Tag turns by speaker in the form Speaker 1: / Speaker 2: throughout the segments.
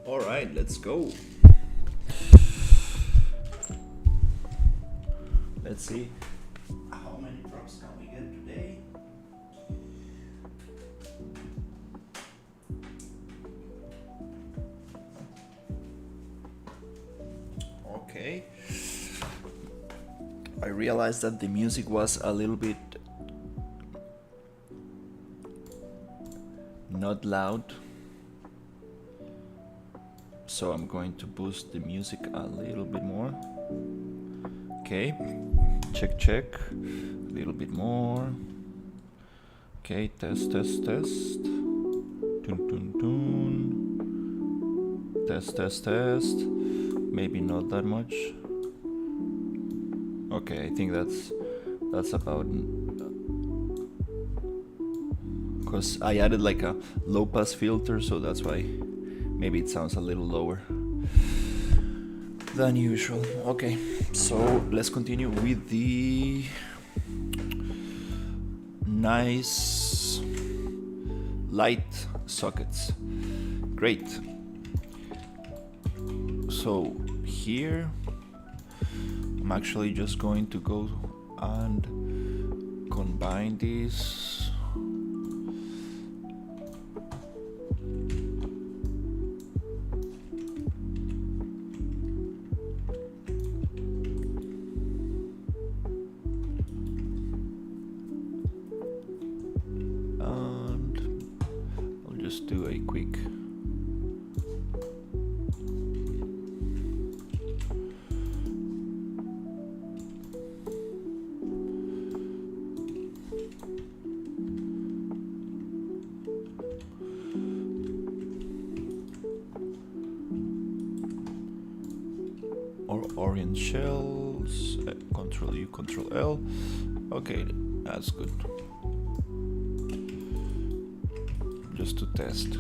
Speaker 1: All right, let's go. Let's see how many drops can we get today. Okay. I realized that the music was a little bit not loud, so I'm going to boost the music a little bit more. Okay, check, a little bit more. Okay, test. Test. Maybe not that much. Okay, I think that's about, because I added like a low pass filter, so that's why maybe it sounds a little lower than usual. Okay, so let's continue with the nice light sockets. Great. So here I'm actually just going to go and combine these. And I'll just do a quick orange shells. Control U, Control L. Okay, that's good. Just to test.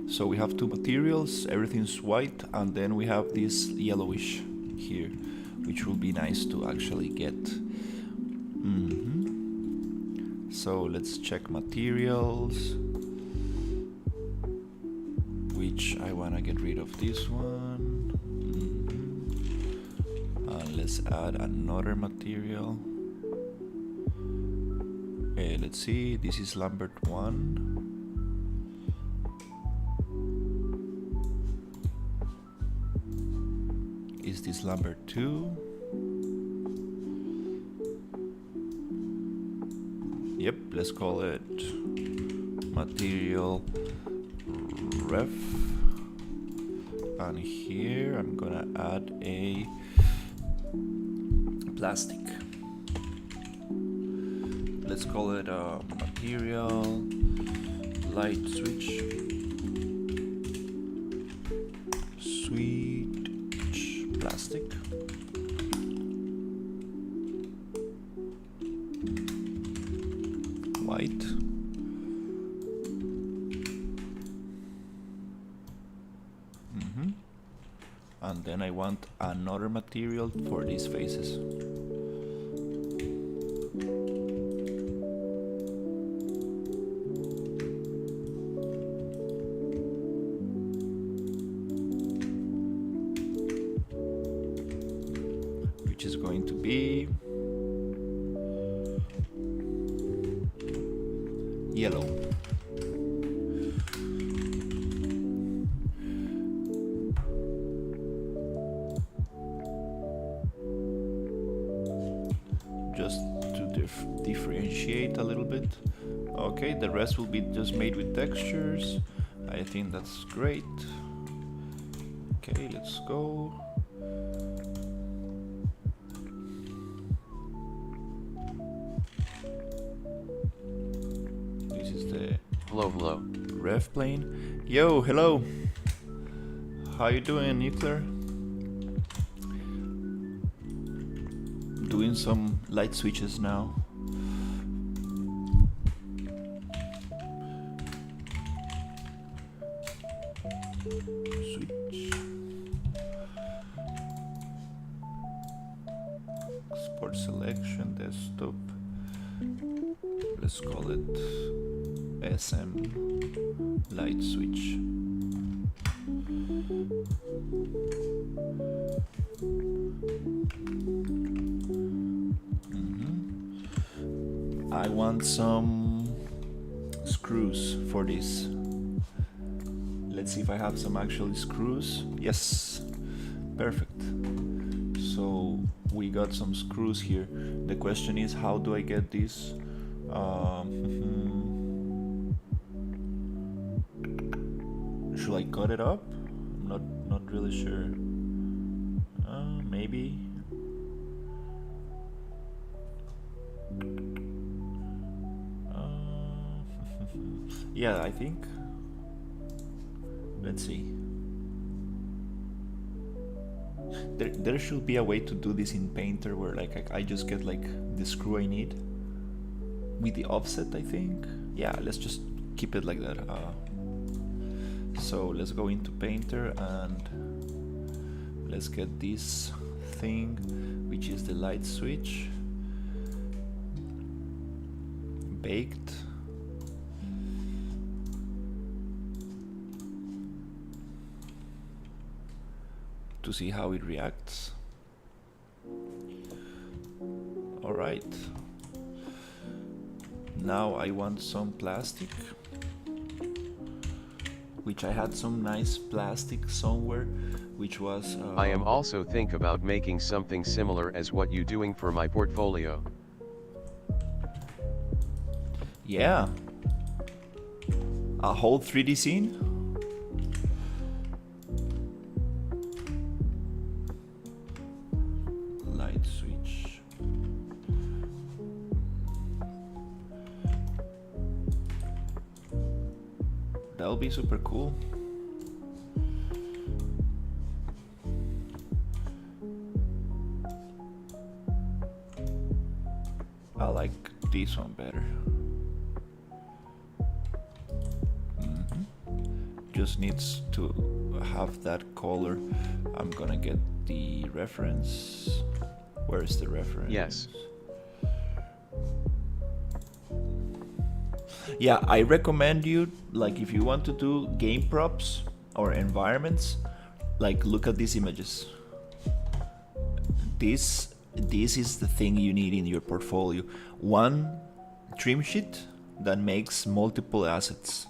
Speaker 1: So we have two materials, everything's white, and then we have this yellowish here, which will be nice to actually get. So let's check materials, which I wanna get rid of this one. And let's add another material. Let's see, this is Lambert 1. Is this Lambert 2? Yep, let's call it material ref. And here I'm gonna add a plastic. Let's call it a material light switch plastic. White. And then I want another material for these faces. Which is going to be yellow. Just to differentiate a little bit. Okay, the rest will be just made with textures. I think that's great. Okay, let's go. This is the
Speaker 2: Hello.
Speaker 1: ref plane. Yo, hello. How you doing, Nuclear? Doing some light switches now. Switch. Export selection, desktop. Let's call it SM light switch. want some screws for this. Let's see if I have some actual screws. Yes, perfect. So we got some screws here. The question is, how do I get this? Should I cut it up? I'm not really sure. Maybe. Yeah, I think. Let's see. There should be a way to do this in Painter where like I just get like the screw I need with the offset, I think. Yeah, let's just keep it like that. So let's go into Painter and let's get this thing, which is the light switch, baked. To see how it reacts. Alright. Now I want some plastic, which I had some nice plastic somewhere, which was...
Speaker 2: I am also think about making something similar as what you doing for my portfolio.
Speaker 1: Yeah. A whole 3D scene? Switch. That'll be super cool. I like this one better. Just needs to have that color. I'm gonna get the reference. Where is the reference?
Speaker 2: Yes.
Speaker 1: Yeah, I recommend you, like if you want to do game props or environments, like look at these images. This is the thing you need in your portfolio. One trim sheet that makes multiple assets.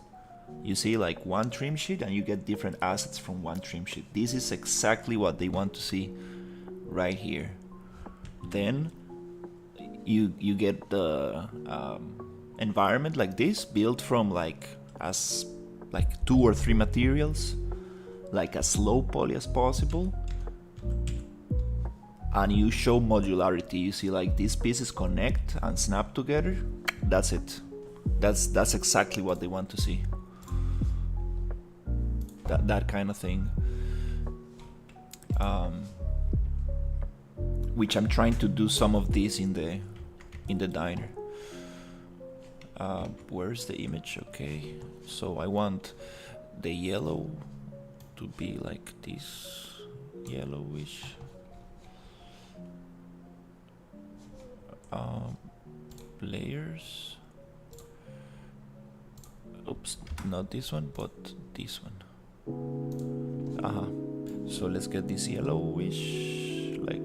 Speaker 1: You see, like one trim sheet and you get different assets from one trim sheet. This is exactly what they want to see right here. Then you get the environment like this, built from like 2 or 3 materials, like as low poly as possible, and you show modularity. You see, like these pieces connect and snap together. That's it. That's exactly what they want to see. That kind of thing. Which I'm trying to do some of these in the diner. Where's the image? Okay, so I want the yellow to be like this, yellowish. Layers. Oops, not this one, but this one. So let's get this yellowish, like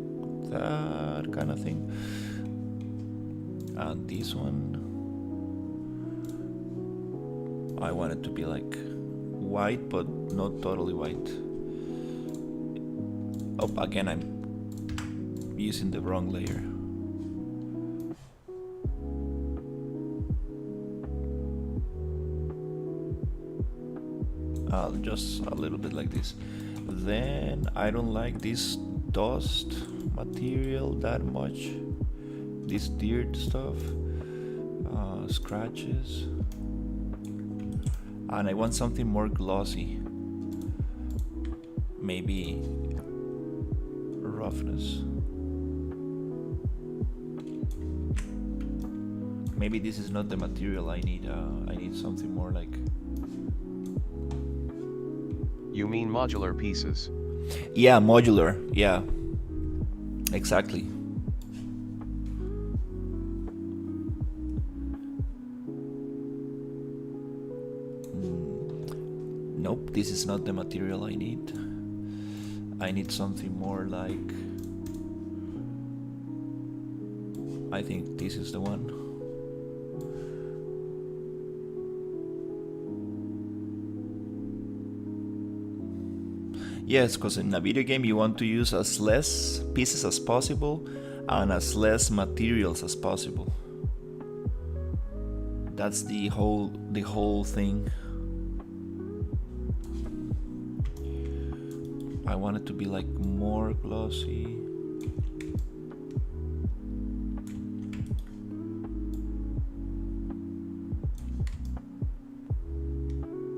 Speaker 1: that kind of thing. And this one, I want it to be like white, but not totally white. Oh, again, I'm using the wrong layer. Just a little bit like this. Then I don't like this dust material that much, this dirt stuff, scratches, and I want something more glossy, maybe roughness. Maybe this is not the material I need. I need something more like...
Speaker 2: You mean modular pieces?
Speaker 1: Yeah, modular. Yeah, exactly. Nope, this is not the material I need. I need something more like... I think this is the one. Yes, because in a video game you want to use as less pieces as possible and as less materials as possible. That's the whole thing. I want it to be like more glossy.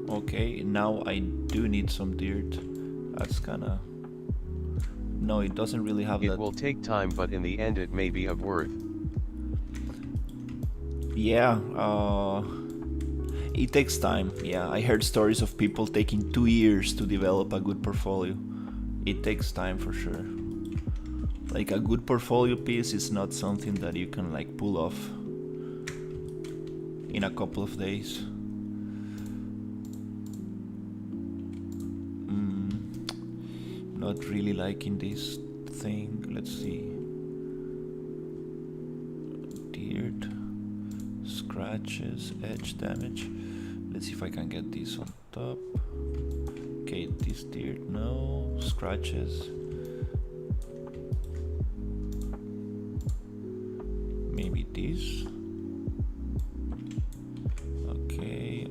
Speaker 1: Okay, now I do need some dirt. That's kinda... No, it doesn't really have that.
Speaker 2: It will take time, but in the end it may be of worth.
Speaker 1: Yeah, it takes time. Yeah, I heard stories of people taking 2 years to develop a good portfolio. It takes time for sure. Like a good portfolio piece is not something that you can like pull off in a couple of days. Not really liking this thing. Let's see. Dirt, scratches, edge damage. Let's see if I can get this on top. Okay, this dirt, no. Scratches. Maybe this. Okay,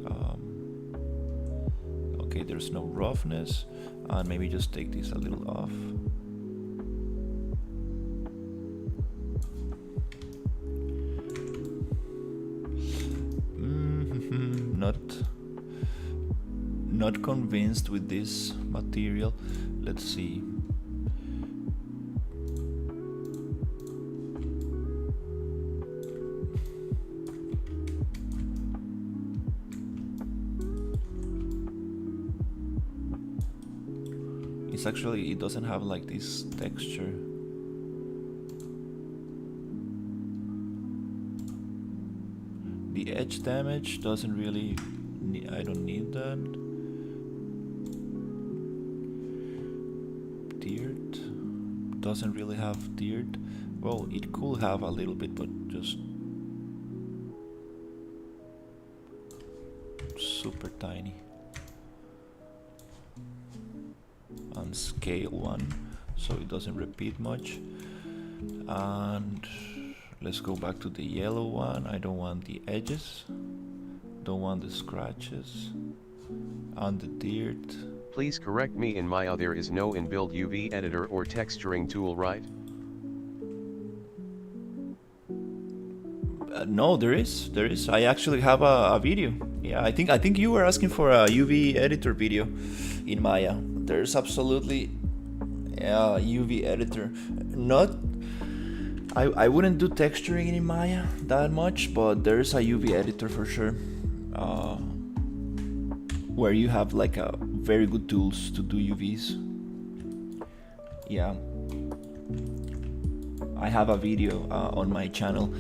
Speaker 1: okay, there's no roughness. And maybe just take this a little off. Not convinced with this material. Let's see. It's actually, it doesn't have like this texture. The edge damage doesn't really, I don't need that. Dirt doesn't really have dirt. Well, it could have a little bit, but just super tiny. On scale 1, so it doesn't repeat much. And let's go back to the yellow one. I don't want the edges, don't want the scratches on the dirt.
Speaker 2: Please correct me, in Maya there is no inbuilt UV editor or texturing tool, right?
Speaker 1: No, there is. I actually have a video. Yeah, I think you were asking for a UV editor video in Maya. There's absolutely a UV editor. Not, I wouldn't do texturing in Maya that much, but there's a UV editor for sure. Where you have like a very good tools to do UVs. Yeah, I have a video on my channel.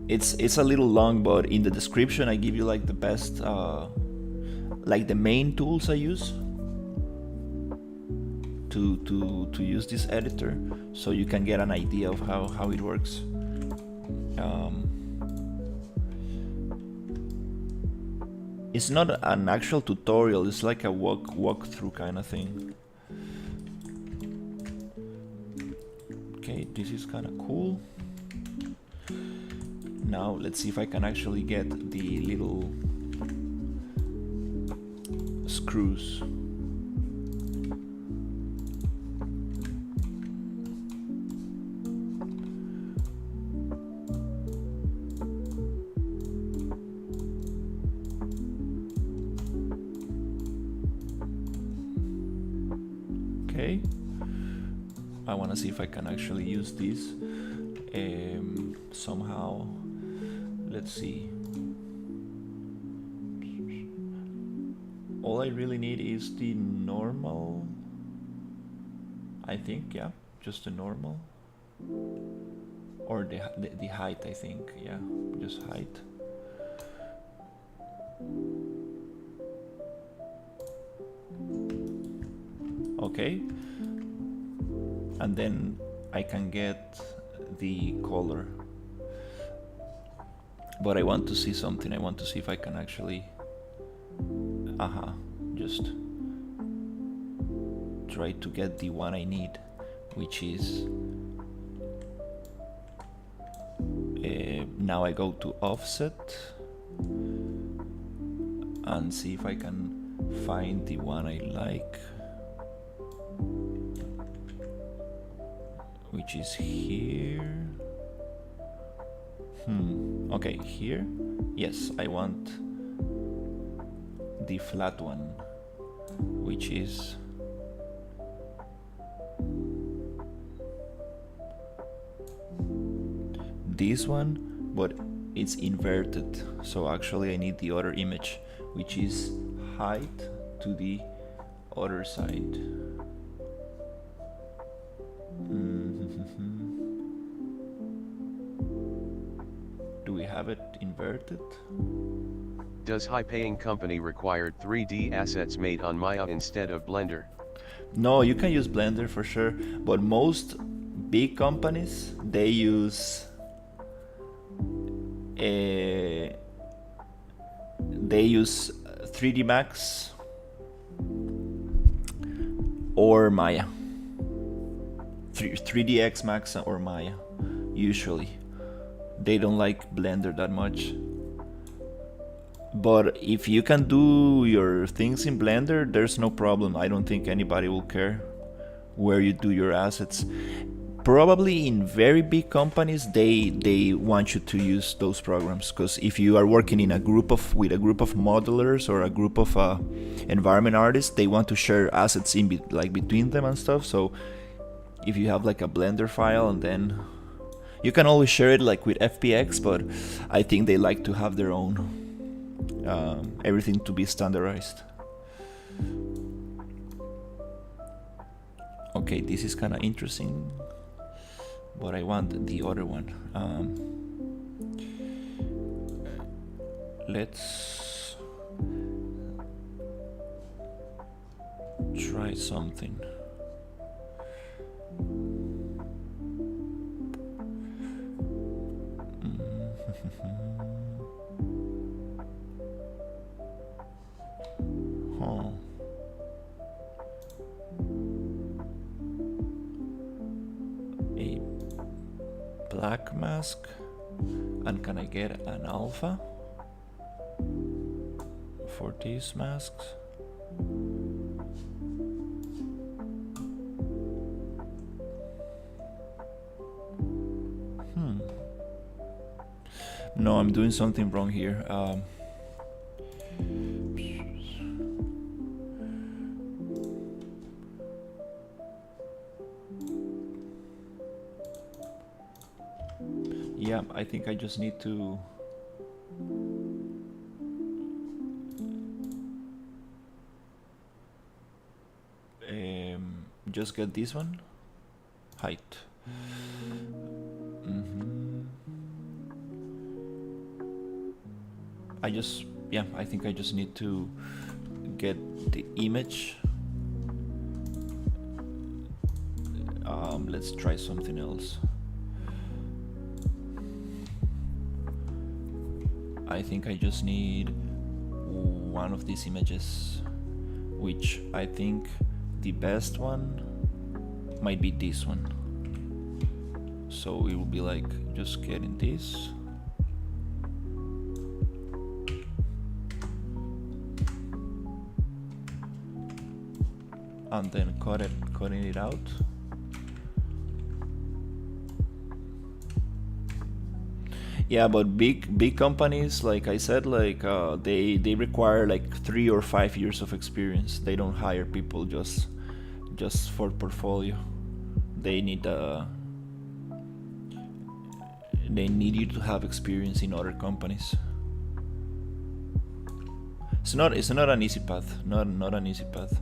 Speaker 1: It's a little long, but in the description I give you like the best, like the main tools I use to use this editor, so you can get an idea of how it works. It's not an actual tutorial, it's like a walkthrough kind of thing. Okay, this is kind of cool. Now let's see if I can actually get the little screws. Okay, I want to see if I can actually use this somehow. Let's see. All I really need is the normal, I think. Yeah, just the normal, or the height, I think. Yeah, just height. Okay, and then I can get the color, but I want to see something. I want to see if I can actually just try to get the one I need, which is now I go to offset and see if I can find the one I like, which is here. Okay, here. Yes, I want the flat one, which is this one, but it's inverted. So actually I need the other image, which is height to the other side. Do we have it inverted?
Speaker 2: Does high-paying company require 3D assets made on Maya instead of Blender?
Speaker 1: No, you can use Blender for sure, but most big companies, they use 3D Max or Maya. 3ds Max or Maya, usually. They don't like Blender that much. But if you can do your things in Blender, there's no problem. I don't think anybody will care where you do your assets. Probably in very big companies, they want you to use those programs, because if you are working in with a group of modelers or a group of environment artists, they want to share assets between them and stuff. So if you have like a Blender file, and then you can always share it like with FPX, but I think they like to have their own. Everything to be standardized. Okay, this is kind of interesting, but I want the other one. Let's try something. A black mask, and can I get an alpha for these masks? No, I'm doing something wrong here. Yeah, I think I just need to just get this one, height. I think I just need to get the image. Let's try something else. I think I just need one of these images, which I think the best one might be this one. So it will be like just getting this. And then cutting it out. Yeah, but big companies, like I said, like they require like 3 or 5 years of experience. They don't hire people just for portfolio. They need you to have experience in other companies. It's not an easy path. Not an easy path.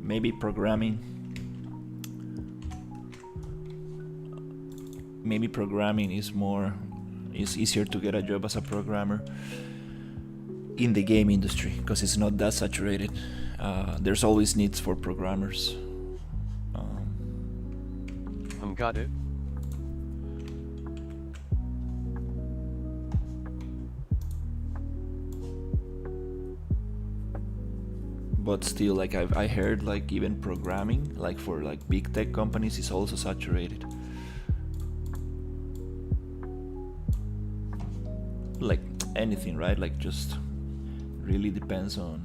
Speaker 1: Maybe programming is more It's easier to get a job as a programmer in the game industry because it's not that saturated. There's always needs for programmers.
Speaker 2: Got it.
Speaker 1: But still, like I heard, like even programming, like for like big tech companies, is also saturated. Like anything, right? Like just really depends on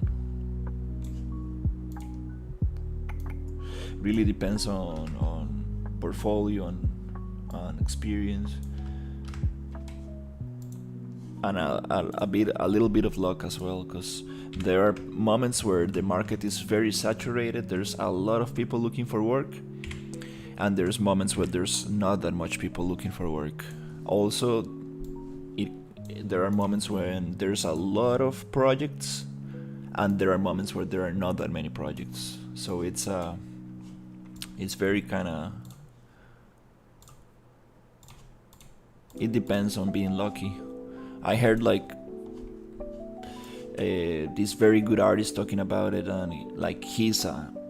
Speaker 1: portfolio and experience, and a little bit of luck as well, because there are moments where the market is very saturated, there's a lot of people looking for work, and there's moments where there's not that much people looking for work. Also, there are moments when there's a lot of projects, and there are moments where there are not that many projects. So it's very kind of, it depends on being lucky. I heard like this very good artist talking about it, and like he's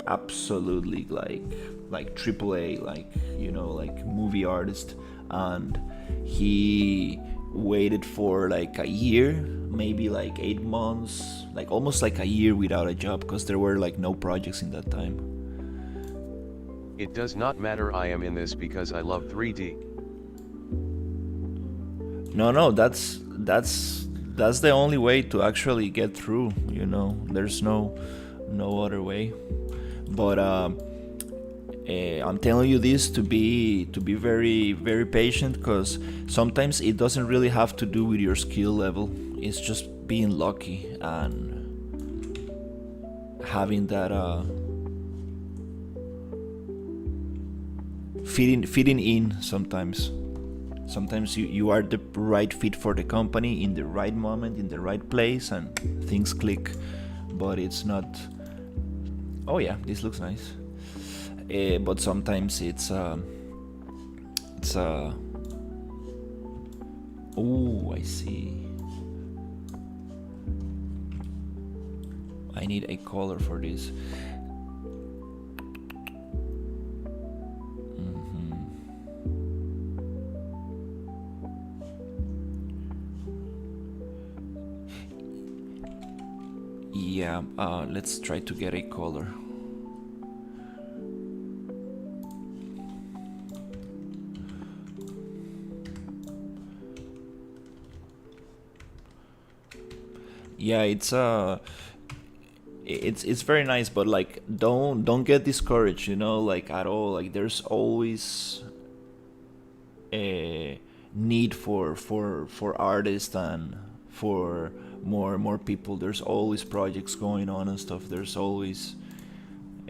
Speaker 1: absolutely like AAA, like, you know, like movie artist, and he waited for like a year, maybe like 8 months, like almost like a year without a job, because there were like no projects in that time.
Speaker 2: It does not matter, I am in this because I love 3D.
Speaker 1: No, that's the only way to actually get through, you know. There's no other way. But I'm telling you this to be very, very patient, because sometimes it doesn't really have to do with your skill level. It's just being lucky and having that fitting in. Sometimes you are the right fit for the company in the right moment, in the right place, and things click. But it's not, oh yeah, this looks nice. But sometimes it's oh, I see. I need a color for this. Yeah, let's try to get a color. Yeah, it's very nice, but like don't get discouraged, you know, like at all. Like there's always a need for artists and for more people. There's always projects going on and stuff. There's always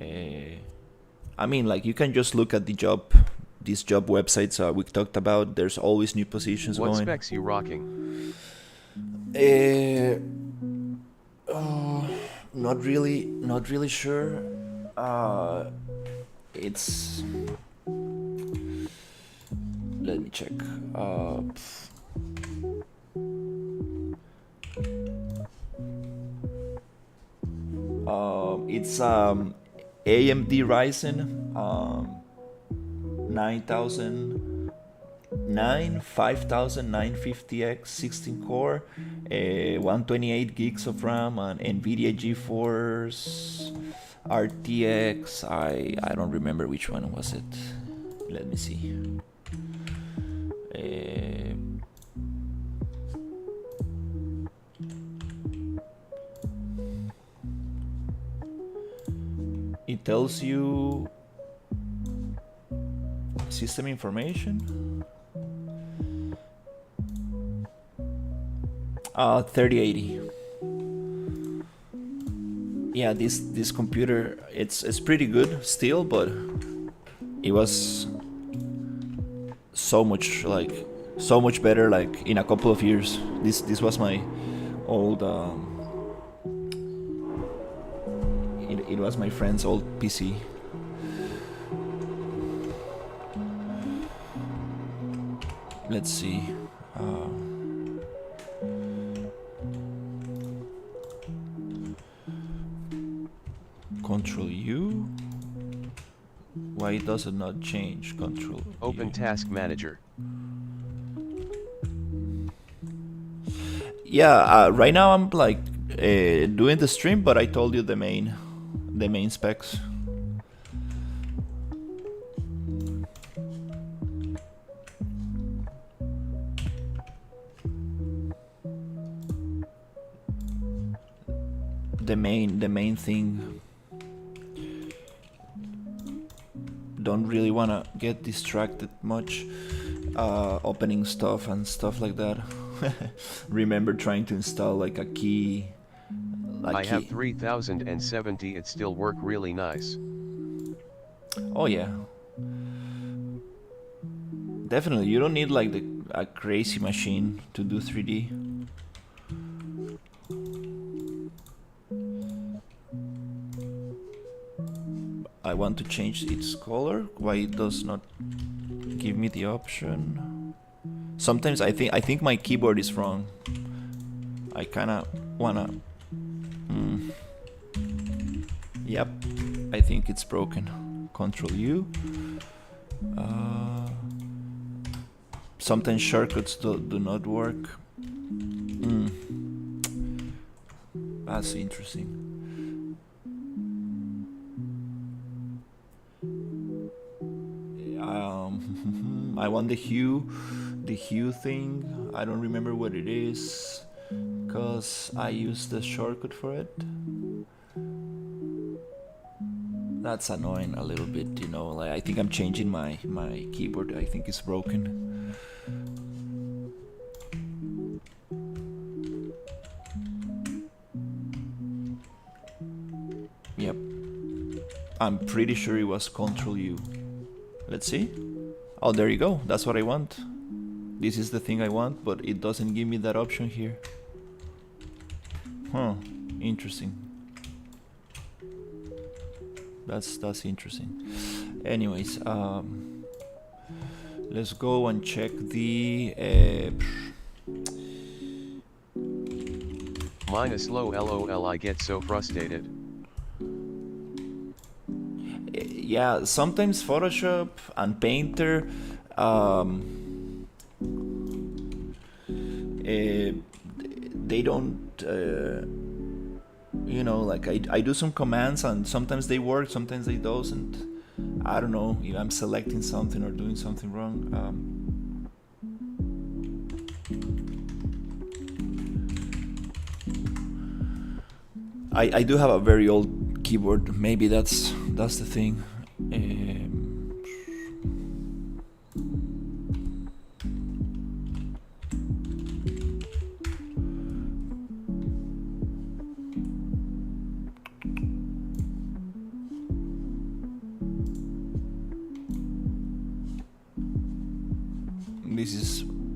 Speaker 1: I mean, like you can just look at these job websites we talked about. There's always new positions
Speaker 2: What
Speaker 1: going.
Speaker 2: What specs you rocking?
Speaker 1: Not really sure. It's, let me check. It's AMD Ryzen 5950X 16 core, 128 gigs of RAM, and NVIDIA GeForce RTX. I don't remember which one was it. Let me see. It tells you system information. 3080. Yeah, this computer, it's pretty good still, but it was so much better like in a couple of years. This was my old it was my friend's old PC. Let's see. Uh, Control U. Why does it not change? Control
Speaker 2: Open
Speaker 1: U.
Speaker 2: Task Manager.
Speaker 1: Yeah, right now I'm like doing the stream, but I told you the main specs. The main thing. Don't really wanna get distracted much, opening stuff and stuff like that. Remember trying to install like a key.
Speaker 2: I have 3070, it still work really nice.
Speaker 1: Oh yeah. Definitely, you don't need like a crazy machine to do 3D. I want to change its color. Why it does not give me the option? Sometimes I think my keyboard is wrong. I kinda wanna. Yep, I think it's broken. Control U. Sometimes shortcuts do not work. That's interesting. I want the hue thing. I don't remember what it is, cause I used the shortcut for it. That's annoying a little bit, you know. Like I think I'm changing my keyboard. I think it's broken. Yep. I'm pretty sure it was Control U. Let's see. Oh, there you go. That's what I want. This is the thing I want, but it doesn't give me that option here. Huh. Interesting. That's interesting. Anyways, let's go and check the
Speaker 2: Mine is slow, lol, I get so frustrated.
Speaker 1: yeah, sometimes Photoshop and Painter they don't you know, like I do some commands and sometimes they work, sometimes they doesn't. I don't know if I'm selecting something or doing something wrong. I do have a very old keyboard. Maybe that's the thing.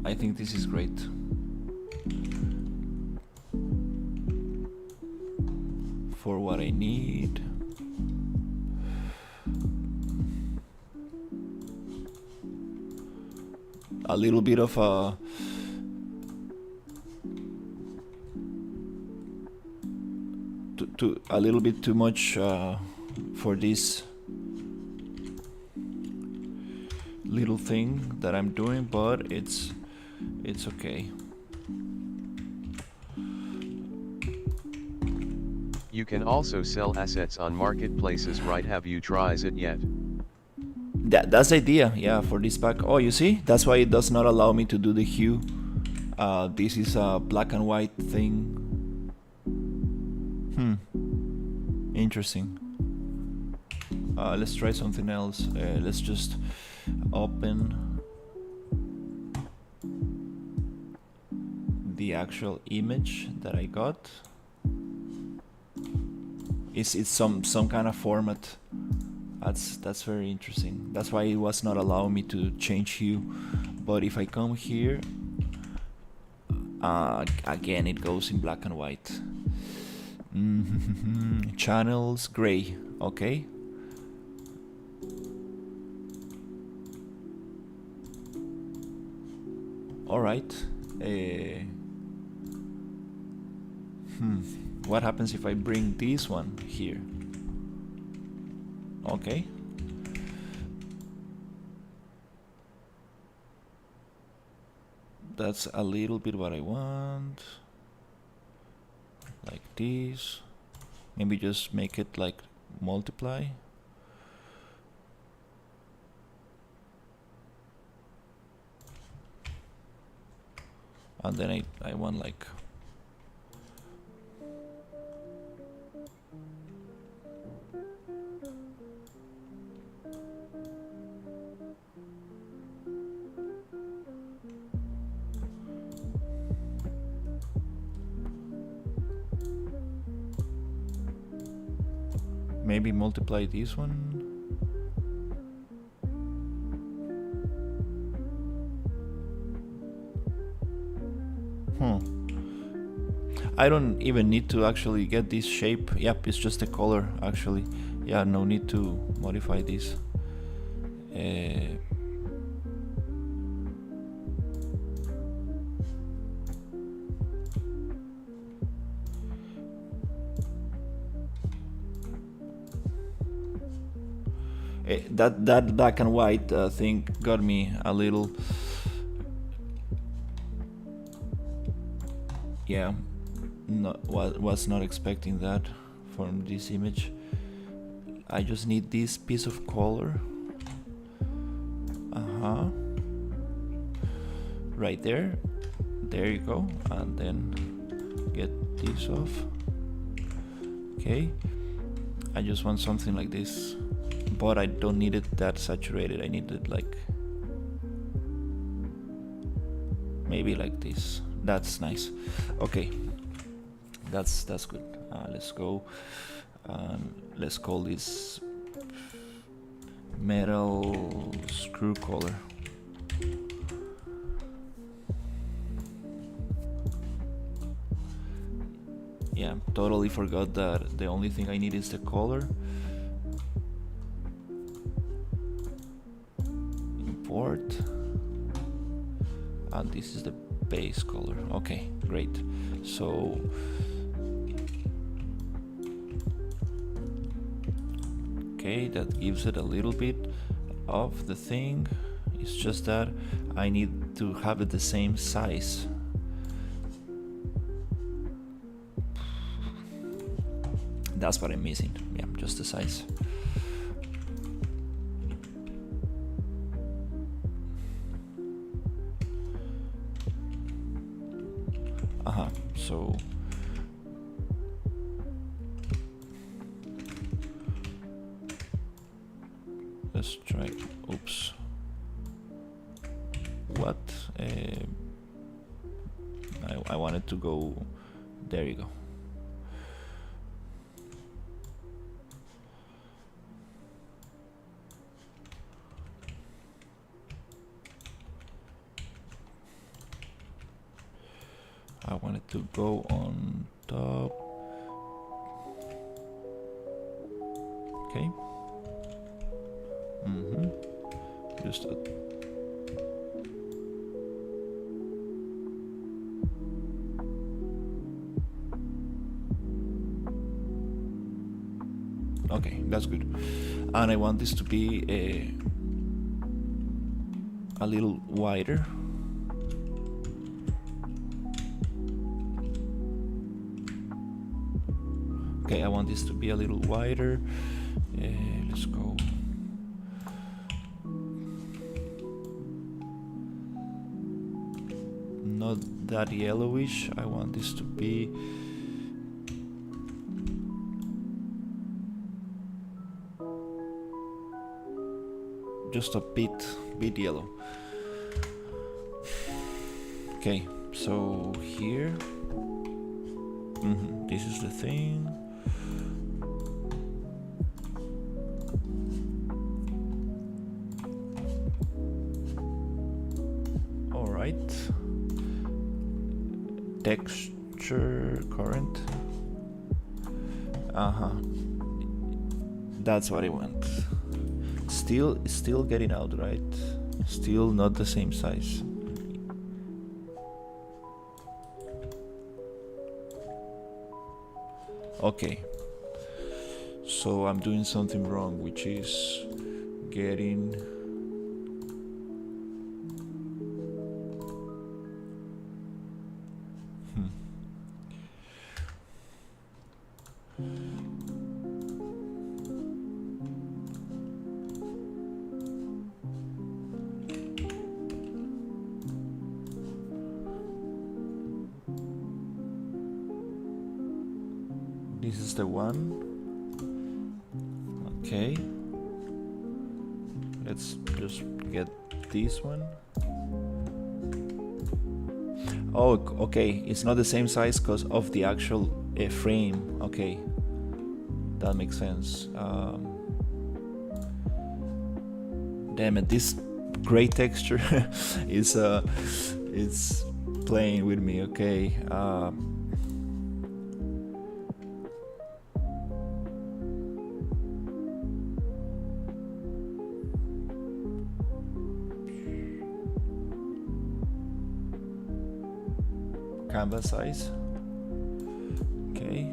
Speaker 1: I think this is great. For what I need. A little bit of a a little bit too much for this little thing that I'm doing, but it's okay.
Speaker 2: You can also sell assets on marketplaces, right? Have you tried it yet?
Speaker 1: That's the idea, yeah, for this pack. Oh, you see? That's why it does not allow me to do the hue. This is a black and white thing. Interesting. Let's try something else. Let's just open the actual image that I got. It's some kind of format. That's very interesting. That's why it was not allowing me to change hue. But if I come here, again it goes in black and white. Channels gray. Okay. All right. What happens if I bring this one here? Okay. That's a little bit what I want. Like this. Maybe just make it like multiply. And then I want like maybe multiply this one. I don't even need to actually get this shape. Yep, it's just a color actually. Yeah, no need to modify this. That black and white thing got me a little. Yeah, was not expecting that from this image. I just need this piece of color. Right there. There you go. And then get this off. Okay. I just want something like this. But I don't need it that saturated. I need it like maybe like this. That's nice. Okay, that's good. Let's go. Let's call this metal screw collar. Yeah, totally forgot that the only thing I need is the color. Import. And this is the base color. Okay, great. So okay, that gives it a little bit of the thing. It's just that I need to have it the same size. That's what I'm missing. Yeah, just the size. So let's try. Oops. What? I wanted to go. There you go. I wanted to go on top. Okay. Just okay, that's good. And I want this to be a little wider. Okay, I want this to be a little wider. Let's go. Not that yellowish. I want this to be just a bit yellow. Okay, so here. This is the thing. Texture current. That's what I want. Still getting out, right? Still not the same size. Okay, so I'm doing something wrong, which is getting this is the one. Okay, let's just get this one. Oh, okay, it's not the same size because of the actual frame. Okay, that makes sense. Damn it, this gray texture is it's playing with me. Okay, canvas size. Okay.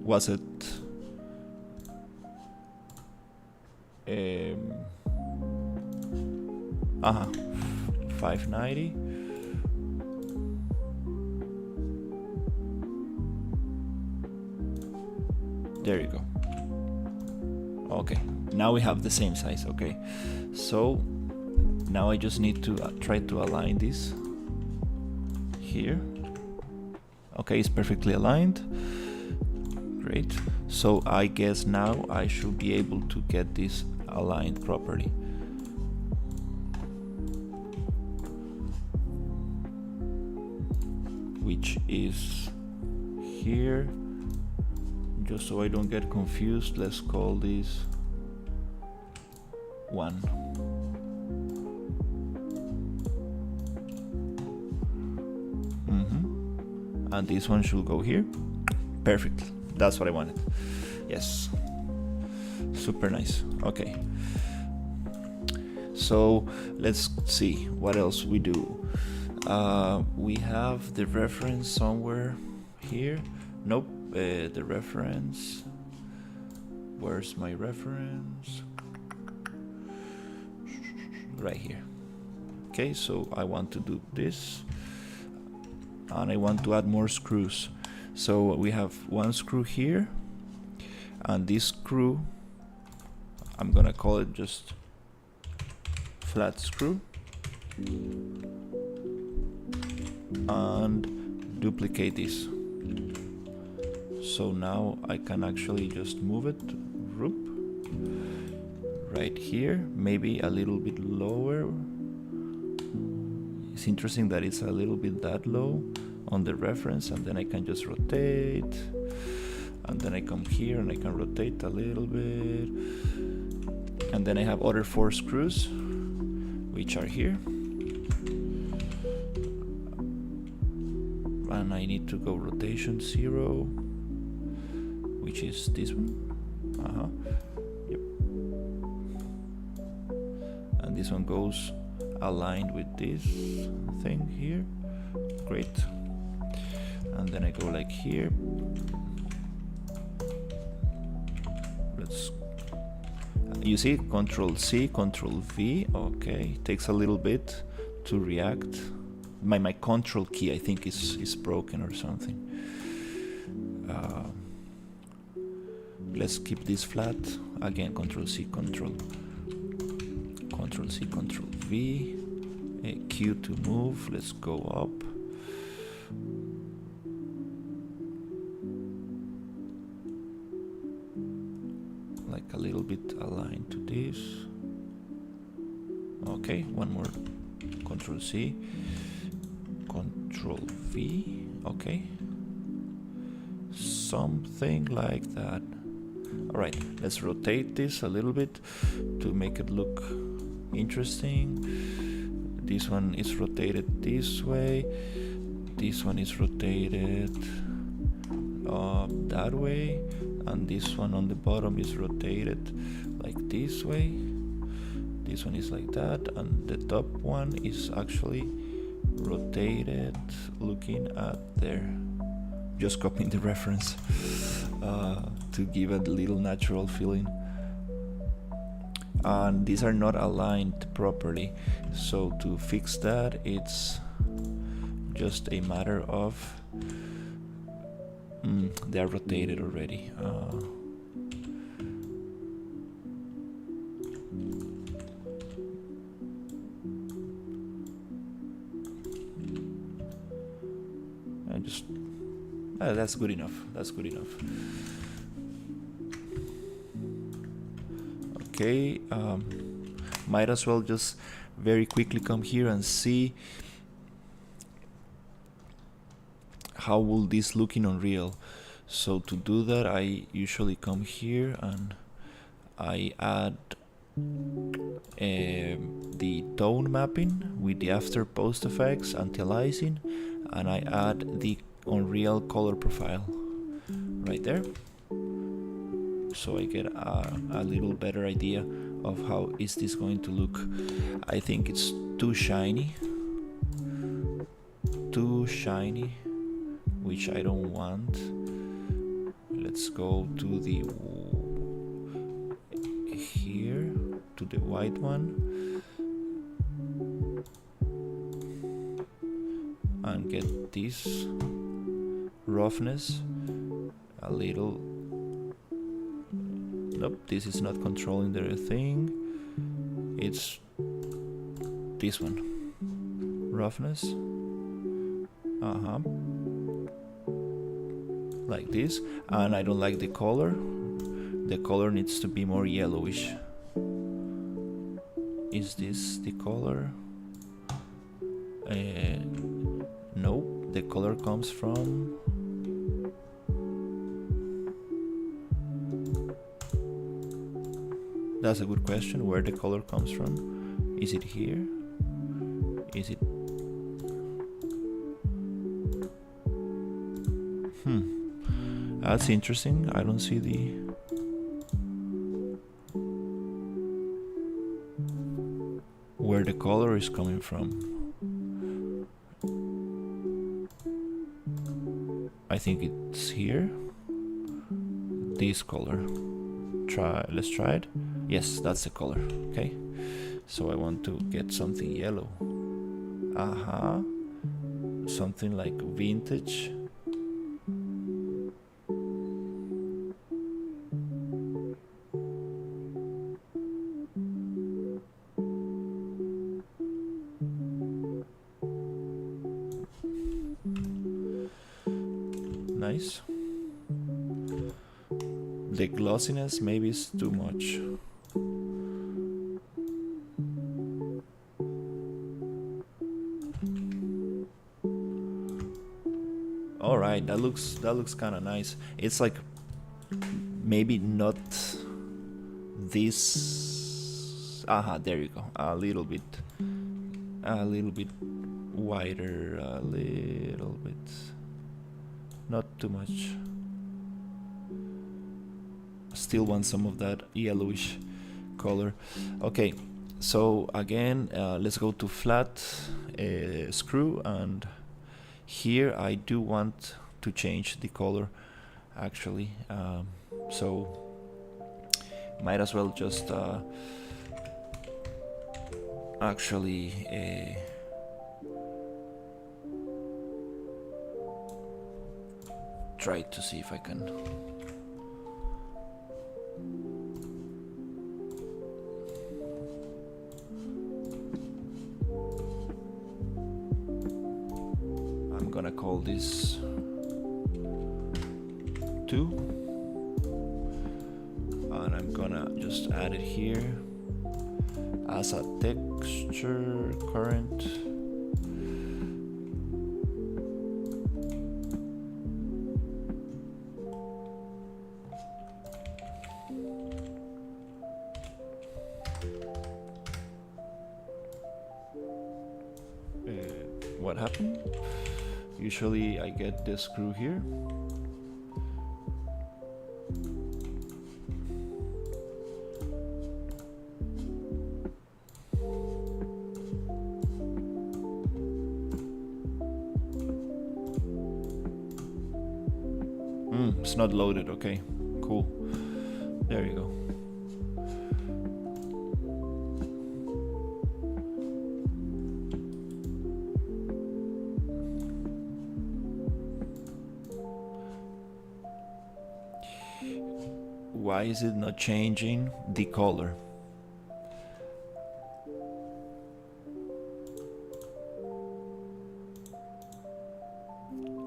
Speaker 1: Was it 590? There you go. Okay, now we have the same size. Okay, so now I just need to try to align this here. Okay, it's perfectly aligned. Great. So I guess now I should be able to get this aligned properly. Which is here. Just so I don't get confused, let's call this 1. And this one should go here. Perfect. That's what I wanted. Yes. Super nice. Okay. So let's see what else we do. We have the reference somewhere here. Nope. The reference. Where's my reference? Right here. Okay, so I want to do this. And I want to add more screws. So we have one screw here, and this screw, I'm gonna call it just flat screw, and duplicate this. So now I can actually just move it right here, maybe a little bit lower. It's interesting that it's a little bit that low on the reference, and then I can just rotate, and then I come here and I can rotate a little bit, and then I have other 4 screws which are here, and I need to go rotation 0, which is this one. Yep. And this one goes aligned with this thing here. Great. And then I go like here. You see, Control C, Control V. Okay, takes a little bit to react. My Control key, I think, is broken or something. Let's keep this flat. Again, Control C, Control C, Control V. Q to move. Let's go up. Like a little bit aligned to this. Okay, one more. Control C, Control V. Okay, something like that. Alright, let's rotate this a little bit to make it look interesting. This one is rotated this way. This one is rotated that way. And this one on the bottom is rotated like this way. This one is like that. And the top one is actually rotated looking at there. Just copying the reference to give it a little natural feeling. And these are not aligned properly, so to fix that, it's just a matter of they are rotated already. That's good enough. That's good enough. Okay, might as well just very quickly come here and see how will this look in Unreal. So to do that, I usually come here and I add the tone mapping with the after post effects anti-aliasing, and I add the Unreal color profile right there, so I get a little better idea of how is this going to look. I think it's too shiny, which I don't want. Let's go to the here to the white one and get this roughness a little. Nope, this is not controlling the thing. It's this one, roughness. Like this. And I don't like the color. The color needs to be more yellowish. Is this the color? Nope, the color comes from that's a good question, where the color comes from. Is it here? Is it that's interesting. I don't see the where the color is coming from. I think it's here. This color. Let's try it. Yes, that's the color. Okay. So I want to get something yellow. Something like vintage. Nice. The glossiness maybe is too much. All right, that looks kind of nice. It's like maybe not this. There you go. A little bit wider, a little bit. Not too much. Still want some of that yellowish color. Okay, so again, let's go to flat screw, and here I do want to change the color actually. So might as well just actually try to see if I can. I'm gonna call this 2, and I'm gonna just add it here as a texture current. what happened. Usually I get this screw here. It's not loaded. Okay, cool. There you go. Why is it not changing the color?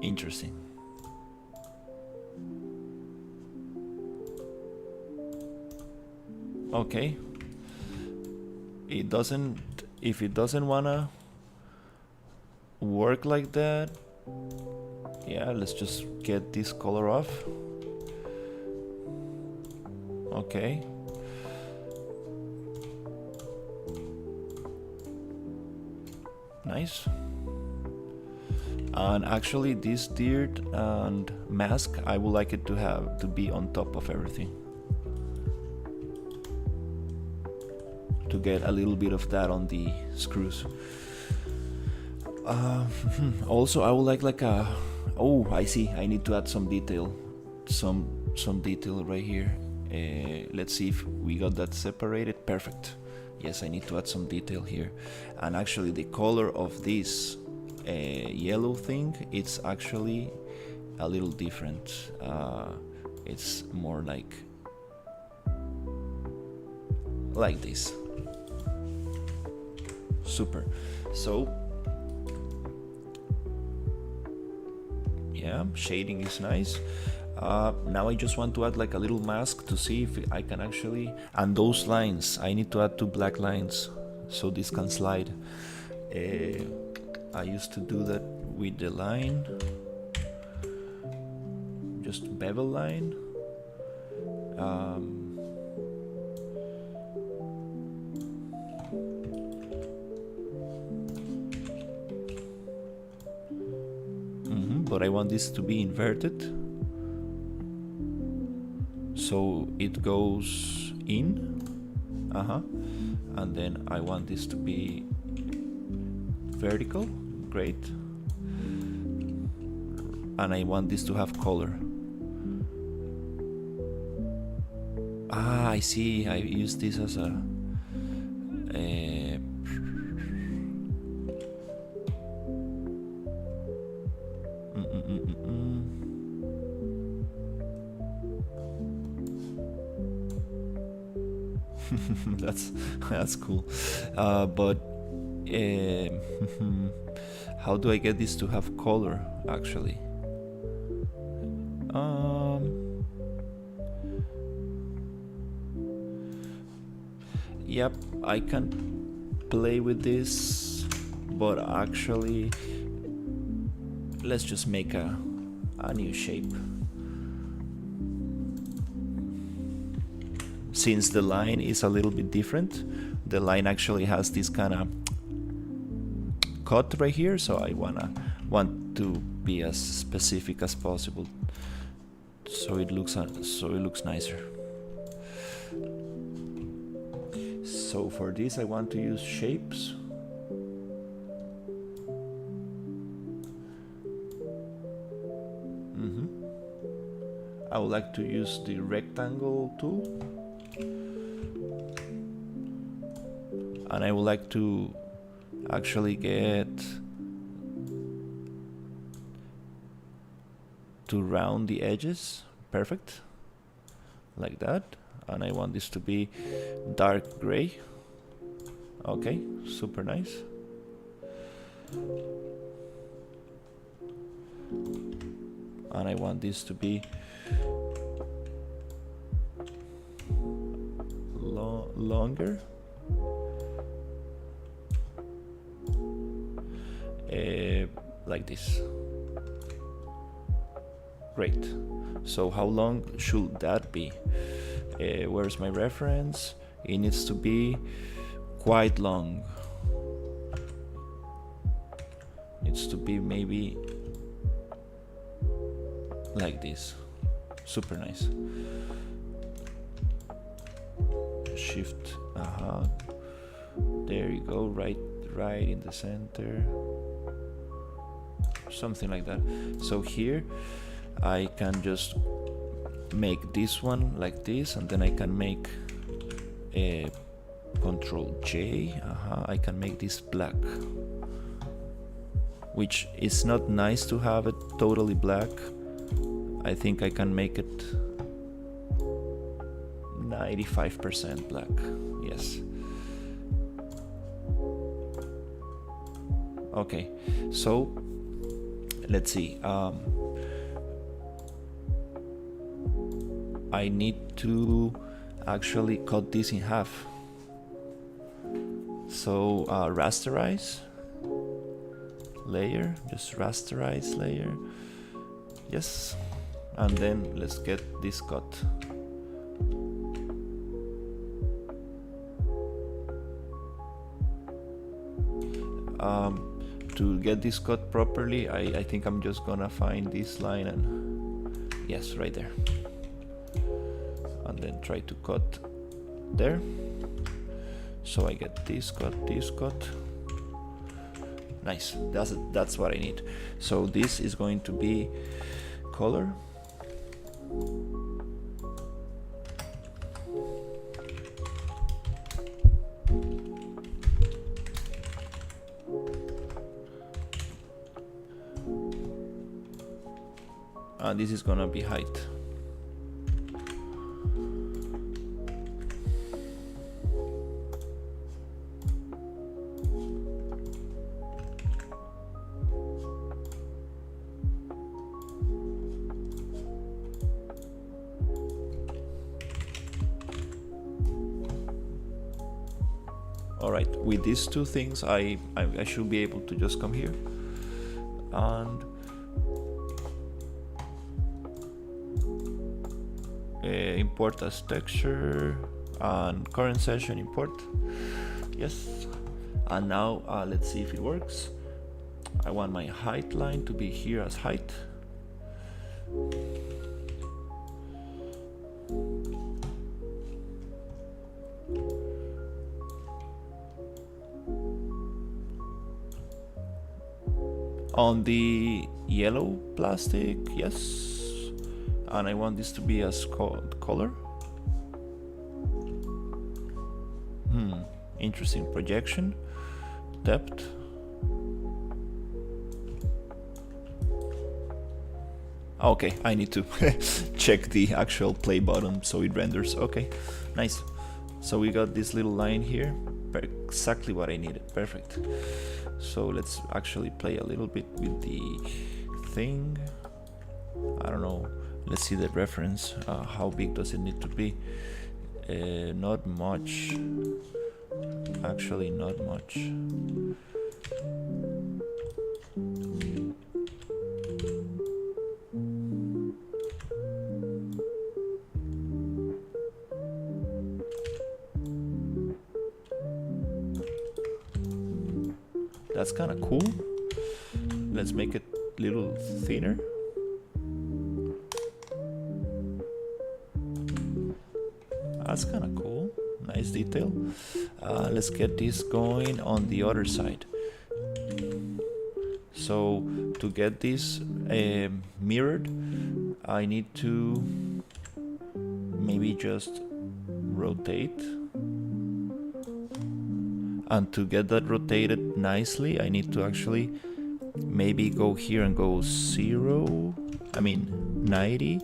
Speaker 1: Interesting. Okay. It doesn't, if it doesn't wanna work like that, yeah, let's just get this color off. Okay. Nice. And actually this dirt and mask, I would like it to have to be on top of everything, to get a little bit of that on the screws. Also I would like a, oh, I see, I need to add some detail, some detail right here. Let's see if we got that separated. Perfect. Yes, I need to add some detail here. And actually the color of this yellow thing, it's actually a little different. It's more like this. Super. So yeah, shading is nice. Now I just want to add like a little mask to see if I can actually, and those lines, I need to add 2 black lines so this can slide. I used to do that with the line, just bevel line. But I want this to be inverted, so it goes in, and then I want this to be vertical. Great. And I want this to have color. I see, I use this as a that's cool. But how do I get this to have color actually? Yep, I can play with this, but actually let's just make a new shape. Since the line is a little bit different, the line actually has this kind of cut right here, so I want to be as specific as possible, so it looks nicer. So for this I want to use shapes. I would like to use the rectangle tool, and I would like to actually get to round the edges. Perfect, like that. And I want this to be dark gray. Okay, super nice. And I want this to be longer. Like this. Great. So how long should that be? Where's my reference? It needs to be quite long. needs to be maybe like this. Super nice. Shift, there you go, right in the center, something like that. So here I can just make this one like this, and then I can make a Control J. I can make this black, which is not nice to have it totally black. I think I can make it 95% black. Yes. Okay, so let's see. I need to actually cut this in half. So rasterize layer, just rasterize layer. Yes, and then let's get this cut. To get this cut properly, I think I'm just gonna find this line and yes, right there, and then try to cut there. So I get this cut, nice. That's what I need. So this is going to be color. And this is gonna be height. All right, with these two things, I should be able to just come here and import as texture and current session import. Yes, and now let's see if it works. I want my height line to be here as height. On the yellow plastic, yes. And I want this to be as color. Interesting. Projection, depth. Okay, I need to check the actual play button so it renders. Okay, nice. So we got this little line here, exactly what I needed. Perfect. So let's actually play a little bit with the thing. I don't know. Let's see the reference. How big does it need to be? Not much. Actually, not much. That's kind of cool. Let's make it a little thinner. That's kind of cool. Nice detail. Let's get this going on the other side. So to get this mirrored, I need to maybe just rotate. And to get that rotated nicely, I need to actually maybe go here and go 90,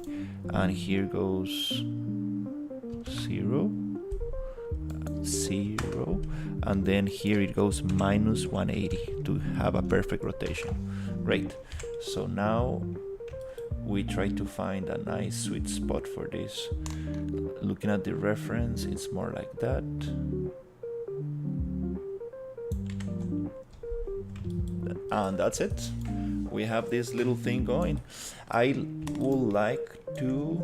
Speaker 1: and here goes 0, 0, and then here it goes minus 180 to have a perfect rotation. Great. So now we try to find a nice sweet spot for this. Looking at the reference, it's more like that. And that's it. We have this little thing going. I would like to...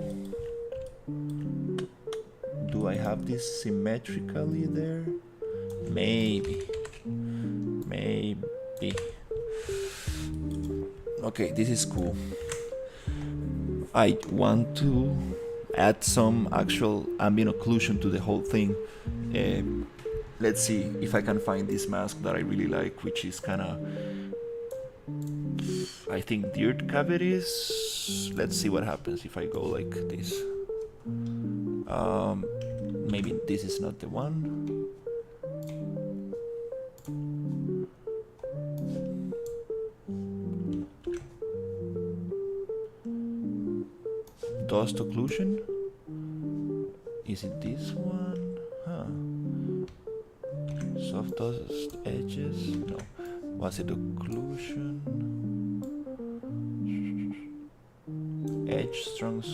Speaker 1: Do I have this symmetrically there? Maybe. Okay, this is cool. I want to add some actual ambient occlusion to the whole thing. Let's see if I can find this mask that I really like, which is kind of, I think, dirt cavities. Let's see what happens if I go like this. Maybe this is not the one. Dust occlusion? Is it this one? Huh. Soft dust edges? No. Was it occlusion? Edge strong.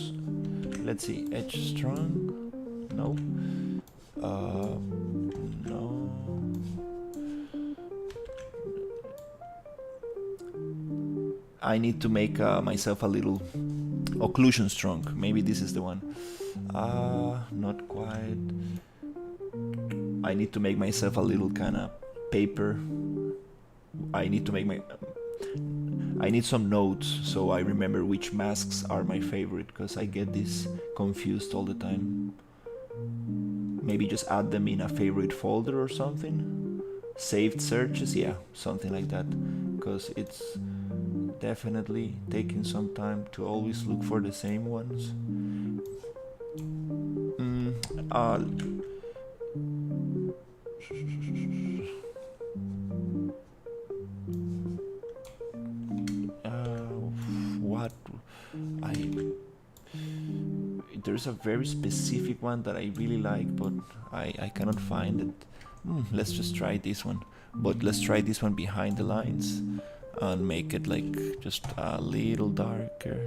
Speaker 1: Let's see. Edge strong? No. No. I need to make myself a little occlusion strong. Maybe this is the one. Not quite. I need to make myself a little kind of paper. I need to make I need some notes so I remember which masks are my favorite, because I get this confused all the time. Maybe just add them in a favorite folder or something. Saved searches, yeah, something like that, because it's definitely taking some time to always look for the same ones. There's a very specific one that I really like, but I cannot find it. Let's just try this one. But let's try this one behind the lines and make it like just a little darker.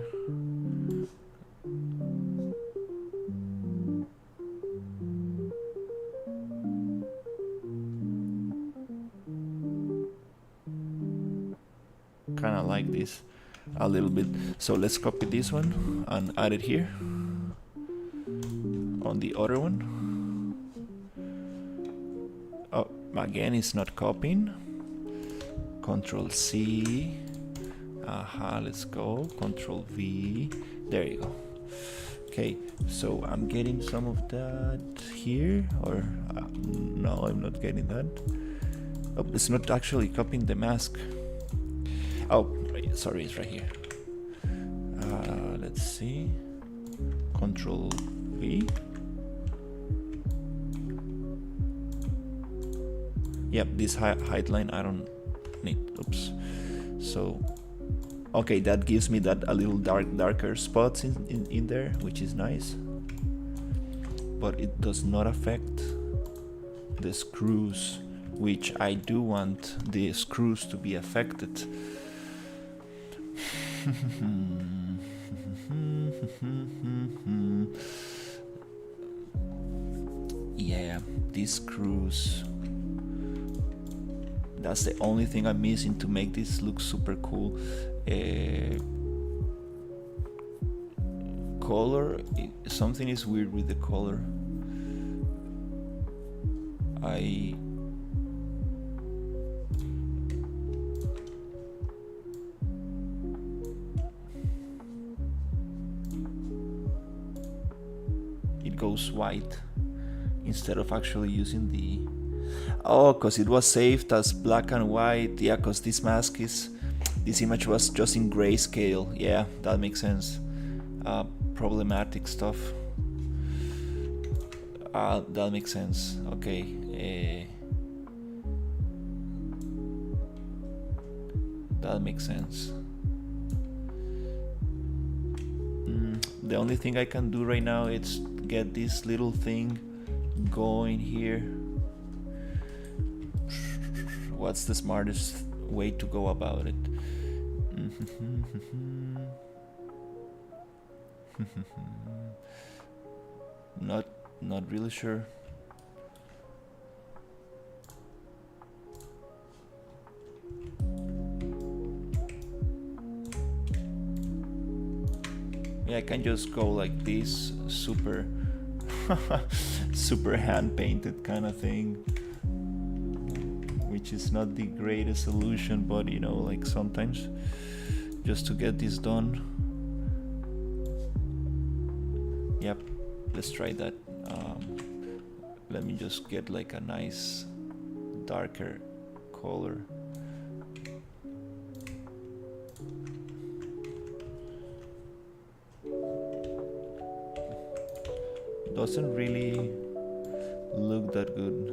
Speaker 1: Kind of like this a little bit. So let's copy this one and add it here on the other one. Oh, again, it's not copying. Control C. Let's go. Control V. There you go. Okay, so I'm getting some of that here, or no, I'm not getting that. Oh, it's not actually copying the mask. Oh, sorry, it's right here. Let's see. Control V. Yep, this height line I don't need. Oops. So, okay, that gives me that a little darker spots in there, which is nice. But it does not affect the screws, which I do want the screws to be affected. Yeah, these screws. That's the only thing I'm missing to make this look super cool. Color, something is weird with the color. It goes white instead of actually using the... Oh, because it was saved as black and white. Yeah, because this image was just in grayscale. Yeah, that makes sense. Problematic stuff. That makes sense. Okay. That makes sense. The only thing I can do right now is get this little thing going here. What's the smartest way to go about it? Not really sure. Yeah, I can just go like this, super super hand painted kind of thing, which is not the greatest solution, but you know, like sometimes just to get this done. Yep, let's try that. Let me just get like a nice darker color. Doesn't really look that good.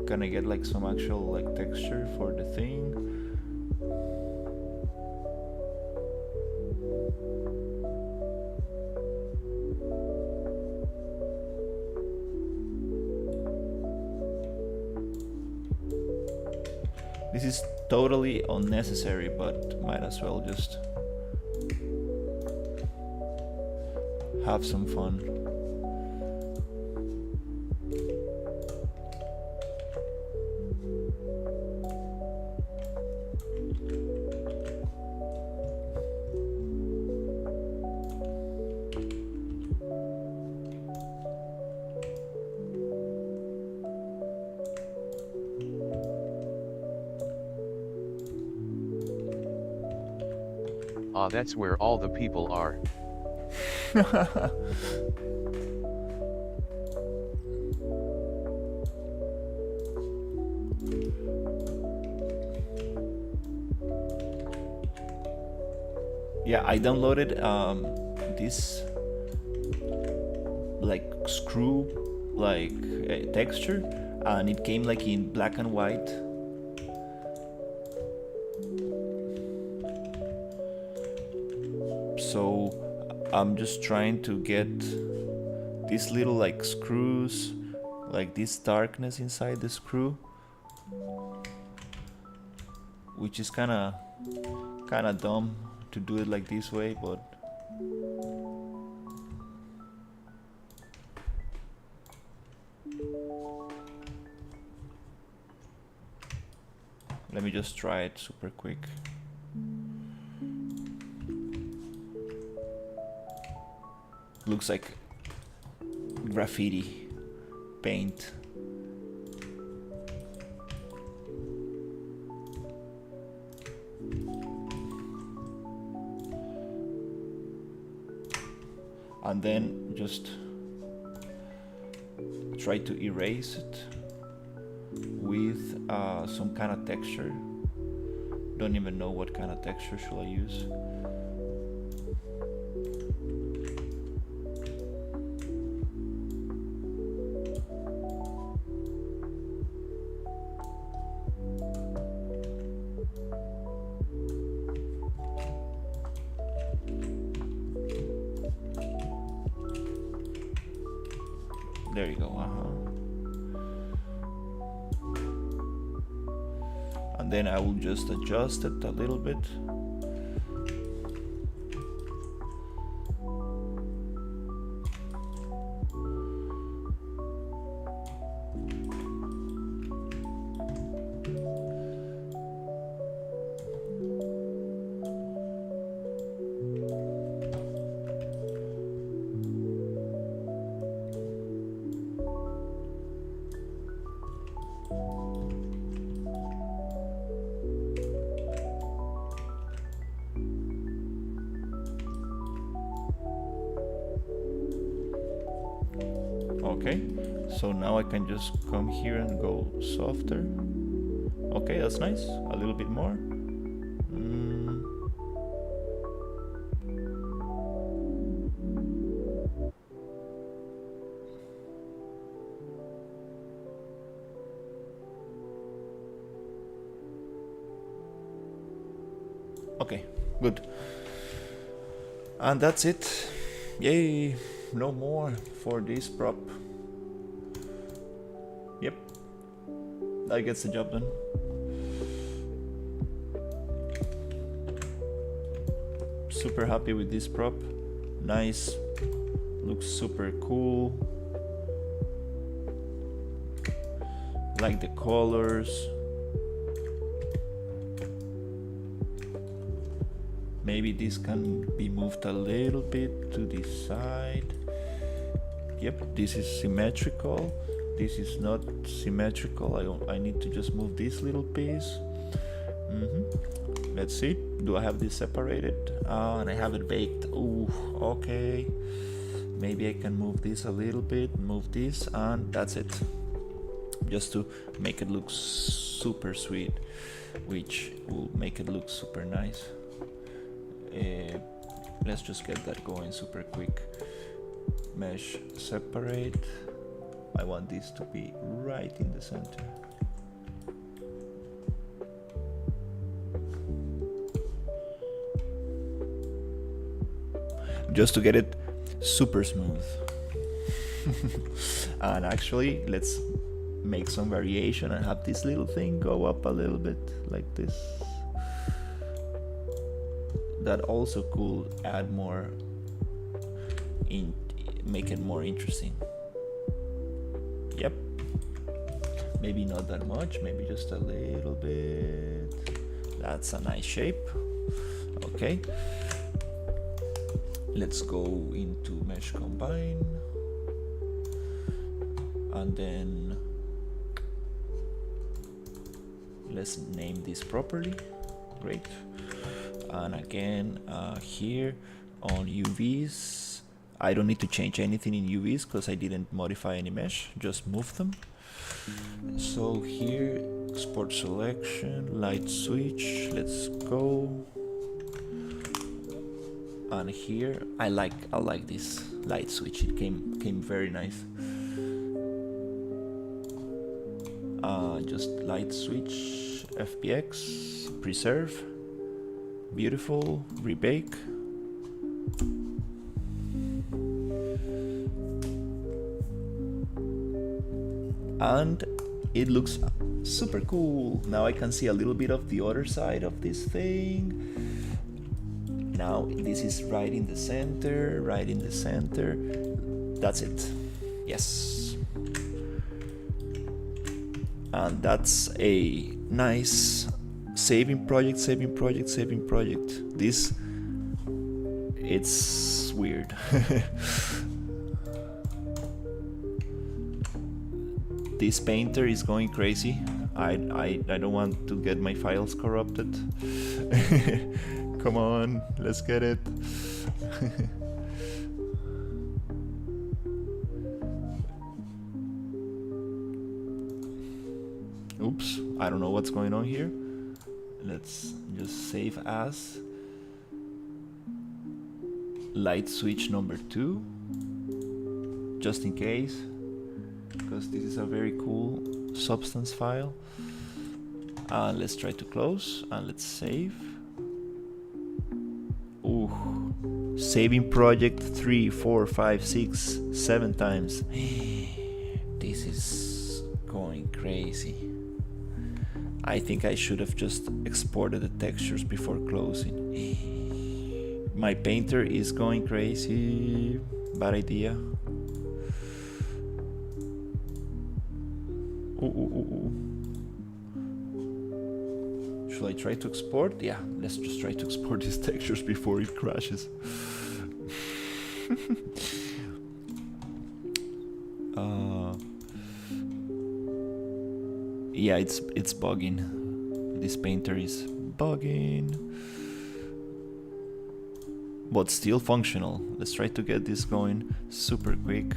Speaker 1: Gonna get like some actual like texture for the thing. This is totally unnecessary, but might as well just have some fun.
Speaker 2: Ah, that's where all the people are.
Speaker 1: Yeah, I downloaded this like screw like texture, and it came like in black and white. So I'm just trying to get these little like screws, like this darkness inside the screw, which is kind of dumb to do it like this way, but let me just try it super quick. Looks like graffiti paint. And then just try to erase it with some kind of texture. Don't even know what kind of texture should I use. There you go, And then I will just adjust it a little bit. Okay, so now I can just come here and go softer. Okay, that's nice. A little bit more. Okay, good. And that's it. Yay, no more for this prop. Yep, that gets the job done. Super happy with this prop. Nice, looks super cool. Like the colors. maybe this can be moved a little bit to this side. Yep, this is symmetrical. This is not symmetrical. I need to just move this little piece. Let's see. Do I have this separated? And I have it baked. Ooh, okay. Maybe I can move this a little bit, move this, and that's it. Just to make it look super sweet, which will make it look super nice. Let's just get that going super quick. Mesh separate. I want this to be right in the center. Just to get it super smooth. And actually, let's make some variation and have this little thing go up a little bit like this. That also could add more make it more interesting. Yep, maybe not that much, maybe just a little bit. That's a nice shape. Okay, let's go into mesh combine, and then let's name this properly. Great. And again, here on UVs, I don't need to change anything in UVs because I didn't modify any mesh, just move them. So here, export selection, light switch, let's go. And here, I like this light switch. It came very nice. Just light switch, FPX, preserve, beautiful, rebake. And it looks super cool. Now I can see a little bit of the other side of this thing. Now this is right in the center, right in the center. That's it. Yes. And that's a nice saving project. This, it's weird. This painter is going crazy. I don't want to get my files corrupted. Come on, let's get it. Oops, I don't know what's going on here. Let's just save as light switch number 2, just in case, because this is a very cool substance file. Let's try to close and let's save. Ooh, saving project 3, 4, 5, 6, 7 times. This is going crazy. I think I should have just exported the textures before closing. My painter is going crazy. Bad idea. Ooh. Should I try to export? Yeah, let's just try to export these textures before it crashes. Yeah, it's bugging. This painter is bugging. But still functional. Let's try to get this going super quick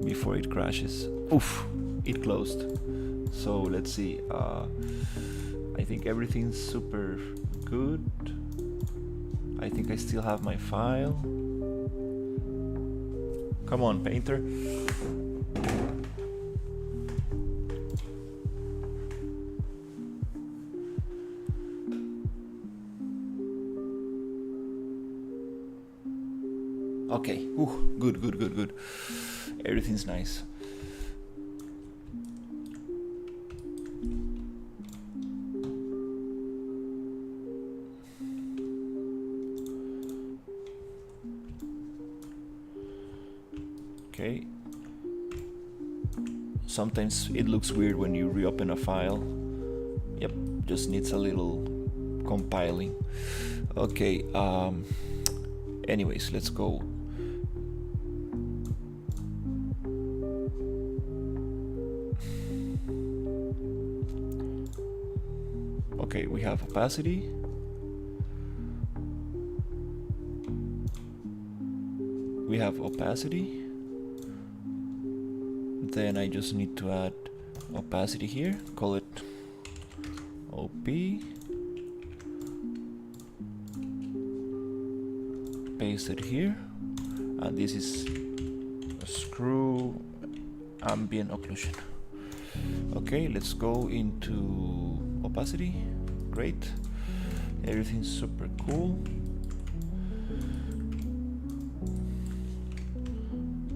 Speaker 1: before it crashes. Oof, it closed. So let's see. I think everything's super good. I think I still have my file. Come on, painter. Okay, ooh, good. Everything's nice. Okay. Sometimes it looks weird when you reopen a file. Yep, just needs a little compiling. Okay, anyways, let's go. Okay, we have opacity. We have opacity. Then I just need to add opacity here, call it OP. Paste it here. And this is a screw ambient occlusion. Okay, let's go into opacity. Great. Everything's super cool.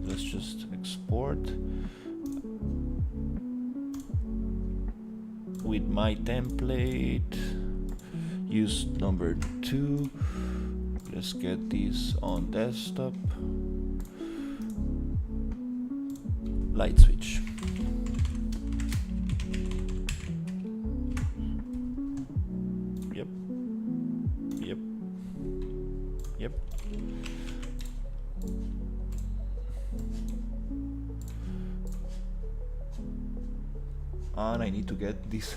Speaker 1: Let's just export. With my template, use number 2. Let's get this on desktop. Light switch. Yep. Yep. Yep. And I need to get this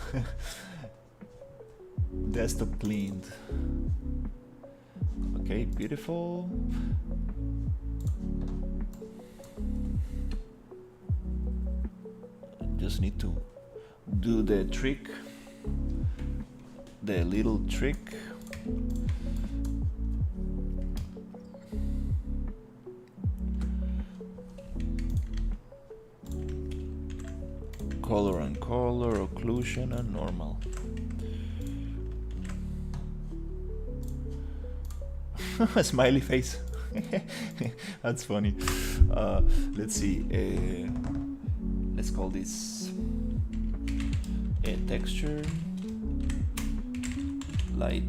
Speaker 1: desktop cleaned. Okay, beautiful. Just need to do the trick, the little trick. Color and color, occlusion and normal. A smiley face. That's funny. Let's see. Let's call this a texture light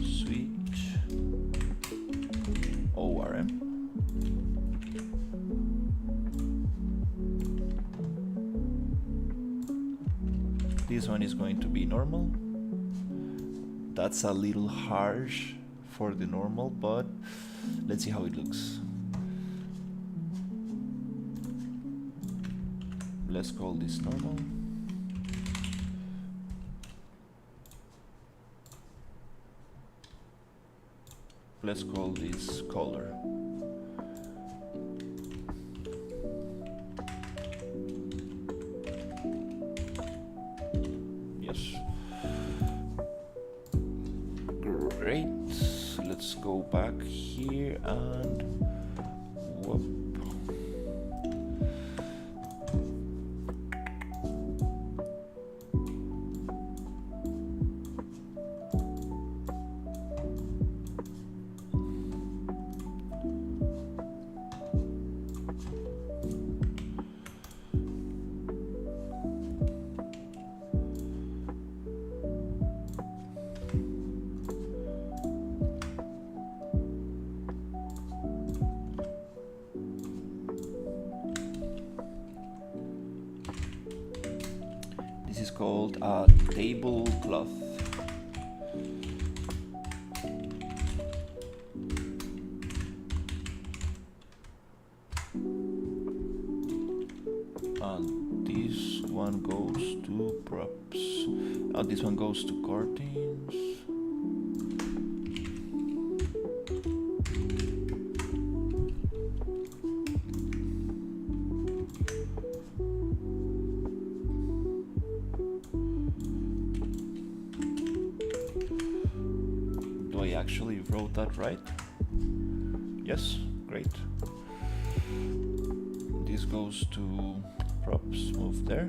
Speaker 1: switch ORM. This one is going to be normal. That's a little harsh for the normal, but let's see how it looks. Let's call this normal. Let's call this color. Yes. Great. Let's go back here and whoop. This is called a tablecloth. And this one goes to props. And this one goes to curtains. I actually wrote that right? Yes, great. This goes to props, move there.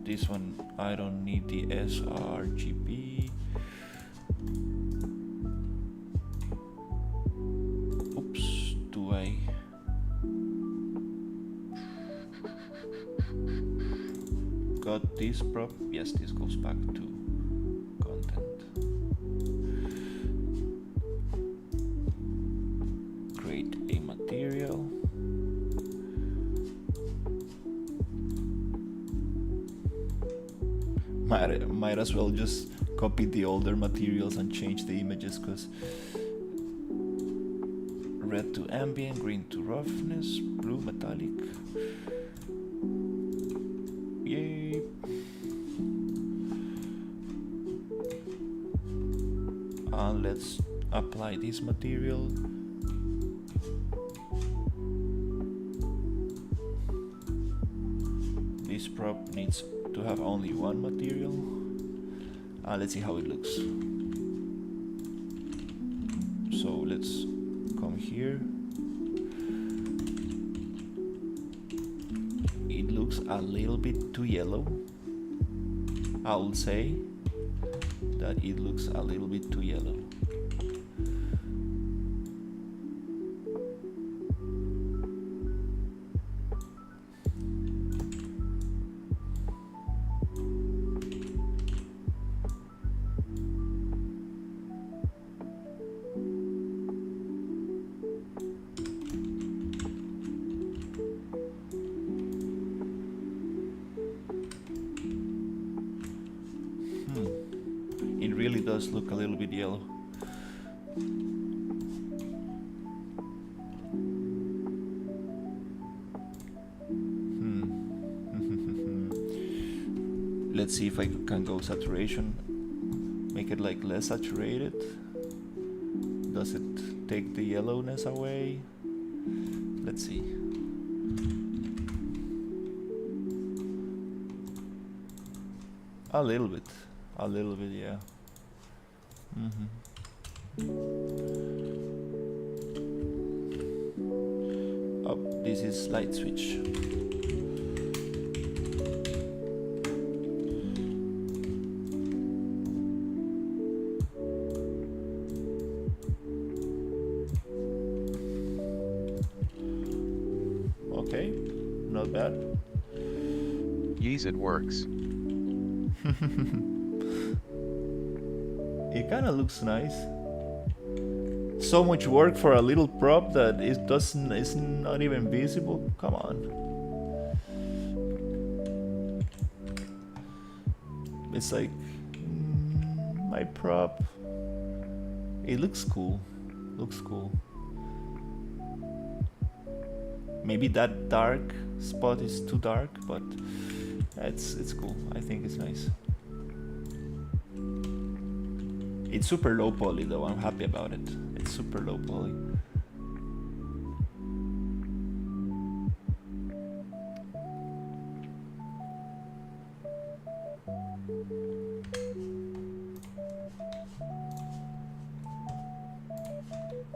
Speaker 1: This one, I don't need the sRGB. Oops, do I? Got this prop? Yes, this goes back to content. Create a material. Might as well just copied the older materials and changed the images, because red to ambient, green to roughness, blue metallic. Yay. And let's apply this material. This prop needs to have only one material. Let's see how it looks. So let's come here. It looks a little bit too yellow. I will say that it looks a little bit too yellow. It really does look a little bit yellow. Let's see if I can go saturation. Make it like less saturated. Does it take the yellowness away? Let's see. A little bit, yeah. Oh, this is light switch. Okay, not bad.
Speaker 2: Yeez, it works.
Speaker 1: It kind of looks nice. So much work for a little prop that it's not even visible. Come on. It's like my prop. It looks cool. Looks cool. Maybe that dark spot is too dark, but it's cool. I think it's nice. It's super low poly though, I'm happy about it. It's super low poly.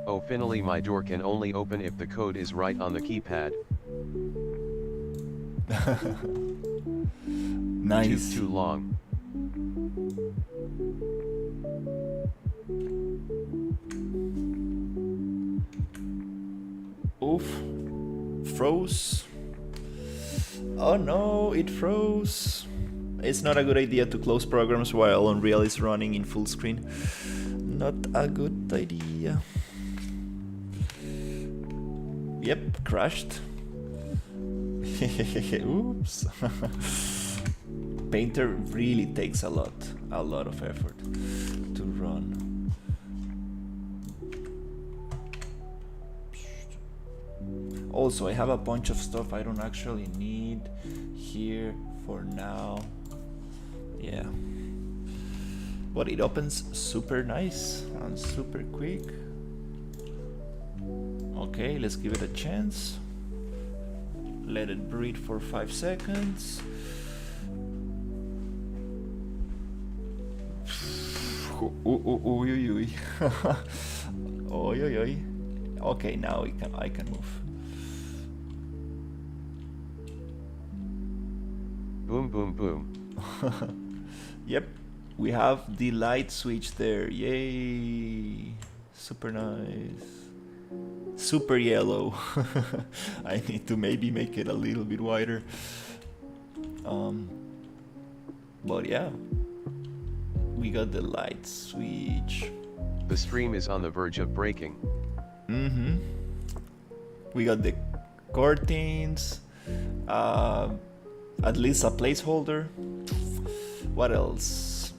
Speaker 2: Oh, finally my door can only open if the code is right on the keypad.
Speaker 1: Nice.
Speaker 2: Too long.
Speaker 1: Oof. Froze. Oh no, it froze. It's not a good idea to close programs while Unreal is running in full screen. Not a good idea. Yep, crashed. Oops. Painter really takes a lot of effort to run. Also, I have a bunch of stuff I don't actually need here for now. Yeah. But it opens super nice and super quick. Okay, let's give it a chance. Let it breathe for 5 seconds. Okay, now I can move.
Speaker 2: Boom, boom, boom.
Speaker 1: Yep, we have the light switch there. Yay! Super nice. Super yellow. I need to maybe make it a little bit wider. But yeah, we got the light switch.
Speaker 2: The stream is on the verge of breaking.
Speaker 1: We got the curtains. At least a placeholder. What else?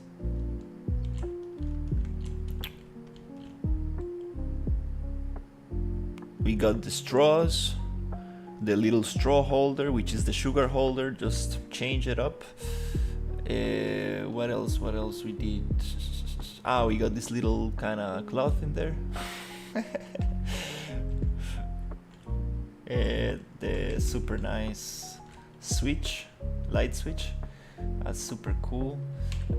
Speaker 1: We got the straws, the little straw holder, which is the sugar holder. Just change it up. What else? What else we did? Ah, we got this little kind of cloth in there. The super nice switch, light switch. That's super cool.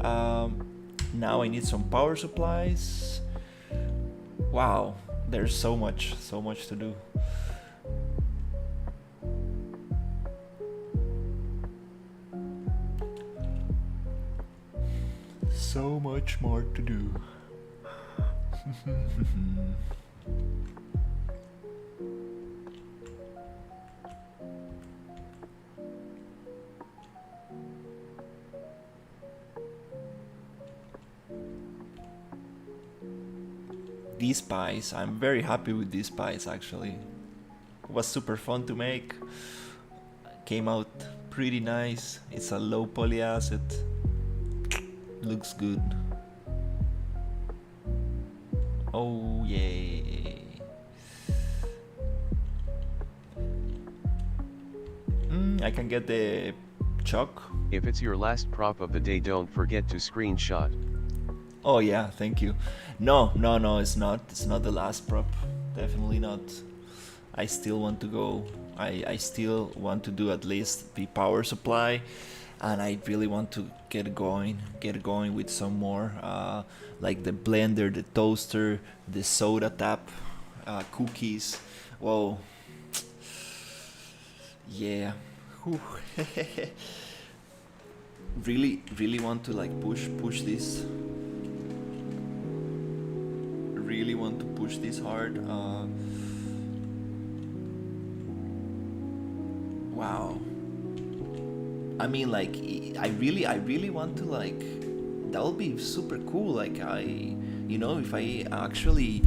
Speaker 1: Now I need some power supplies. Wow, there's so much to do. So much more to do. These pies, I'm very happy with these pies actually. It was super fun to make. Came out pretty nice. It's a low poly acid. Looks good. Oh yay. I can get the chalk.
Speaker 2: If it's your last prop of the day, don't forget to screenshot.
Speaker 1: Oh yeah, thank you. No, it's not. It's not the last prop. Definitely not. I still want to go. I still want to do at least the power supply, and I really want to get going with some more, like the blender, the toaster, the soda tap, cookies. Whoa. Yeah. really want to like push this. Really want to push this hard. Wow. I mean, like, I really want to, like, that would be super cool. Like, if I actually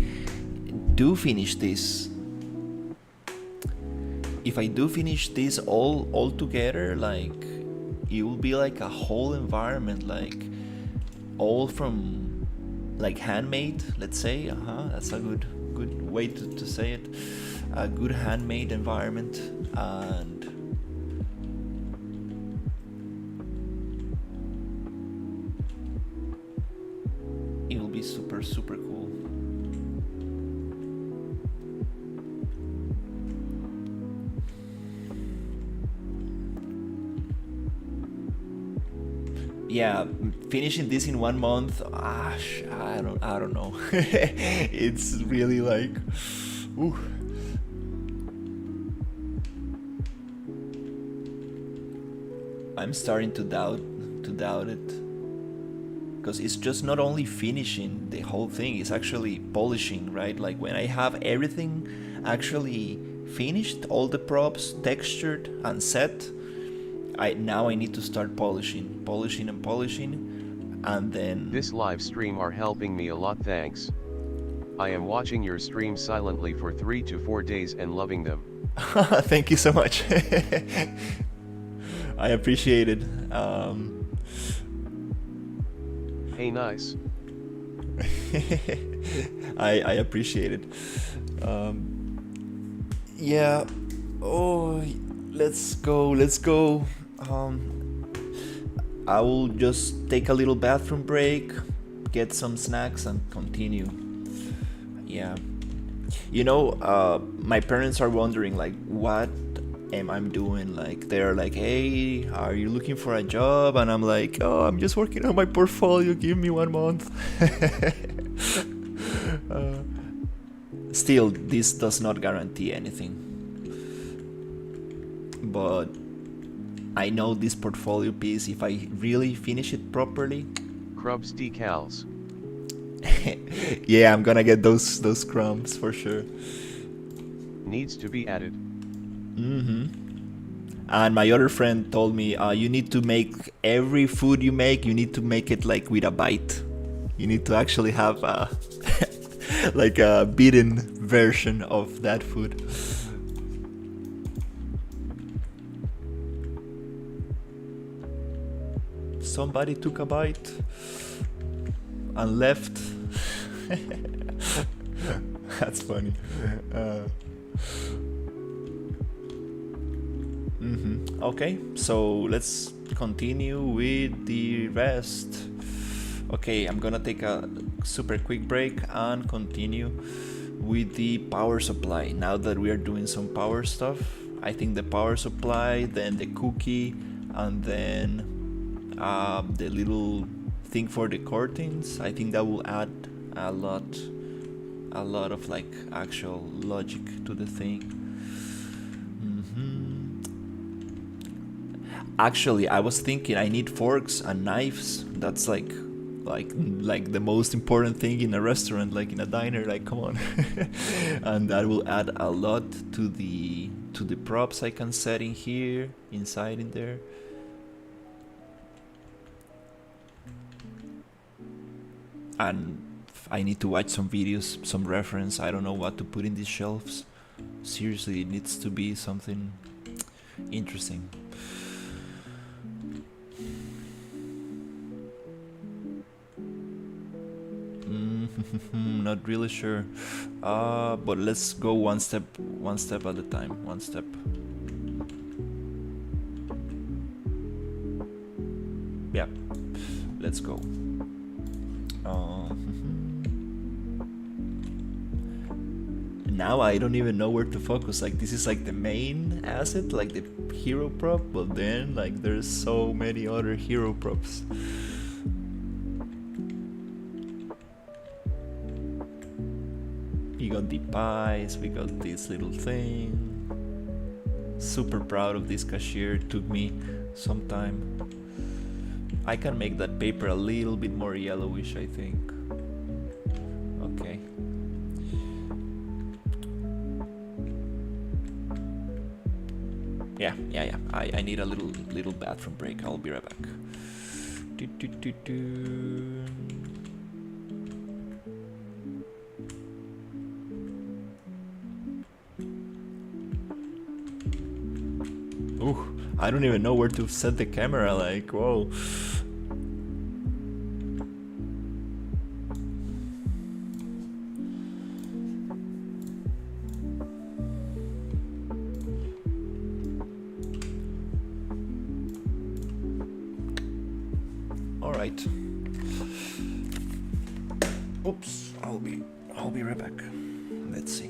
Speaker 1: do finish this, if I do finish this all together, like, it will be like a whole environment, like, all from, like, handmade, let's say. That's a good way to say it. A good handmade environment, and it will be super cool. Yeah, finishing this in 1 month, I don't know. It's really like, ooh. I'm starting to doubt it, because it's just not only finishing the whole thing, it's actually polishing, right? Like when I have everything actually finished, all the props textured and set, I need to start polishing, and then...
Speaker 2: This live stream are helping me a lot, thanks. I am watching your stream silently for 3 to 4 days and loving them.
Speaker 1: Thank you so much. I appreciate it.
Speaker 2: Hey, nice.
Speaker 1: I appreciate it. Yeah. Oh, let's go. I will just take a little bathroom break, get some snacks, and continue. Yeah. My parents are wondering, like, what am I doing? Like, they're like, hey, are you looking for a job? And I'm like, oh, I'm just working on my portfolio. Give me 1 month. Still, this does not guarantee anything. But I know this portfolio piece, if I really finish it properly...
Speaker 2: Krubs decals.
Speaker 1: Yeah, I'm gonna get those crumbs for sure.
Speaker 2: Needs to be added.
Speaker 1: And my other friend told me, you need to make every food you make, you need to make it like with a bite. You need to actually have like a beaten version of that food. Somebody took a bite and left. That's funny. Okay, so let's continue with the rest. Okay, I'm gonna take a super quick break and continue with the power supply. Now that we are doing some power stuff, I think the power supply, then the cookie, and then the little thing for the curtains, I think that will add a lot of like actual logic to the thing. Actually, I was thinking I need forks and knives. That's like the most important thing in a restaurant, like in a diner. Like, come on. And that will add a lot to the props I can set in here, inside in there. And I need to watch some videos, some reference. I don't know what to put in these shelves. Seriously, it needs to be something interesting. Not really sure, but let's go one step at a time. One step. Yeah, let's go. Now I don't even know where to focus. Like, this is like the main asset, like the hero prop, but then like there's so many other hero props. We got the pies, we got this little thing. Super proud of this cashier, took me some time. I can make that paper a little bit more yellowish, I think. Okay. Yeah. I need a little bathroom break. I'll be right back. Ooh, I don't even know where to set the camera, like, whoa. All right. Oops, I'll be right back. Let's see.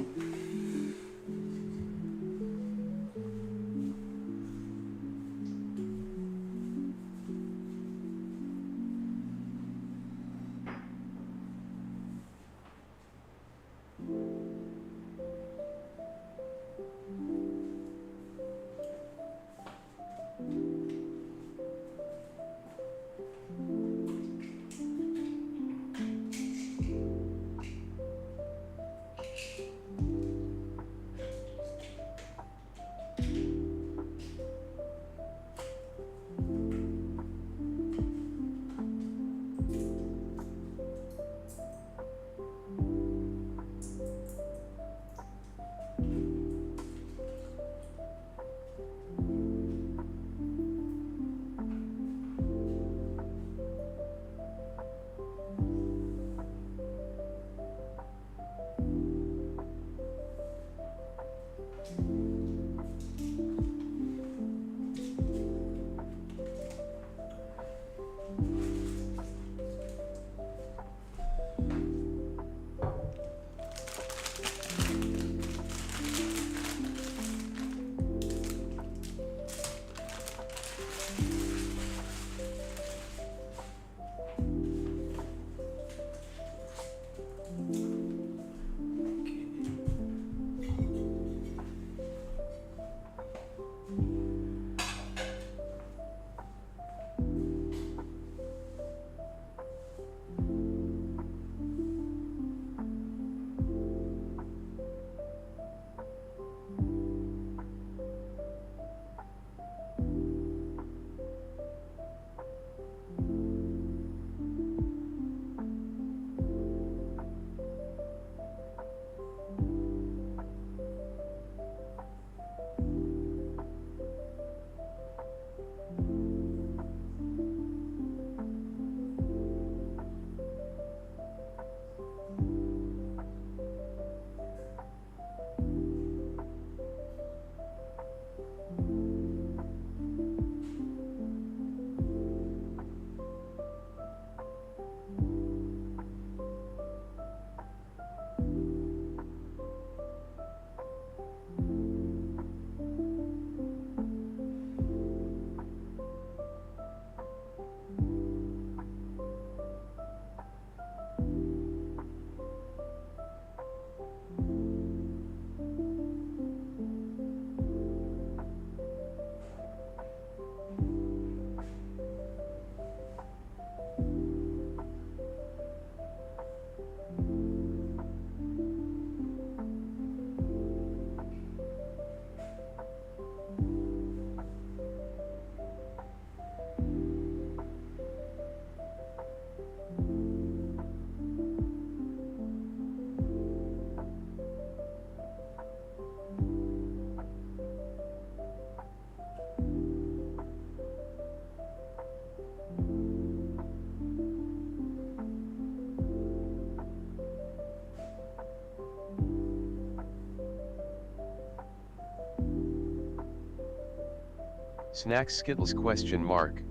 Speaker 2: Snacks Skittles question mark.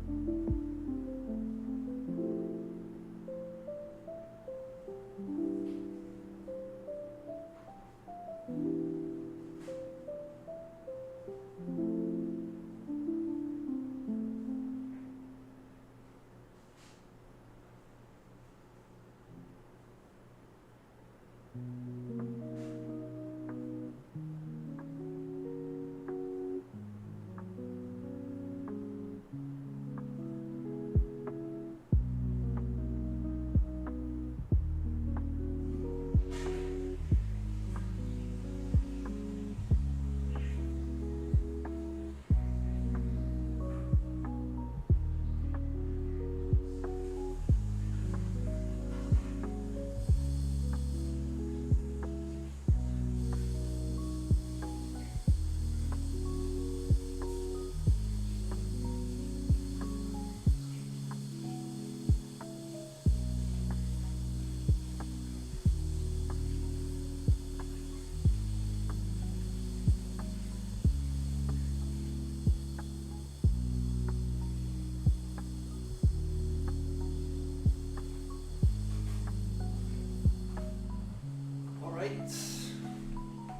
Speaker 1: Alright,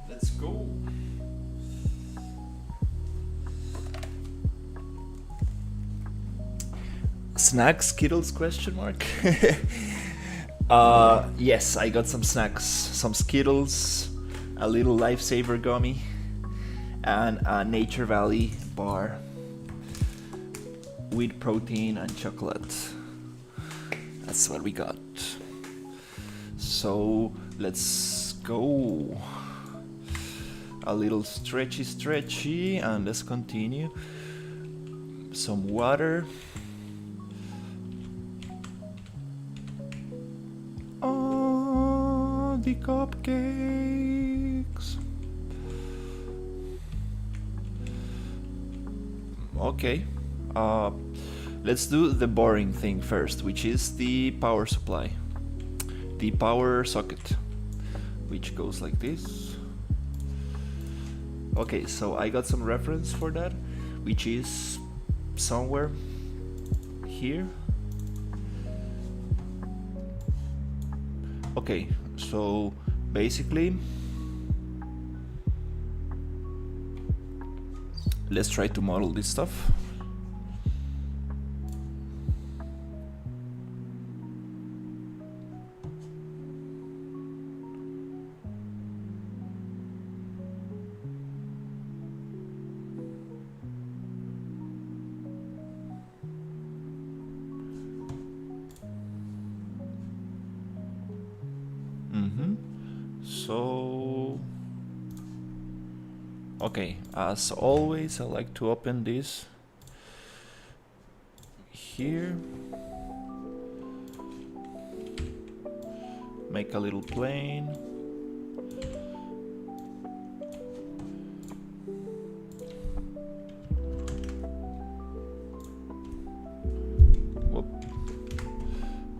Speaker 1: let's go. Snacks, Skittles, question mark? Yes, I got some snacks, some Skittles, a little Lifesaver gummy, and a Nature Valley bar with protein and chocolate. That's what we got. So let's go. A little stretchy, and let's continue. Some water. Oh, the cupcakes. Okay. Let's do the boring thing first, which is the power supply. The power socket, which goes like this. Okay, so I got some reference for that, which is somewhere here. Okay, so basically, let's try to model this stuff. So, okay, as always, I like to open this here, make a little plane, whoop,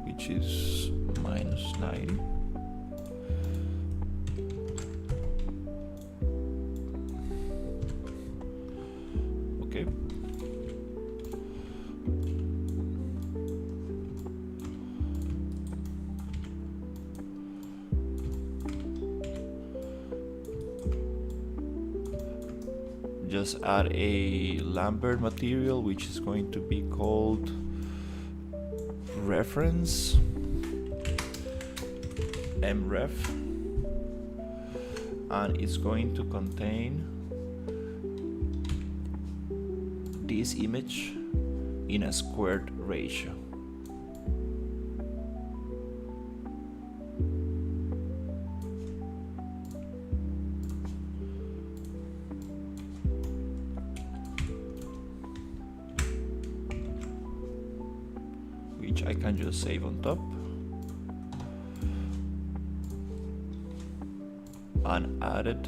Speaker 1: which is -90. Okay. Just add a Lambert material, which is going to be called reference mref, and it's going to contain this image in a squared ratio. Which I can just save on top and add it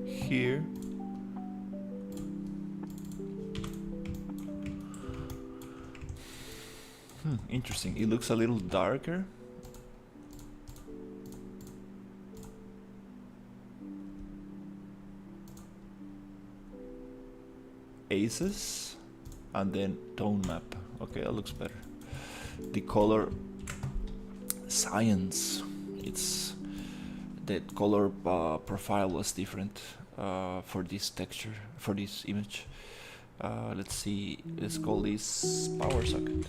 Speaker 1: here Interesting. It looks a little darker. Aces and then tone map. Okay, that looks better. The color science. It's the color profile was different for this texture, for this image. Let's see. Let's call this power socket.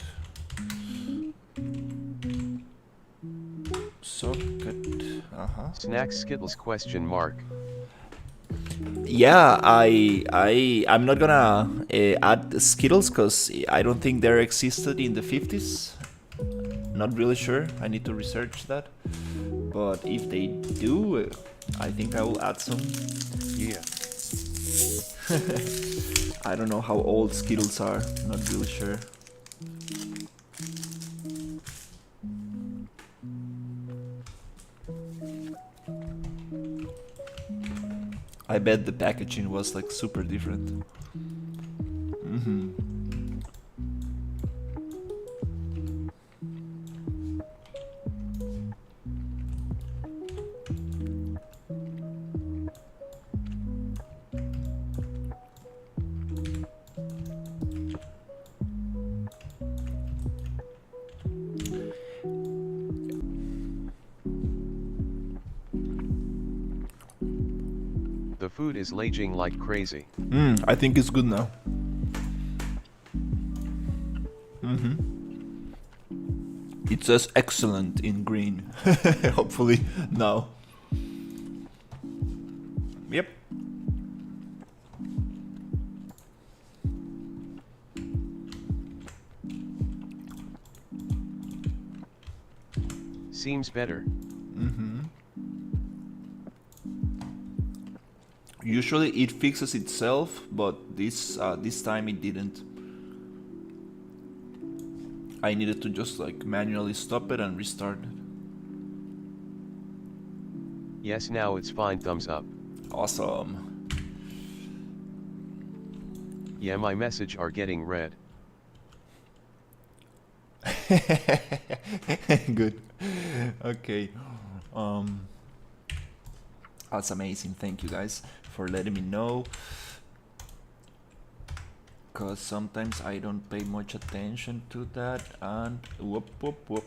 Speaker 1: Socket.
Speaker 2: Snack Skittles question mark.
Speaker 1: Yeah, I'm not gonna add Skittles because I don't think they existed in the 50s. Not really sure. I need to research that. But if they do, I think I will add some.
Speaker 2: Yeah.
Speaker 1: I don't know how old Skittles are. Not really sure. I bet the packaging was like super different.
Speaker 2: The food is laging like crazy.
Speaker 1: I think it's good now. It says excellent in green. Hopefully now. Yep.
Speaker 2: Seems better.
Speaker 1: Usually it fixes itself, but this time it didn't. I needed to just like manually stop it and restart it.
Speaker 2: Yes, now it's fine. Thumbs up.
Speaker 1: Awesome.
Speaker 2: Yeah, my message are getting read.
Speaker 1: Good. Okay. That's amazing. Thank you guys for letting me know. Cause sometimes I don't pay much attention to that, and whoop whoop whoop.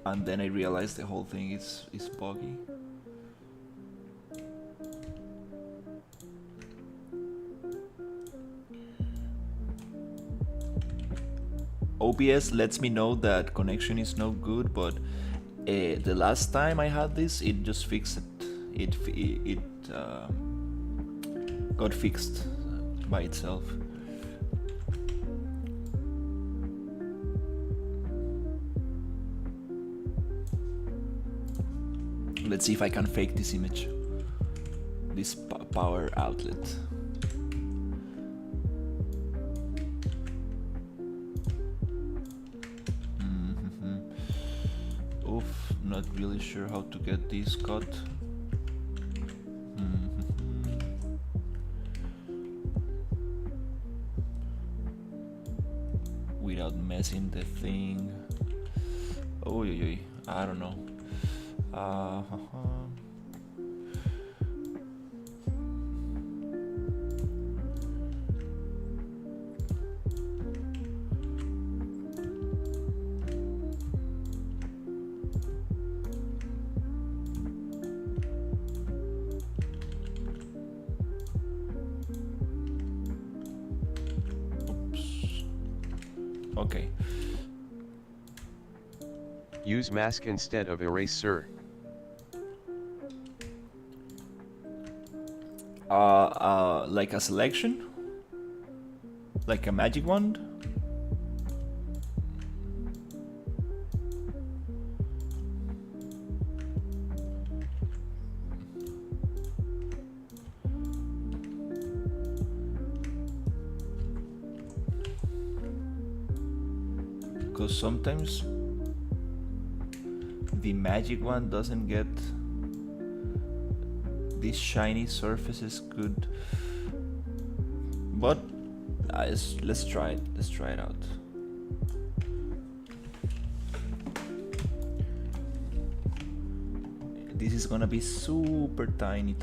Speaker 1: And then I realized the whole thing is buggy. OBS lets me know that connection is no good, but the last time I had this, it just fixed it. It got fixed by itself. Let's see if I can fake this image. This power outlet. Oof, not really sure how to get this cut. Without messing the thing. Oh, I don't know. Okay.
Speaker 2: Use mask instead of eraser.
Speaker 1: Like a selection? Like a magic wand? Because sometimes the magic one doesn't get these shiny surfaces good, but let's try it. Let's try it out. This is gonna be super tiny.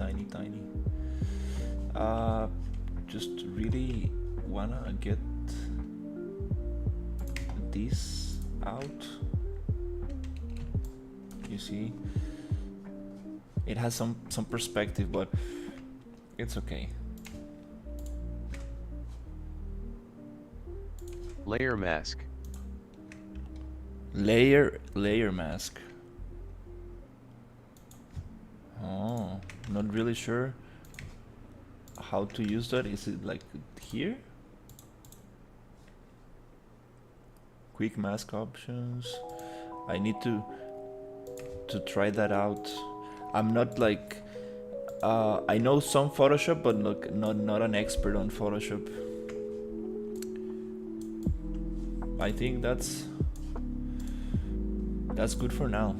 Speaker 1: Just really wanna get this out. You see, it has some perspective, but it's okay.
Speaker 2: Layer mask.
Speaker 1: Layer mask. Oh, not really sure how to use that. Is it like here? Quick mask options. I need to try that out. I'm not like I know some Photoshop, but look, not an expert on Photoshop. I think that's good for now.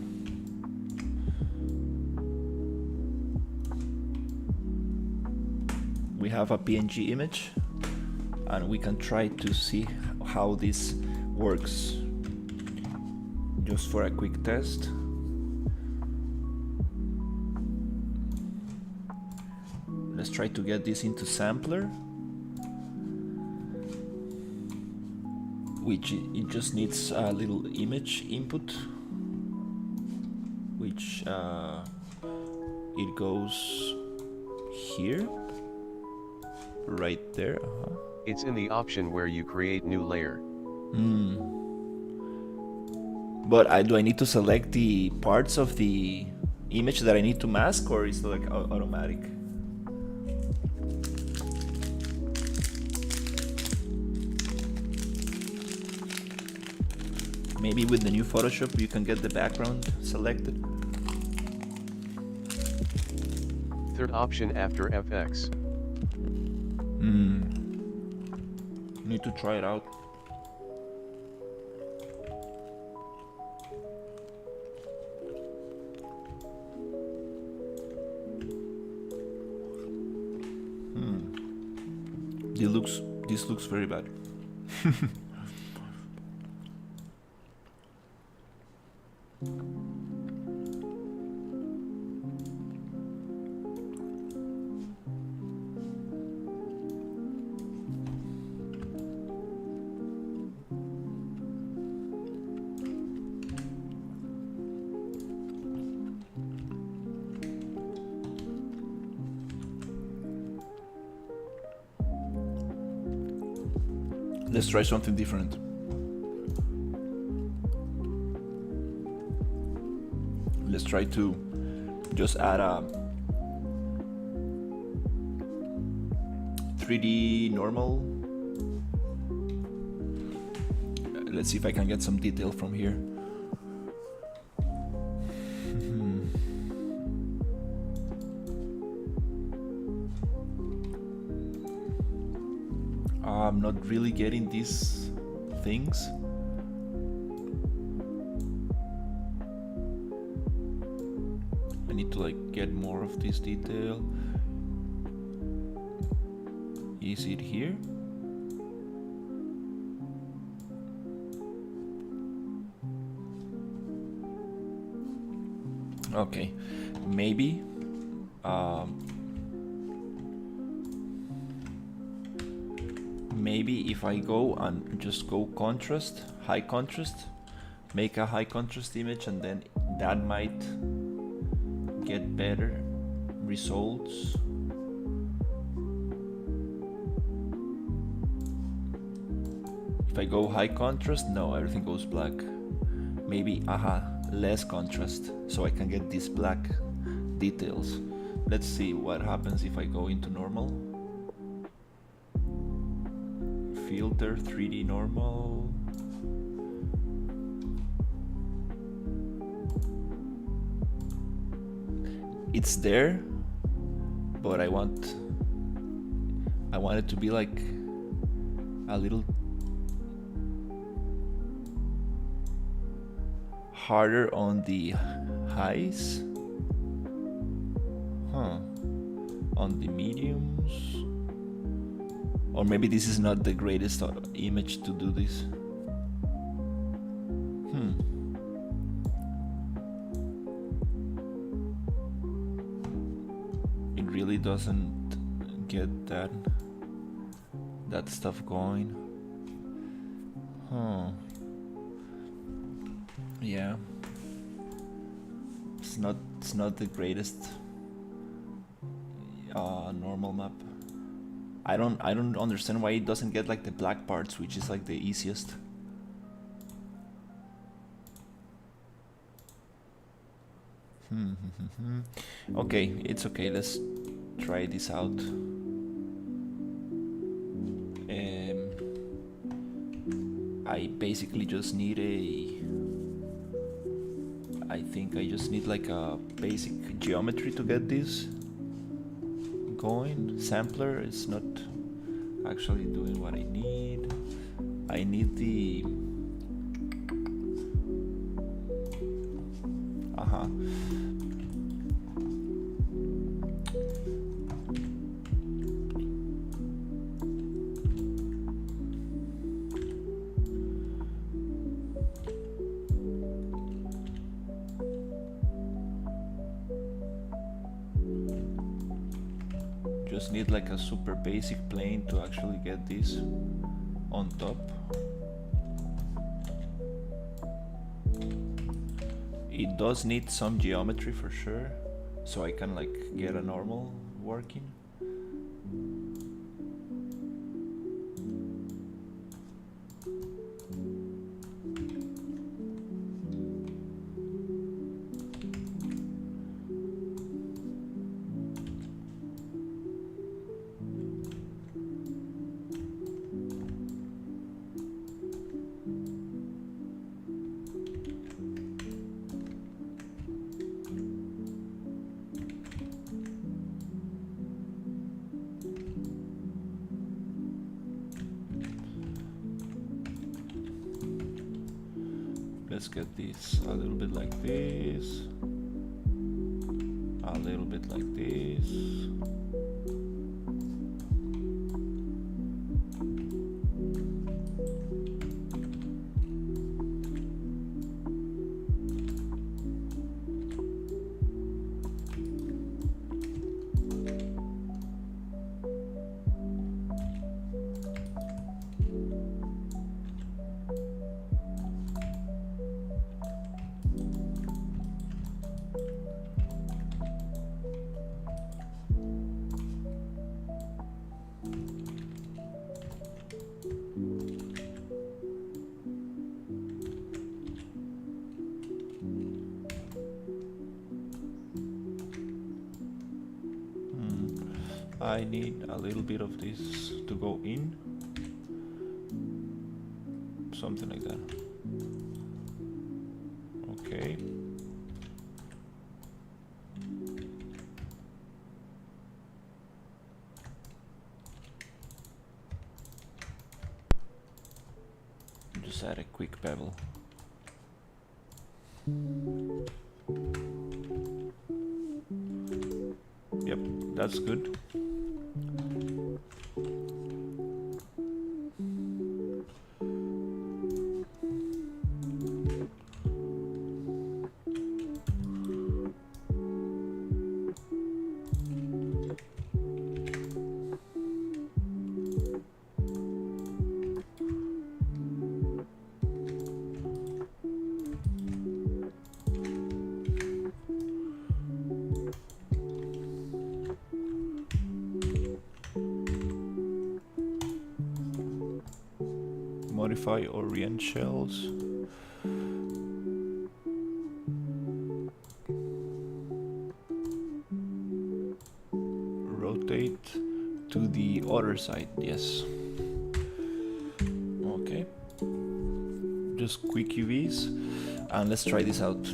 Speaker 1: We have a PNG image, and we can try to see how this works. Just for a quick test. Let's try to get this into sampler, which it just needs a little image input, which it goes here, right there.
Speaker 2: It's in the option where you create new layer.
Speaker 1: But do I need to select the parts of the image that I need to mask, or is it like automatic? Maybe with the new Photoshop you can get the background selected.
Speaker 2: Third option after FX.
Speaker 1: Need to try it out. This looks very bad. Let's try something different. Let's try to just add a 3D normal. Let's see if I can get some detail from here. I'm not really getting these things. I need to like get more of this detail. Is it here? Okay, maybe maybe if I go and just go contrast, high contrast, make a high contrast image, and then that might get better results. If I go high contrast, no, everything goes black. Maybe less contrast, so I can get these black details. Let's see what happens if I go into normal. Filter 3D normal. It's there, but I want it to be like a little harder on the highs, on the mediums, Or maybe this is not the greatest image to do this. It really doesn't get that stuff going. Yeah. It's not the greatest normal map. I don't understand why it doesn't get like the black parts, which is like the easiest. Okay, it's okay. Let's try this out. I basically just need I think I just need like a basic geometry to get this going. Sampler is not actually doing what I need. I need the just need like a super basic plane to actually get this on top. It does need some geometry for sure, so I can like get a normal working. Let's get this a little bit like this, a little bit like this. I need a little bit of this to go in, something like that. Okay. Just add a quick bevel. Yep, that's good. Modify orient shells. Rotate to the other side, yes. Okay. Just quick UVs and let's try this out.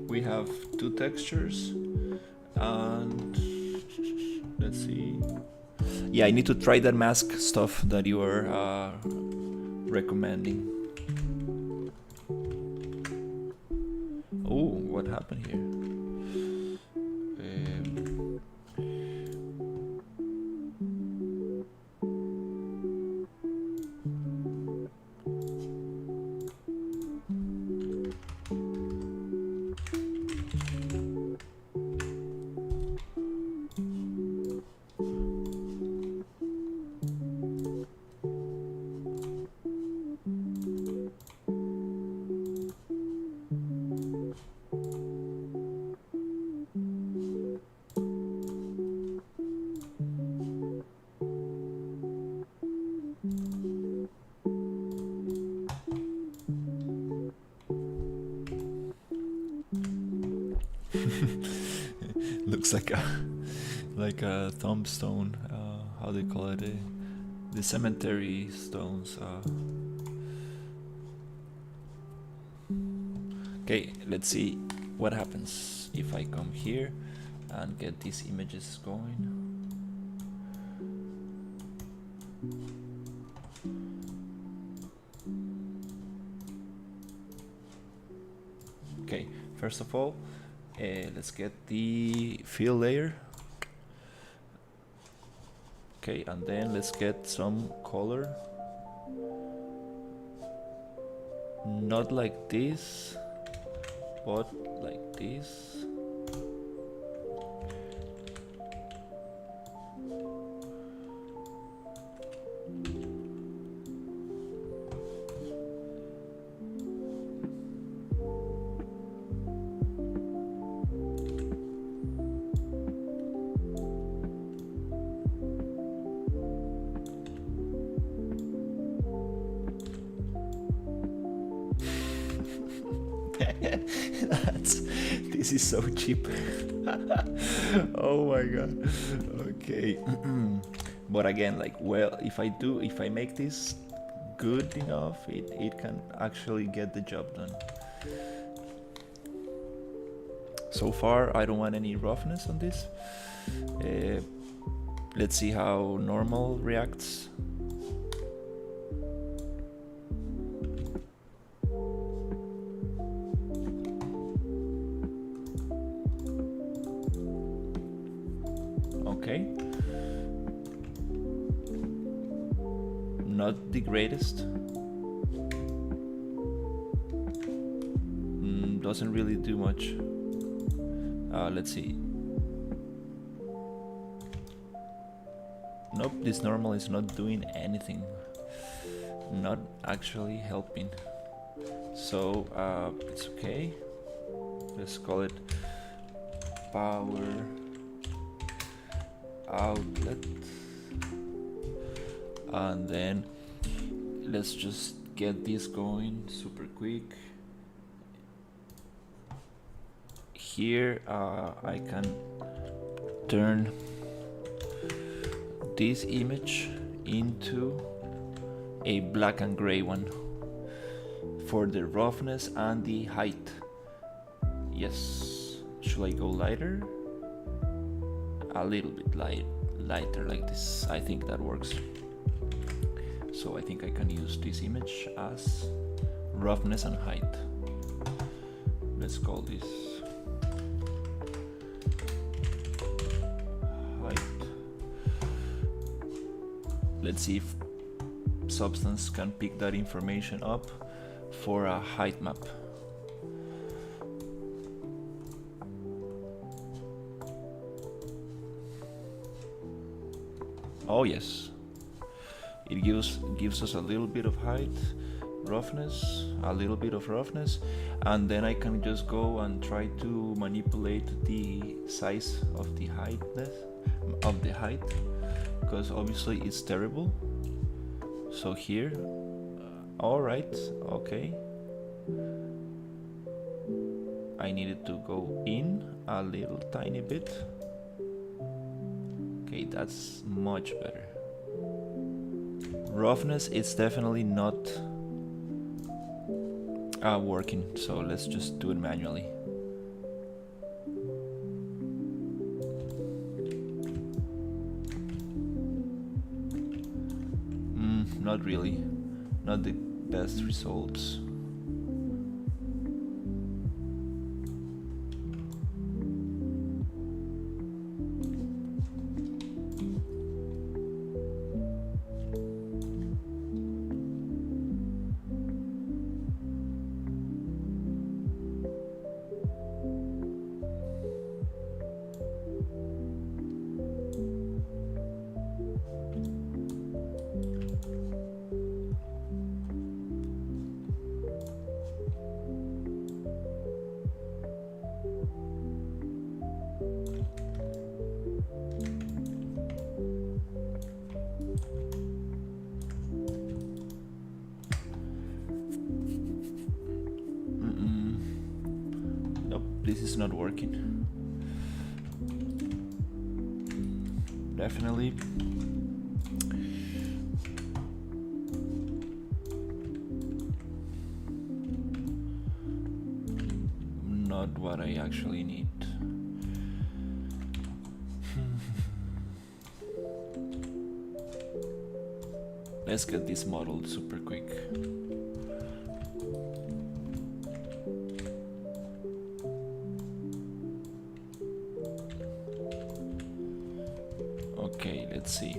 Speaker 1: We have two textures and Let's see. Yeah, I need to try that mask stuff that you are recommending. Oh, what happened here? Looks like a tombstone. How do you call it? The cemetery stones. Okay, let's see what happens if I come here and get these images going. Okay, first of all, let's get the fill layer. Okay, and then let's get some color. Not like this, but like this. This is so cheap. Oh my god. Okay. But again, like, well, if I make this good enough, it can actually get the job done. So far, I don't want any roughness on this. Let's see how normal reacts. Okay. Not the greatest. Doesn't really do much. Let's see. Nope, this normal is not doing anything. Not actually helping. So it's okay. Let's call it power outlet, and then let's just get this going super quick. Here I can turn this image into a black and gray one for the roughness and the height. Yes, should I go lighter? A little bit lighter like this. I think that works. So I think I can use this image as roughness and height. Let's call this height. Let's see if Substance can pick that information up for a height map. Oh yes, it gives us a little bit of height, roughness, a little bit of roughness, and then I can just go and try to manipulate the size of the height, because obviously it's terrible. So here, all right, okay. I needed to go in a little tiny bit. Okay, that's much better. Roughness, it's definitely not working, so let's just do it manually. not really, not the best results. This is not working. Definitely. Not what I actually need. Let's get this model super quick. Okay, let's see.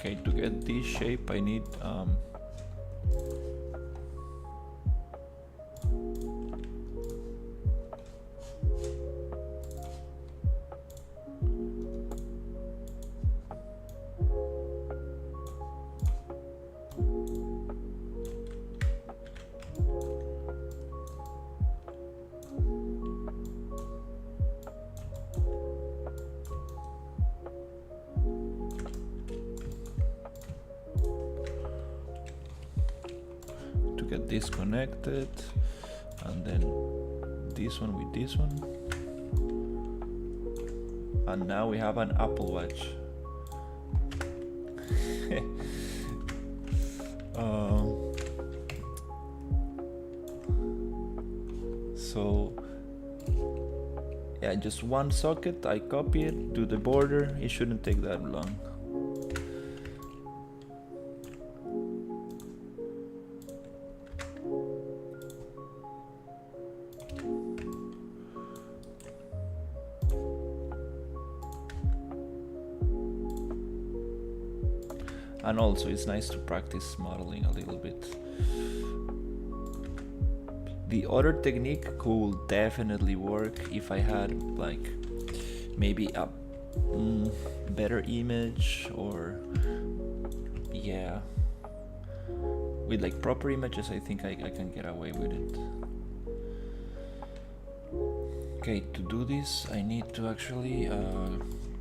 Speaker 1: Okay, to get this shape I need get this connected, and then this one with this one, and now we have an Apple Watch. So yeah, just one socket, I copy it, do the border, it shouldn't take that long. And also it's nice to practice modeling a little bit. The other technique could definitely work if I had like maybe a better image, or yeah, with like proper images I think I can get away with it. Okay, to do this I need to actually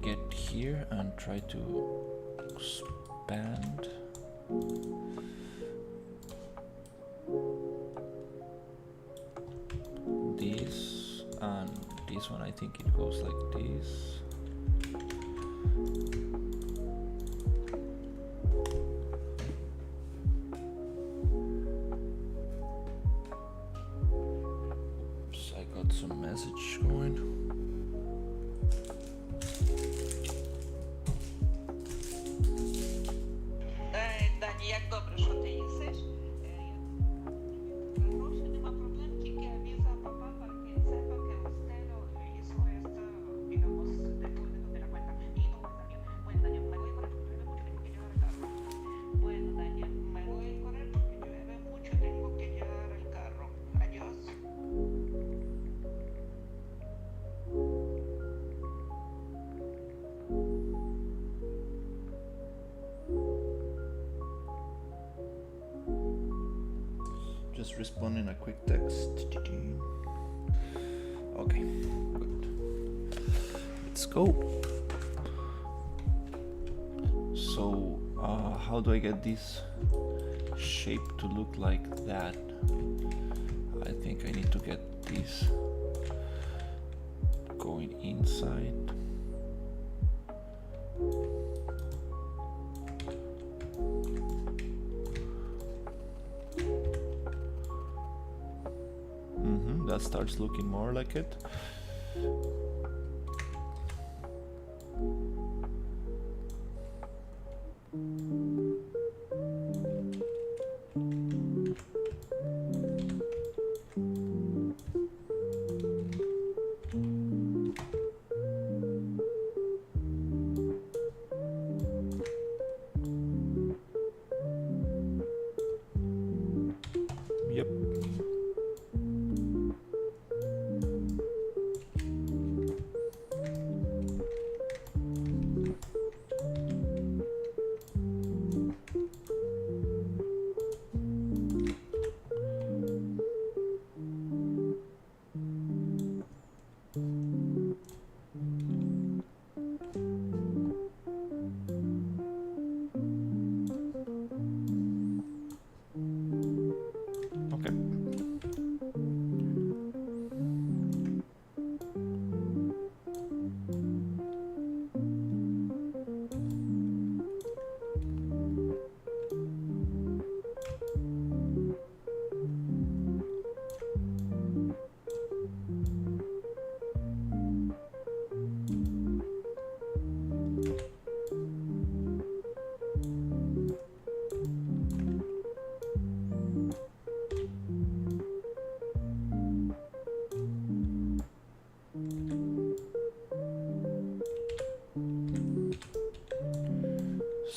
Speaker 1: get here and try to expand. This and this one, I think it goes like this. Oops, I got some message going. responding a quick text. Okay, good. Let's go. So, how do I get this shape to look like that? I think I need to get this going inside. That starts looking more like it. Yep.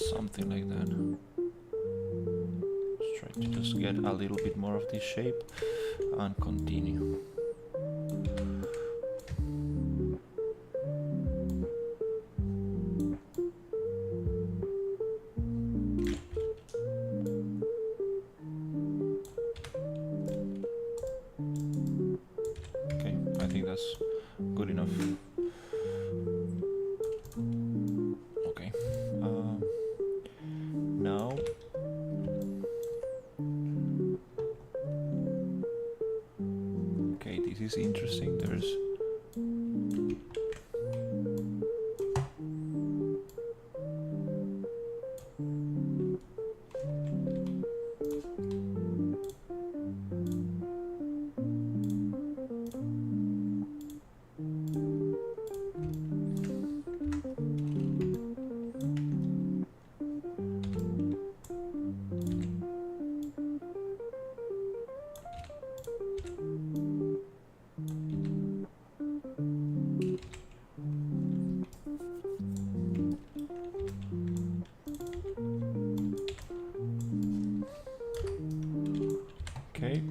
Speaker 1: Something like that. Let's try to just get a little bit more of this shape and continue. Okay, I think that's good enough. Okay. Now okay, this is interesting. There's okay.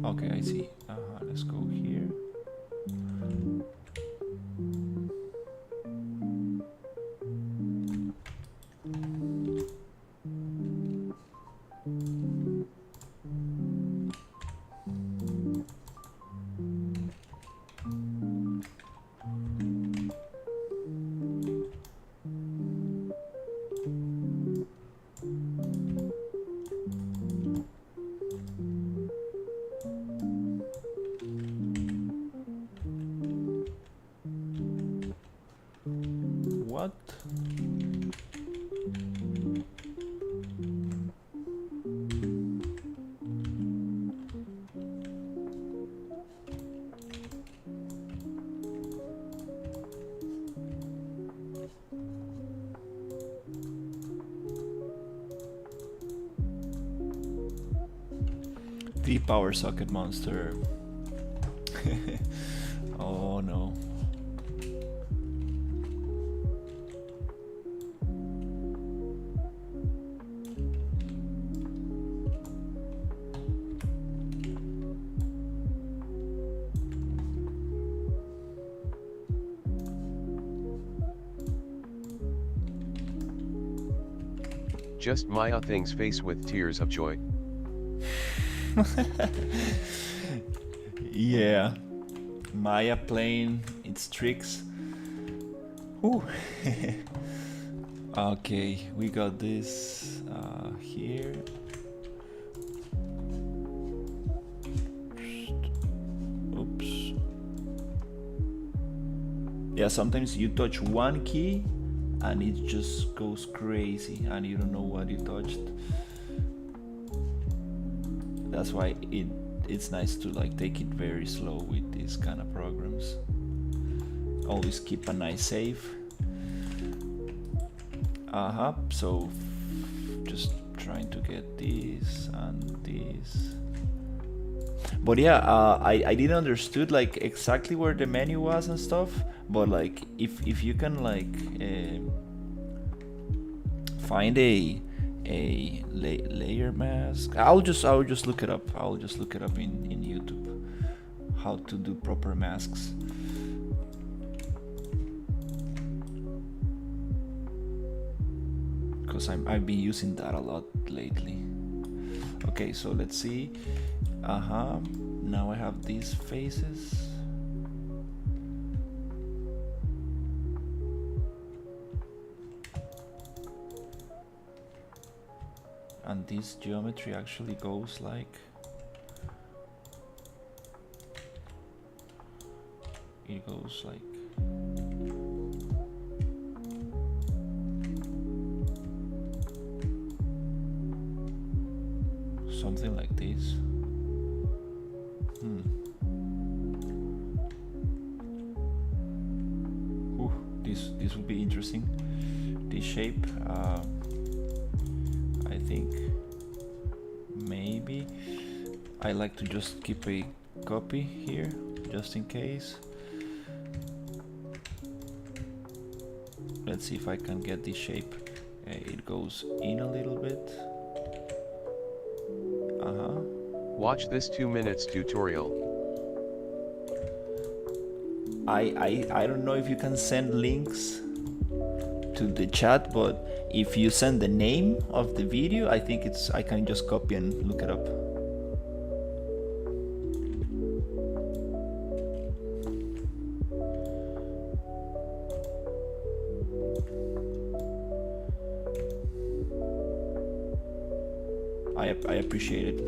Speaker 1: Okay, I see. Let's go here. What? The power socket monster. Oh no.
Speaker 2: Just Maya Thing's face with tears of joy.
Speaker 1: Yeah, Maya playing its tricks. Ooh. Okay, we got this here. Oops. Yeah, sometimes you touch one key and it just goes crazy and you don't know what you touched. That's why it's nice to like take it very slow with these kind of programs. Always keep a nice save. So just trying to get this and this. But yeah, I didn't understood like exactly where the menu was and stuff. But like if you can like find a layer mask, I'll just look it up. I'll just look it up in YouTube how to do proper masks. Because I've been using that a lot lately. Okay, so let's see. Now I have these faces. And this geometry actually goes like it goes like something like this. Ooh, this will be interesting. This shape, I think maybe I like to just keep a copy here just in case. Let's see if I can get this shape. It goes in a little bit.
Speaker 2: Watch this 2 minutes tutorial.
Speaker 1: I don't know if you can send links to the chat, but if you send the name of the video, I think I can just copy and look it up. I appreciate it.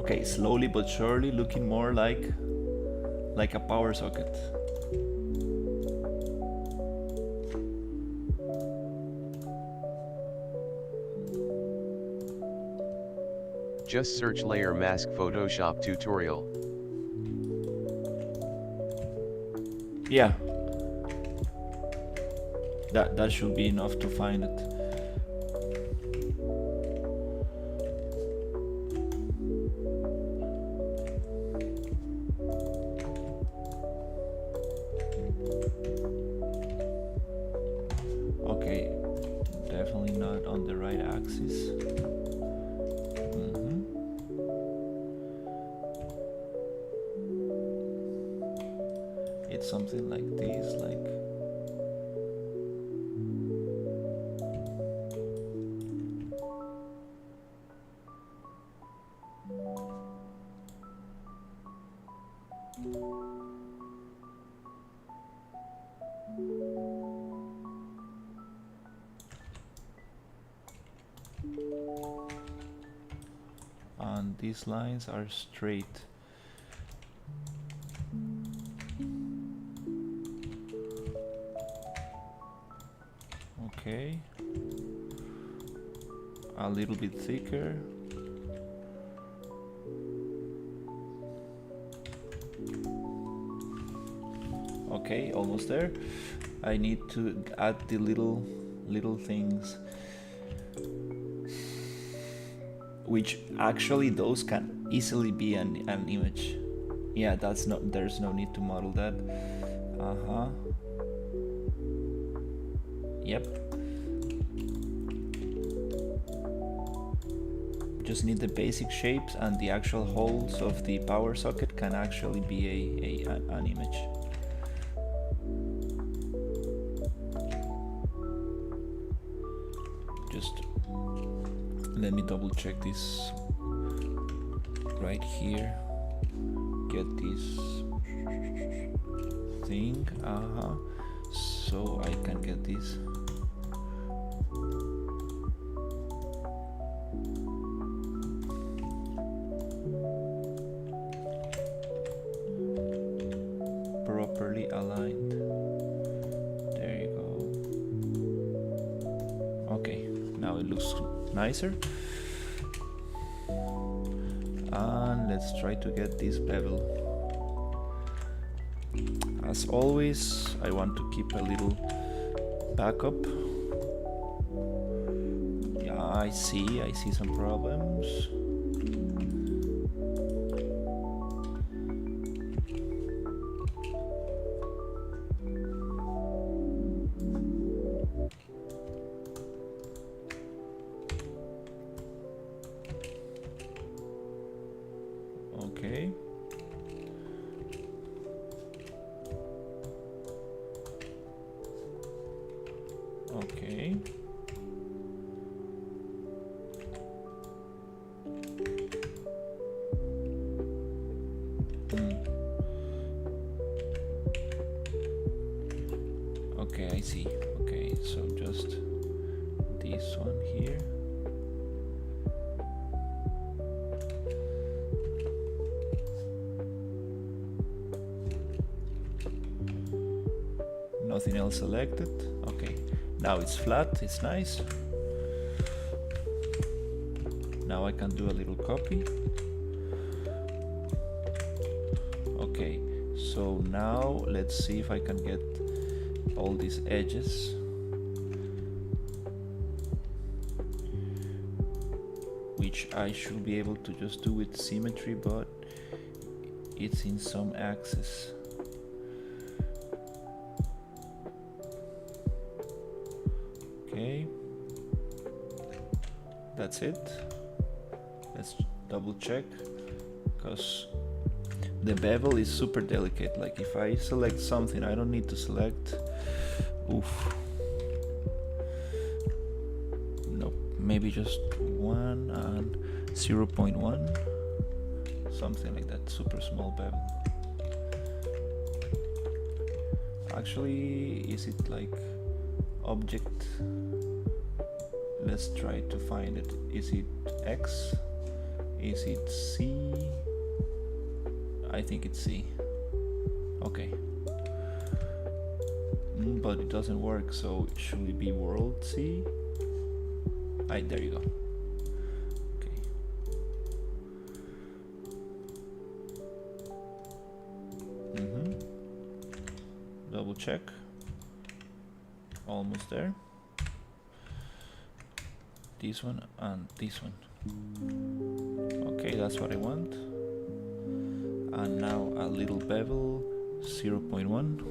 Speaker 1: Okay, slowly but surely looking more like a power socket.
Speaker 2: Just search layer mask Photoshop tutorial.
Speaker 1: Yeah. That should be enough to find it. Okay, definitely not on the right axis. It's something like this, like and these lines are straight. Okay, a little bit thicker. Okay, almost there. I need to add the little things, which actually those can easily be an image. Yeah, there's no need to model that. Yep. just need the basic shapes, and the actual holes of the power socket can actually be an image. Just let me double check this right here. Get this thing, so I can get this. Properly aligned. There you go. Okay, now it looks nicer. And let's try to get this bevel. As always, I want to keep a little backup. Yeah, I see some problems. Okay. Okay. Okay, I see. Okay, so just this one here. Nothing else selected. Okay, now it's flat, it's nice. Now I can do a little copy. Okay, so now let's see if I can get all these edges. Which I should be able to just do with symmetry, but it's in some axis. Okay, that's it. Let's double check, because the bevel is super delicate. Like if I select something I don't need to select, oof. Nope, maybe just 1 and 0.1, something like that, super small bevel. Actually, is it like object? Let's try to find it. Is it X? Is it C? I think it's C. Okay. But it doesn't work, so should it be world C? There you go. Okay. Double check. Almost there. This one and this one. Okay, that's what I want. And now a little bevel, 0.1.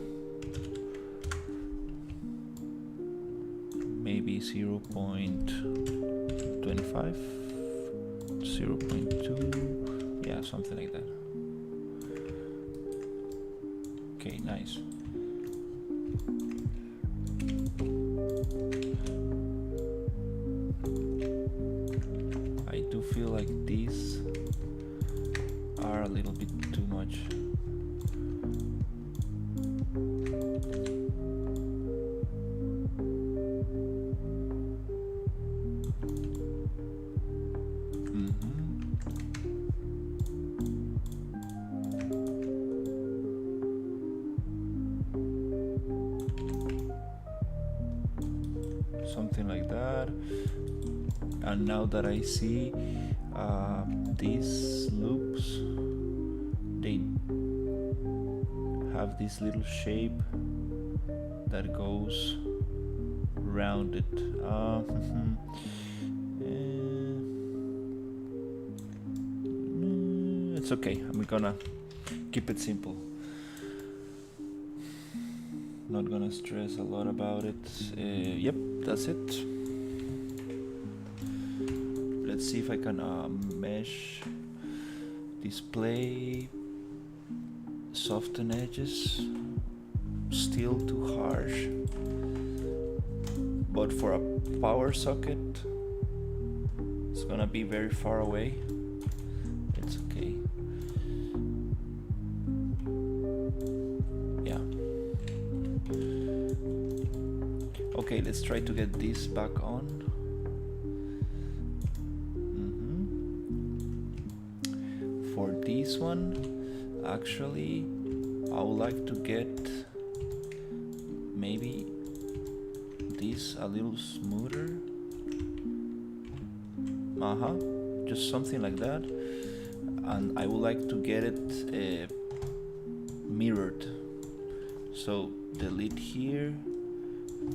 Speaker 1: Maybe 0.25, 0.2, yeah, something like that. Okay, nice. I do feel like these are a little bit too much. Something like that. And now that I see these loops, they have this little shape that goes around it. It's okay, I'm gonna keep it simple. Not gonna stress a lot about it. Yep, that's it. let's see if I can mesh, display, soften edges, still too harsh, but for a power socket it's gonna be very far away. It's okay. Yeah. Okay, let's try to get this back on. For this one, actually, I would like to get maybe this a little smoother. Just something like that. And I would like to get it mirrored. So delete here,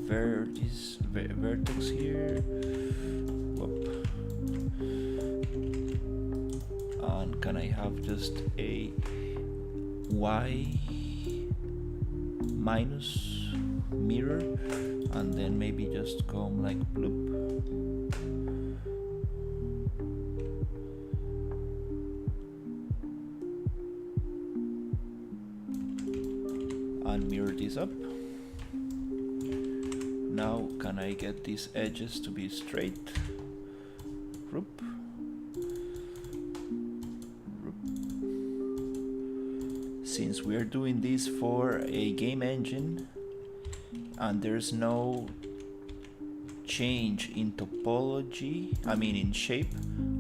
Speaker 1: vertex here. Whoop. And can I have just a Y minus mirror, and then maybe just come like bloop. And mirror this up. Now can I get these edges to be straight? Whoop. Since we're doing this for a game engine and there's no change in topology, I mean in shape,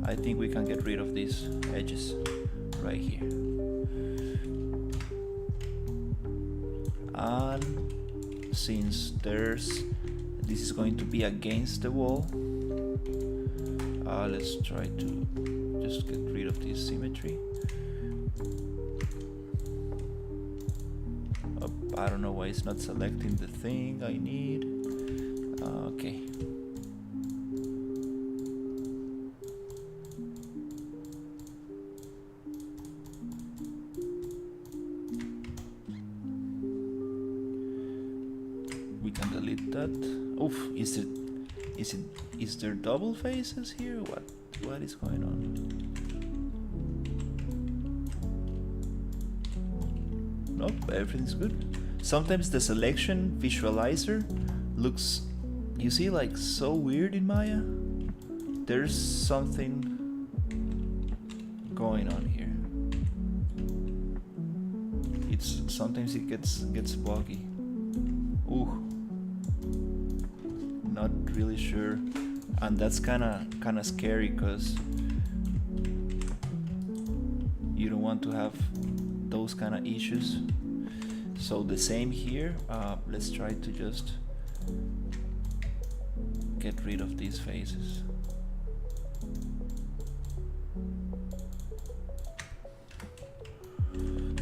Speaker 1: I think we can get rid of these edges right here. And since this is going to be against the wall, let's try to just get rid of this symmetry. I don't know why it's not selecting the thing I need. Okay. We can delete that. Oof, is there double faces here? What is going on? Nope, everything's good. Sometimes the selection visualizer looks, you see, like so weird in Maya. There's something going on here. Sometimes it gets buggy. Ooh, not really sure, and that's kind of scary because you don't want to have those kind of issues. So the same here. Let's try to just get rid of these faces.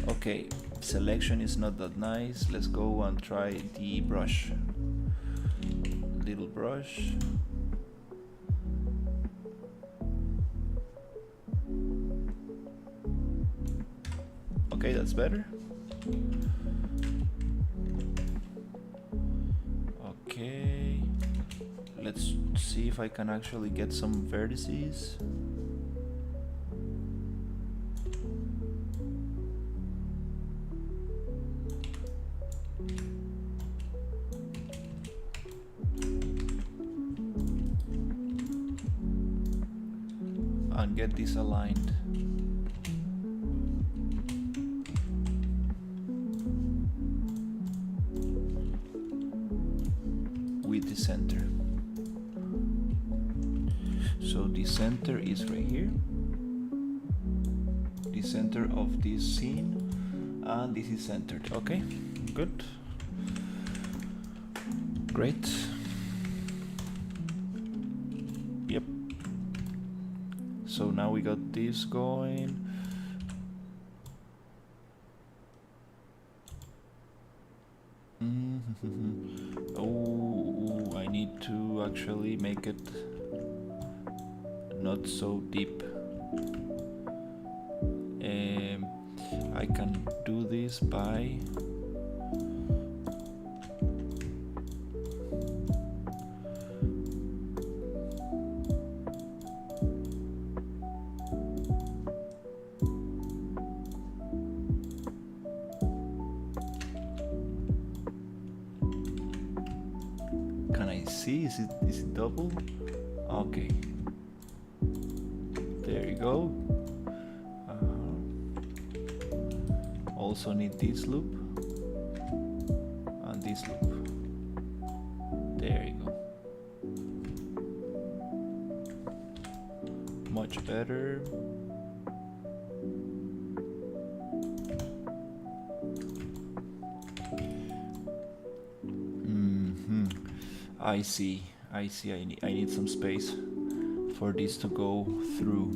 Speaker 1: Okay, selection is not that nice. Let's go and try the brush. Little brush. Okay, that's better. Okay, let's see if I can actually get some vertices. And get this aligned. With the center. So the center is right here. The center of this scene, and this is centered. Okay, good. Great. Yep. So now we got this going. Oh, I need to actually make it not so deep. I can do this by I see. Is it double? Okay. There you go. Also need this loop and this loop. There you go. Much better. I see. I need some space for this to go through.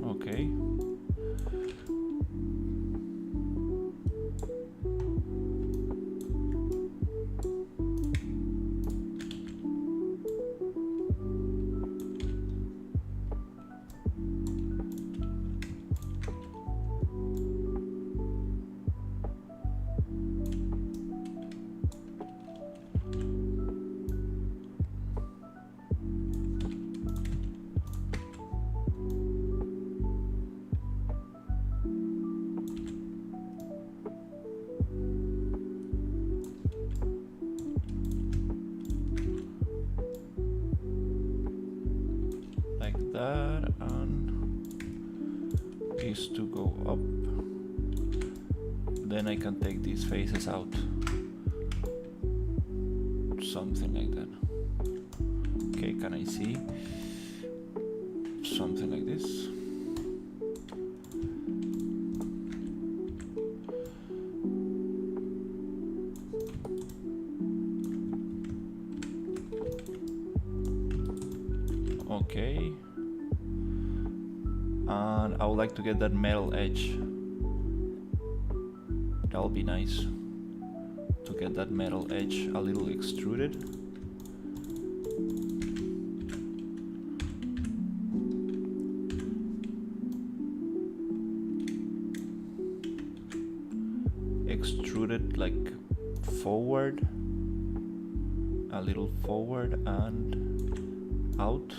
Speaker 1: Okay. That, and these to go up. Then I can take these faces out. Something like that. Okay, can I see? Something like this. Okay. And I would like to get that metal edge. That'll be nice to get that metal edge a little extruded. Extruded like forward, a little forward and out.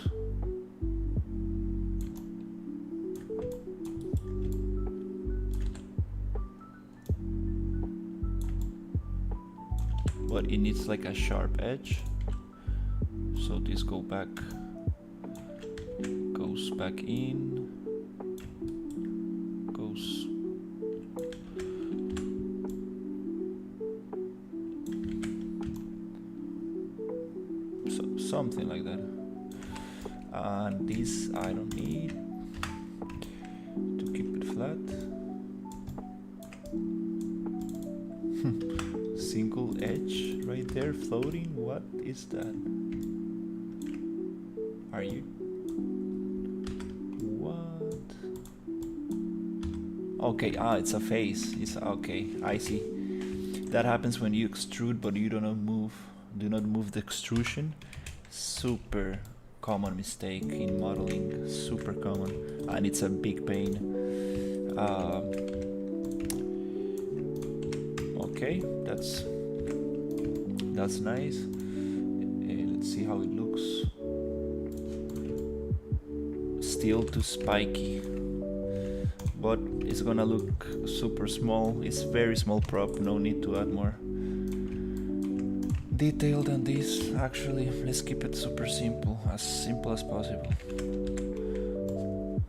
Speaker 1: But it needs like a sharp edge, so this goes back in, goes something like that. And this I don't need to keep it flat. Single edge right there floating. What is that? Are you? What? Okay, it's a face. It's okay, I see. That happens when you extrude but you do not move the extrusion. Super common mistake in modeling, super common, and it's a big pain. Okay, that's nice. Let's see how it looks. Still too spiky, but it's gonna look super small. It's very small prop, no need to add more detail than this. Actually, let's keep it super simple as possible.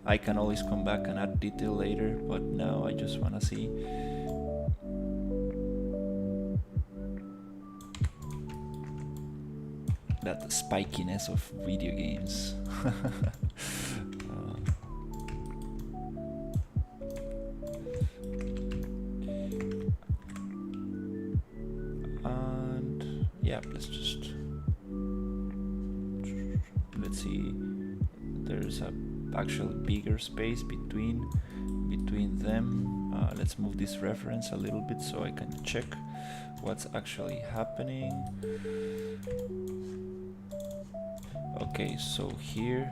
Speaker 1: I can always come back and add detail later, but now I just wanna see. That spikiness of video games. And yeah, let's see. There's a actual bigger space between them. Let's move this reference a little bit so I can check what's actually happening. Okay, so here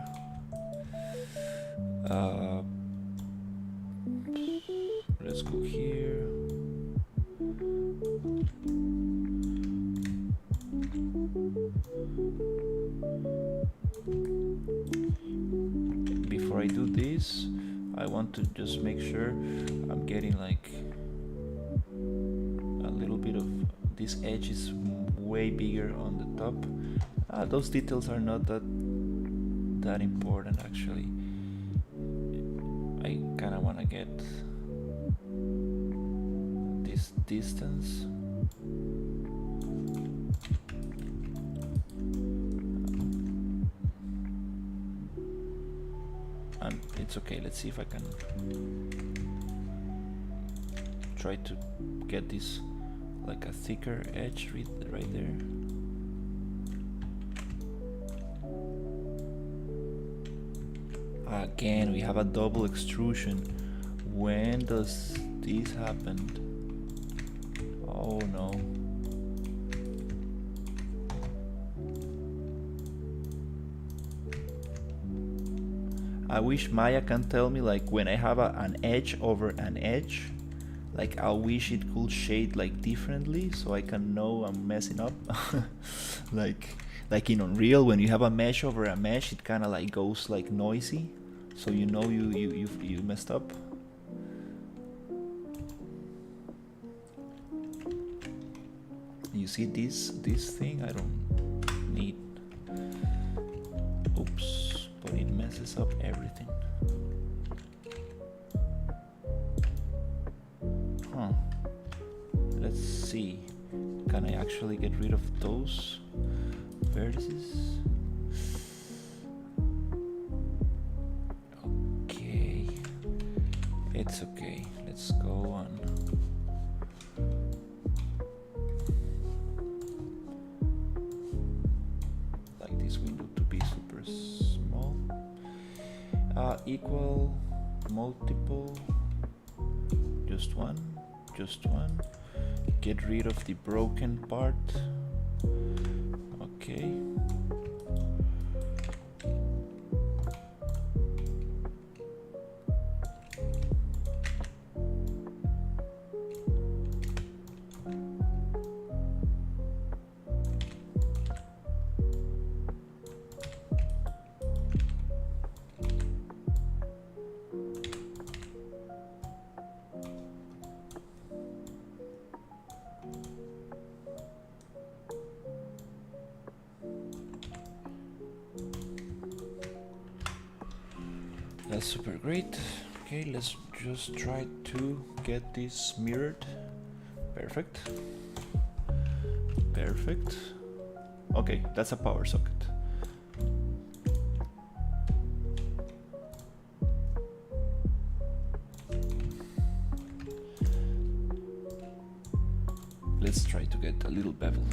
Speaker 1: let's go here. Before I do this, I want to just make sure I'm getting like a little bit of this edge is way bigger on the top. Those details are not that important actually. I kind of want to get this distance. And it's okay, let's see if I can try to get this like a thicker edge right there. Again, we have a double extrusion. When does this happen? Oh no. I wish Maya can tell me like when I have an edge over an edge, like I wish it could shade like differently so I can know I'm messing up. like in Unreal, when you have a mesh over a mesh, it kind of like goes like noisy, so you know you messed up. You see this thing? I don't need. Oops, but it messes up everything. Huh. Let's see. Can I actually get rid of those vertices? Okay. It's okay. Let's go on. Like this window to be super small. Equal, multiple, just one. Get rid of the broken part. Okay. That's super great. Okay, let's just try to get this mirrored. Perfect. Perfect. Okay, that's a power socket. Let's try to get a little bevel.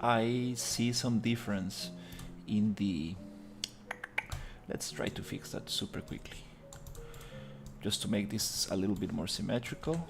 Speaker 1: I see some difference in the... Let's try to fix that super quickly. Just to make this a little bit more symmetrical.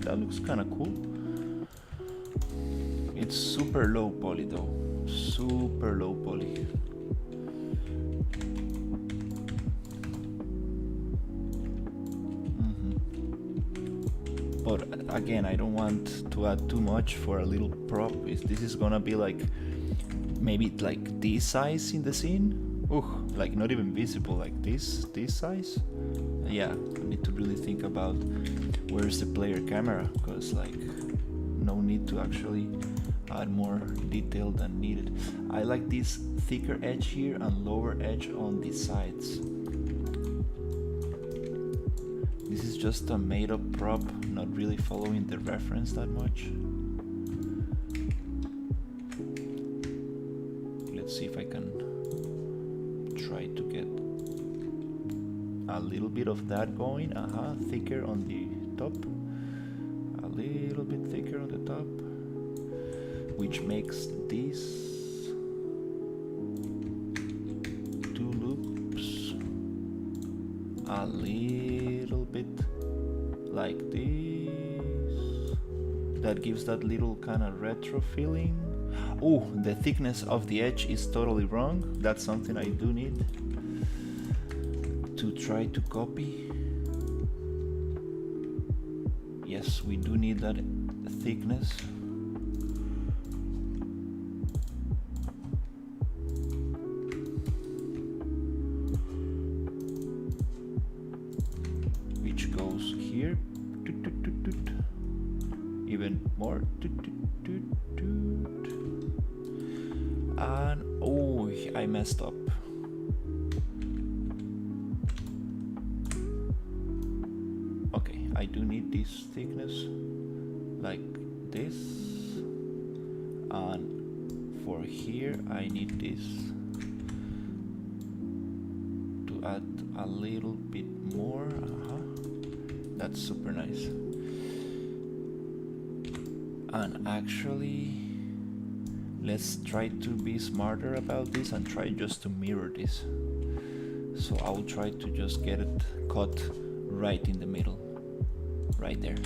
Speaker 1: That looks kind of cool. It's super low poly though. Super low poly. But again, I don't want to add too much for a little prop. This is gonna be like maybe like this size in the scene. Like not even visible, like this size. Yeah, I need to really think about where's the player camera, because like no need to actually add more detail than needed. I like this thicker edge here and lower edge on the sides. This is just a made-up prop, not really following the reference that much. Let's see if I can try to get a little bit of that going. Thicker on the top, a little bit thicker on the top, which makes these two loops a little bit like this. That gives that little kind of retro feeling. Oh, the thickness of the edge is totally wrong. That's something I do need to try to copy. Yes, we do need that thickness. Which goes here. Even more. And oh, I messed up. Okay, I do need this thickness like this, and for here I need this to add a little bit more. That's super nice. And actually, let's try to be smarter about this and try just to mirror this. So I'll try to just get it cut right in the middle, right there.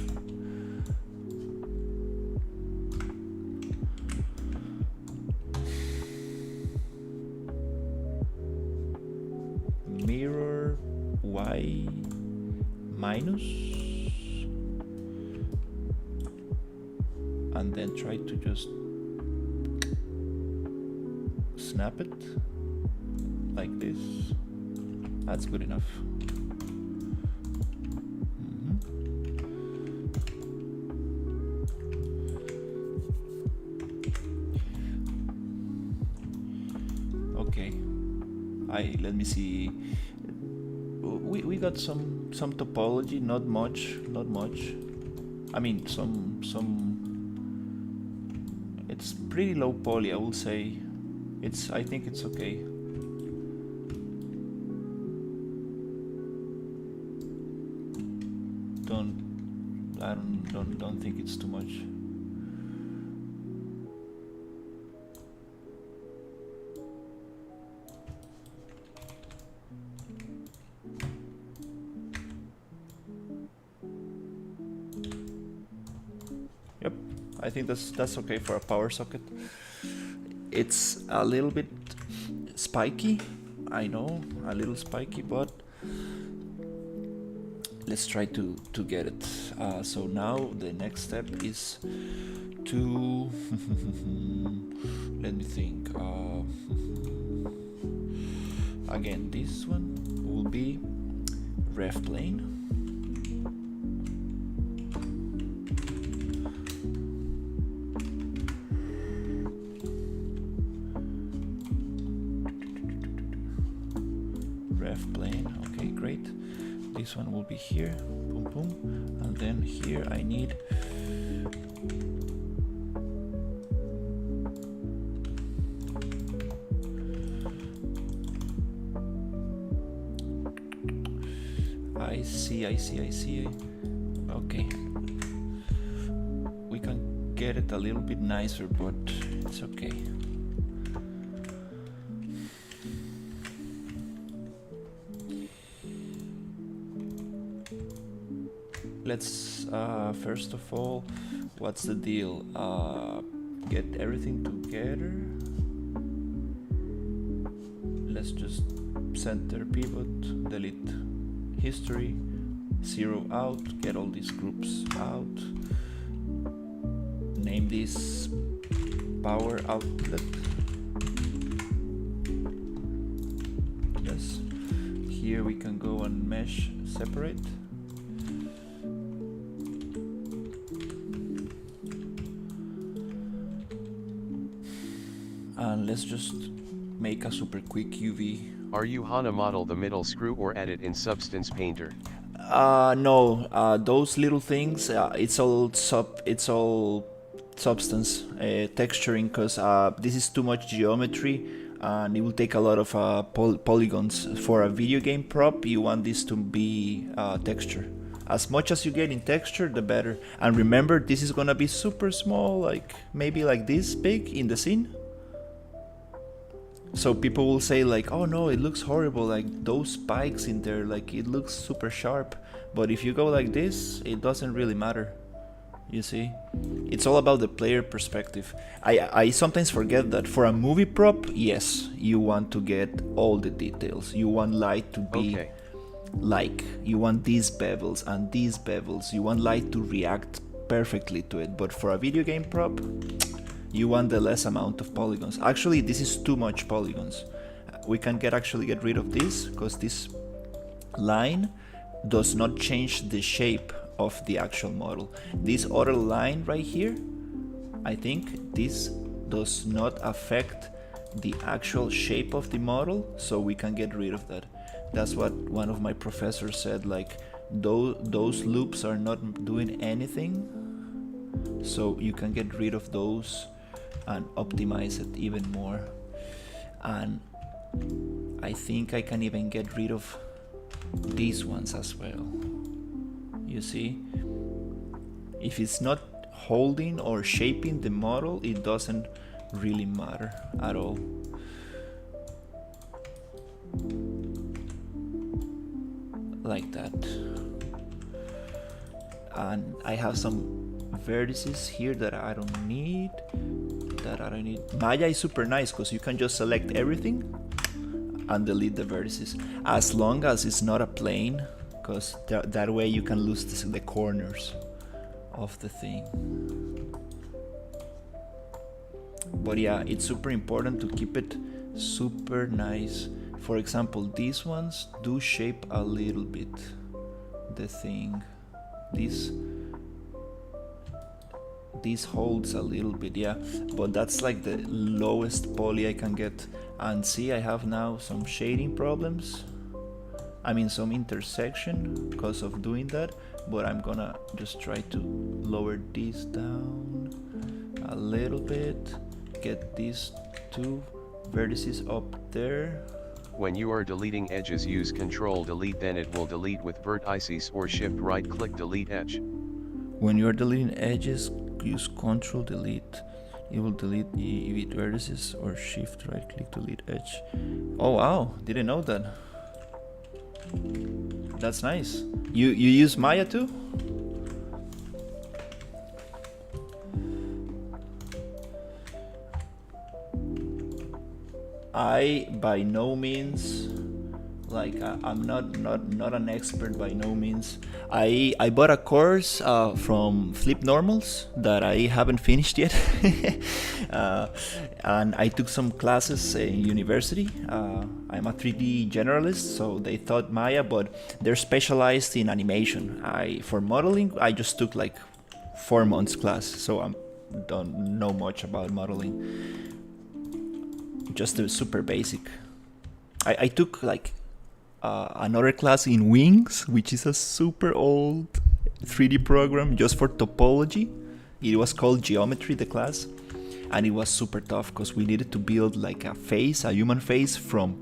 Speaker 1: Mirror Y minus, and then try to just snap it like this. That's good enough. Okay, let me see. We got some topology, not much. I mean, some. It's pretty low poly, I will say. I think it's okay. Don't think it's too much. Yep, I think that's okay for a power socket. It's a little bit spiky, I know, a little spiky, but let's try to get it. So now the next step is to let me think. Again, this one will be ref plane. Okay, great. This one will be here, boom boom, and then here I need I see. Okay, we can get it a little bit nicer, but it's okay. Let's first of all, what's the deal? Get everything together. Let's just center pivot, delete history, 0 out, get all these groups out, name this power outlet. Yes, here we can go and mesh separate. And let's just make a super quick UV.
Speaker 2: Are you Hana model the middle screw or edit in Substance Painter?
Speaker 1: No, those little things, it's all substance texturing, because this is too much geometry and it will take a lot of polygons. For a video game prop, you want this to be texture. As much as you get in texture, the better. And remember, this is gonna be super small, like maybe like this big in the scene. So people will say like, oh no, it looks horrible, like those spikes in there, like it looks super sharp. But if you go like this, it doesn't really matter. You see? It's all about the player perspective. I sometimes forget that for a movie prop, yes, you want to get all the details. You want light to be like, you want these bevels and these bevels. You want light to react perfectly to it. But for a video game prop, you want the less amount of polygons. Actually, this is too much polygons. We can actually get rid of this, because this line does not change the shape of the actual model. This other line right here, I think this does not affect the actual shape of the model, so we can get rid of that. That's what one of my professors said, like those loops are not doing anything, so you can get rid of those and optimize it even more. And I think I can even get rid of these ones as well. You see, if it's not holding or shaping the model, it doesn't really matter at all. Like that. And I have some vertices here that I don't need. Maya is super nice because you can just select everything and delete the vertices, as long as it's not a plane, because that way you can lose the corners of the thing. But yeah, it's super important to keep it super nice. For example, these ones do shape a little bit the thing. This holds a little bit, yeah, but that's like the lowest poly I can get. And see, I have now some shading problems. I mean, some intersection because of doing that, but I'm gonna just try to lower this down a little bit, get these two vertices up there.
Speaker 2: When you are deleting edges, use Ctrl Delete, then it will delete with vertices, or Shift right click delete edge.
Speaker 1: When you are deleting edges, use Ctrl Delete. It will delete with vertices, or Shift right click delete edge. Oh wow, didn't know that. That's nice. You use Maya too? I by no means, like I'm not an expert by no means. I bought a course from Flip Normals that I haven't finished yet, and I took some classes in university. I'm a 3D generalist, so they taught Maya, but they're specialized in animation. For modeling, I just took like 4 months class, so I don't know much about modeling. Just a super basic. I took like another class in Wings, which is a super old 3D program just for topology. It was called Geometry, the class, and it was super tough because we needed to build like a human face from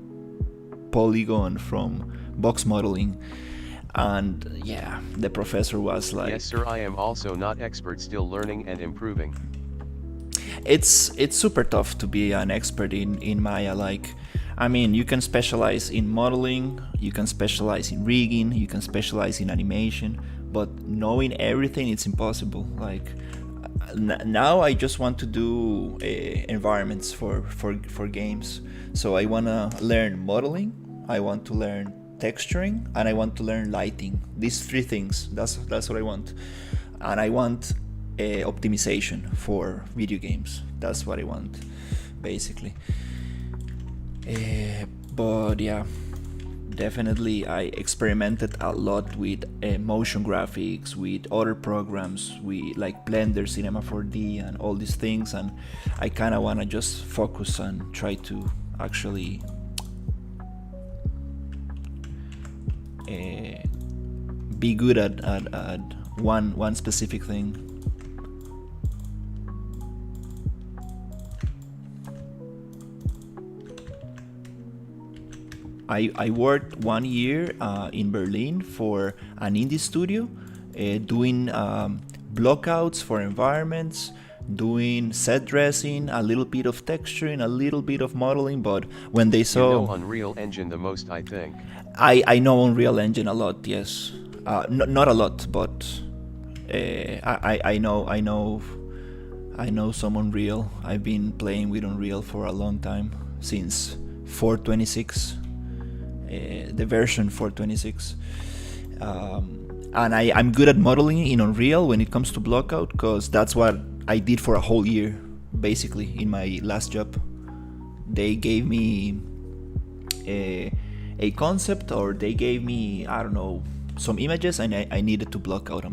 Speaker 1: polygon, from box modeling. And yeah, the professor was like,
Speaker 2: yes sir, I am also not expert, still learning and improving.
Speaker 1: It's super tough to be an expert in Maya. Like, I mean, you can specialize in modeling, you can specialize in rigging, you can specialize in animation, but knowing everything, it's impossible. Like, now I just want to do environments for games. So I want to learn modeling, I want to learn texturing, and I want to learn lighting. These 3 things, that's what I want. And I want optimization for video games. That's what I want, basically. But yeah, definitely I experimented a lot with motion graphics, with other programs, with like Blender, Cinema 4D, and all these things, and I kind of want to just focus and try to actually be good at one specific thing. I worked 1 year in Berlin for an indie studio, doing blockouts for environments, doing set dressing, a little bit of texturing, a little bit of modeling. But when they
Speaker 2: You
Speaker 1: saw,
Speaker 2: know Unreal Engine the most, I think.
Speaker 1: I know Unreal Engine a lot. Yes, not a lot, but I know some Unreal. I've been playing with Unreal for a long time, since 426, the version 426. And I'm good at modeling in Unreal when it comes to blockout, because that's what I did for a whole year, basically, in my last job. They gave me a concept, or they gave me, I don't know, some images, and I needed to block out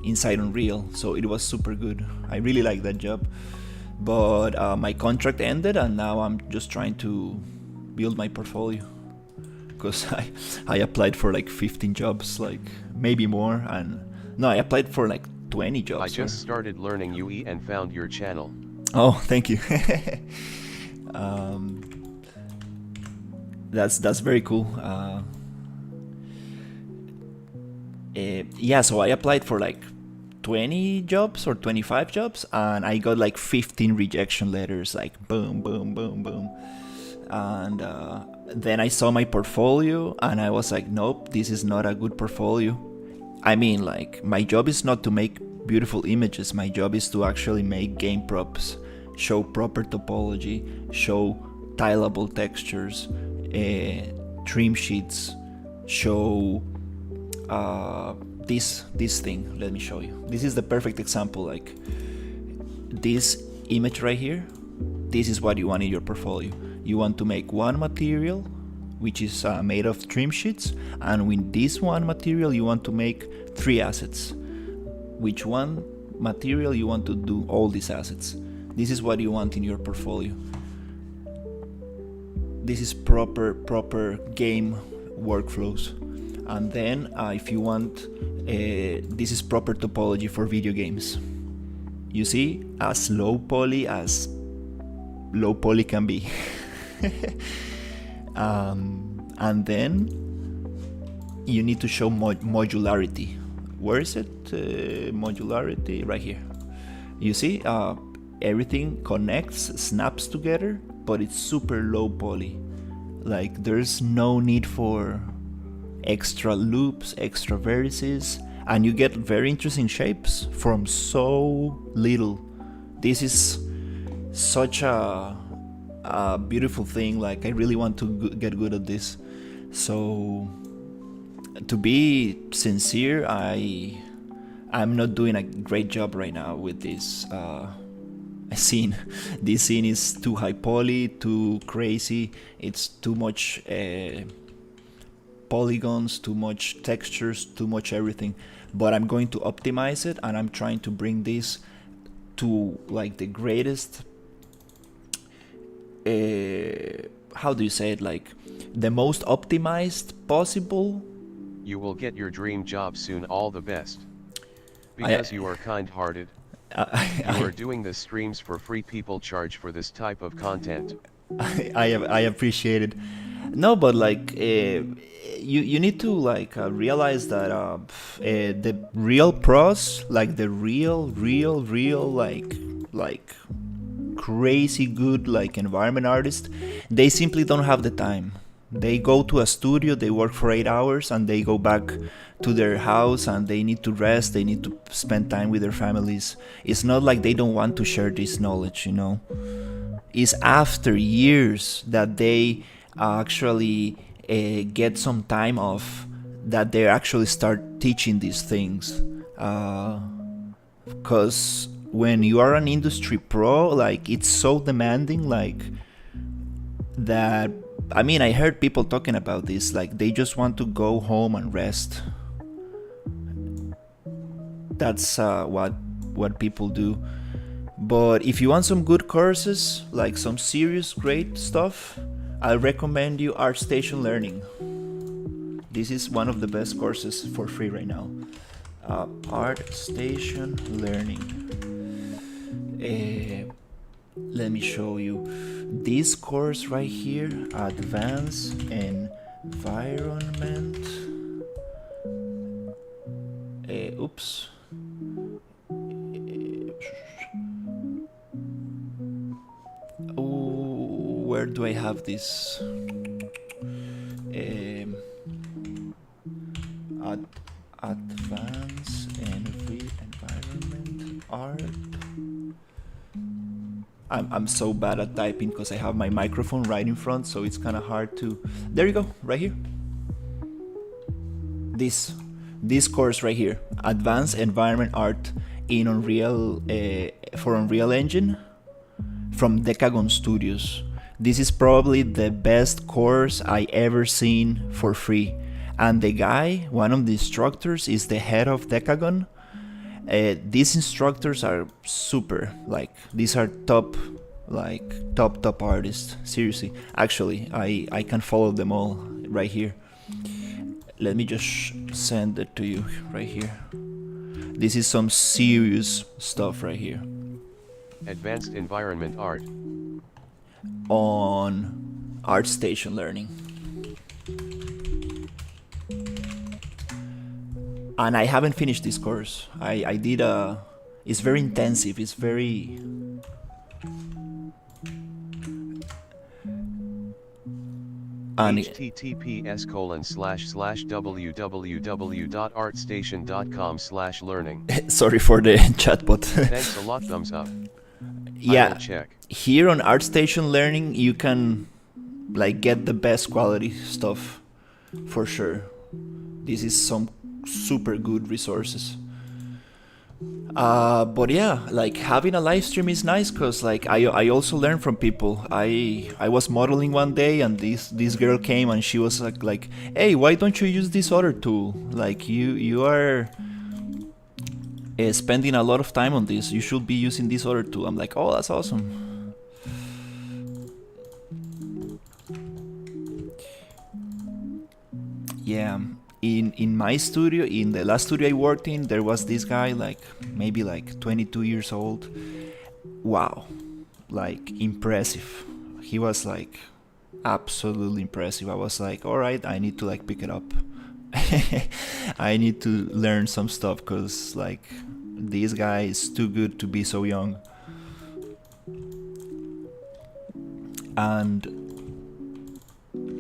Speaker 1: inside Unreal. So it was super good. I really like that job. But my contract ended, and now I'm just trying to build my portfolio, because I applied for like 15 jobs, like maybe more. And no, I applied for like 20 jobs.
Speaker 2: I just started learning UE and found your channel.
Speaker 1: Oh, thank you. That's very cool. Yeah, so I applied for like 20 jobs or 25 jobs, and I got like 15 rejection letters, like boom, boom, boom, boom. And then I saw my portfolio, and I was like, nope, this is not a good portfolio. I mean, like, my job is not to make beautiful images. My job is to actually make game props, show proper topology, show tileable textures, trim sheets, show this thing. Let me show you. This is the perfect example. Like, this image right here, this is what you want in your portfolio. You want to make one material, which is made of trim sheets, and with this one material you want to make 3 assets. Which one material you want to do all these assets. This is what you want in your portfolio. This is proper game workflows. And then if you want, this is proper topology for video games. You see, as low poly can be. And then you need to show modularity. Where is it? Modularity, right here. You see, everything connects, snaps together, but it's super low poly. Like, there's no need for extra loops, extra vertices, and you get very interesting shapes from so little. This is such a beautiful thing. Like, I really want to get good at this. So, to be sincere, I'm not doing a great job right now with this scene. This scene is too high poly, too crazy. It's too much polygons, too much textures, too much everything. But I'm going to optimize it, and I'm trying to bring this to like the greatest, how do you say it, like the most optimized possible.
Speaker 2: You will get your dream job soon. All the best. Because you are kind-hearted. You are doing the streams for free. People charge for this type of content.
Speaker 1: I appreciate it. No, but like you need to like realize that the real pros, like the real like crazy good like environment artists, they simply don't have the time. They go to a studio, they work for 8 hours, and they go back to their house, and they need to rest, they need to spend time with their families. It's not like they don't want to share this knowledge, you know. It's after years that they actually get some time off, that they actually start teaching these things. Because when you are an industry pro, like, it's so demanding, like, that, I mean, I heard people talking about this, like, they just want to go home and rest. That's what people do. But if you want some good courses, like some serious great stuff, I recommend you ArtStation Learning. This is one of the best courses for free right now. ArtStation Learning. let me show you this course right here, Advanced Environment. Oops. Where do I have this? Advanced Environment Art. I'm so bad at typing because I have my microphone right in front, so it's kind of hard to. There you go, right here. This course right here, Advanced Environment Art in Unreal for Unreal Engine from Decagon Studios. This is probably the best course I ever seen for free. And the guy, one of the instructors, is the head of Decagon. These instructors are super, like, these are top artists. Seriously, actually, I can follow them all right here. Let me just send it to you right here. This is some serious stuff right here.
Speaker 2: Advanced Environment Art
Speaker 1: on ArtStation Learning. And I haven't finished this course. I did it's very intensive. It's very
Speaker 2: https://www.artstation.com/learning.
Speaker 1: Sorry for the chatbot.
Speaker 2: Thanks a lot. Thumbs up.
Speaker 1: Yeah,
Speaker 2: check.
Speaker 1: Here on ArtStation Learning you can like get the best quality stuff for sure. This is some super good resources. But yeah, like having a live stream is nice because like I also learn from people. I was modeling one day and this girl came and she was like, hey, why don't you use this other tool? Like you are spending a lot of time on this. You should be using this other tool. I'm like, oh, that's awesome. Yeah. In my studio, in the last studio I worked in, there was this guy, like maybe like 22 years old. Wow, like impressive. He was like absolutely impressive. I was like, all right, I need to like pick it up. I need to learn some stuff because like this guy is too good to be so young. And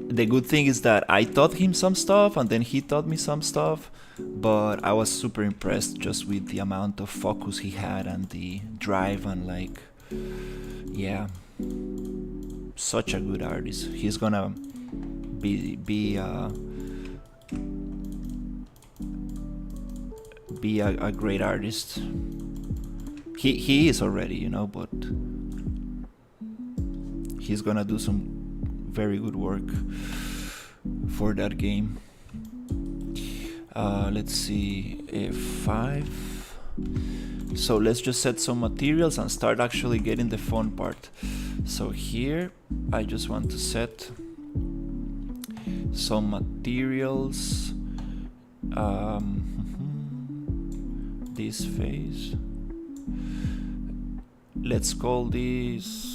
Speaker 1: the good thing is that I taught him some stuff and then he taught me some stuff, but I was super impressed just with the amount of focus he had and the drive and like, yeah, such a good artist. He's gonna be a great artist. He is already, you know, but he's gonna do some very good work for that game. Let's see, F5. So let's just set some materials and start actually getting the fun part. So here I just want to set some materials. This phase, let's call this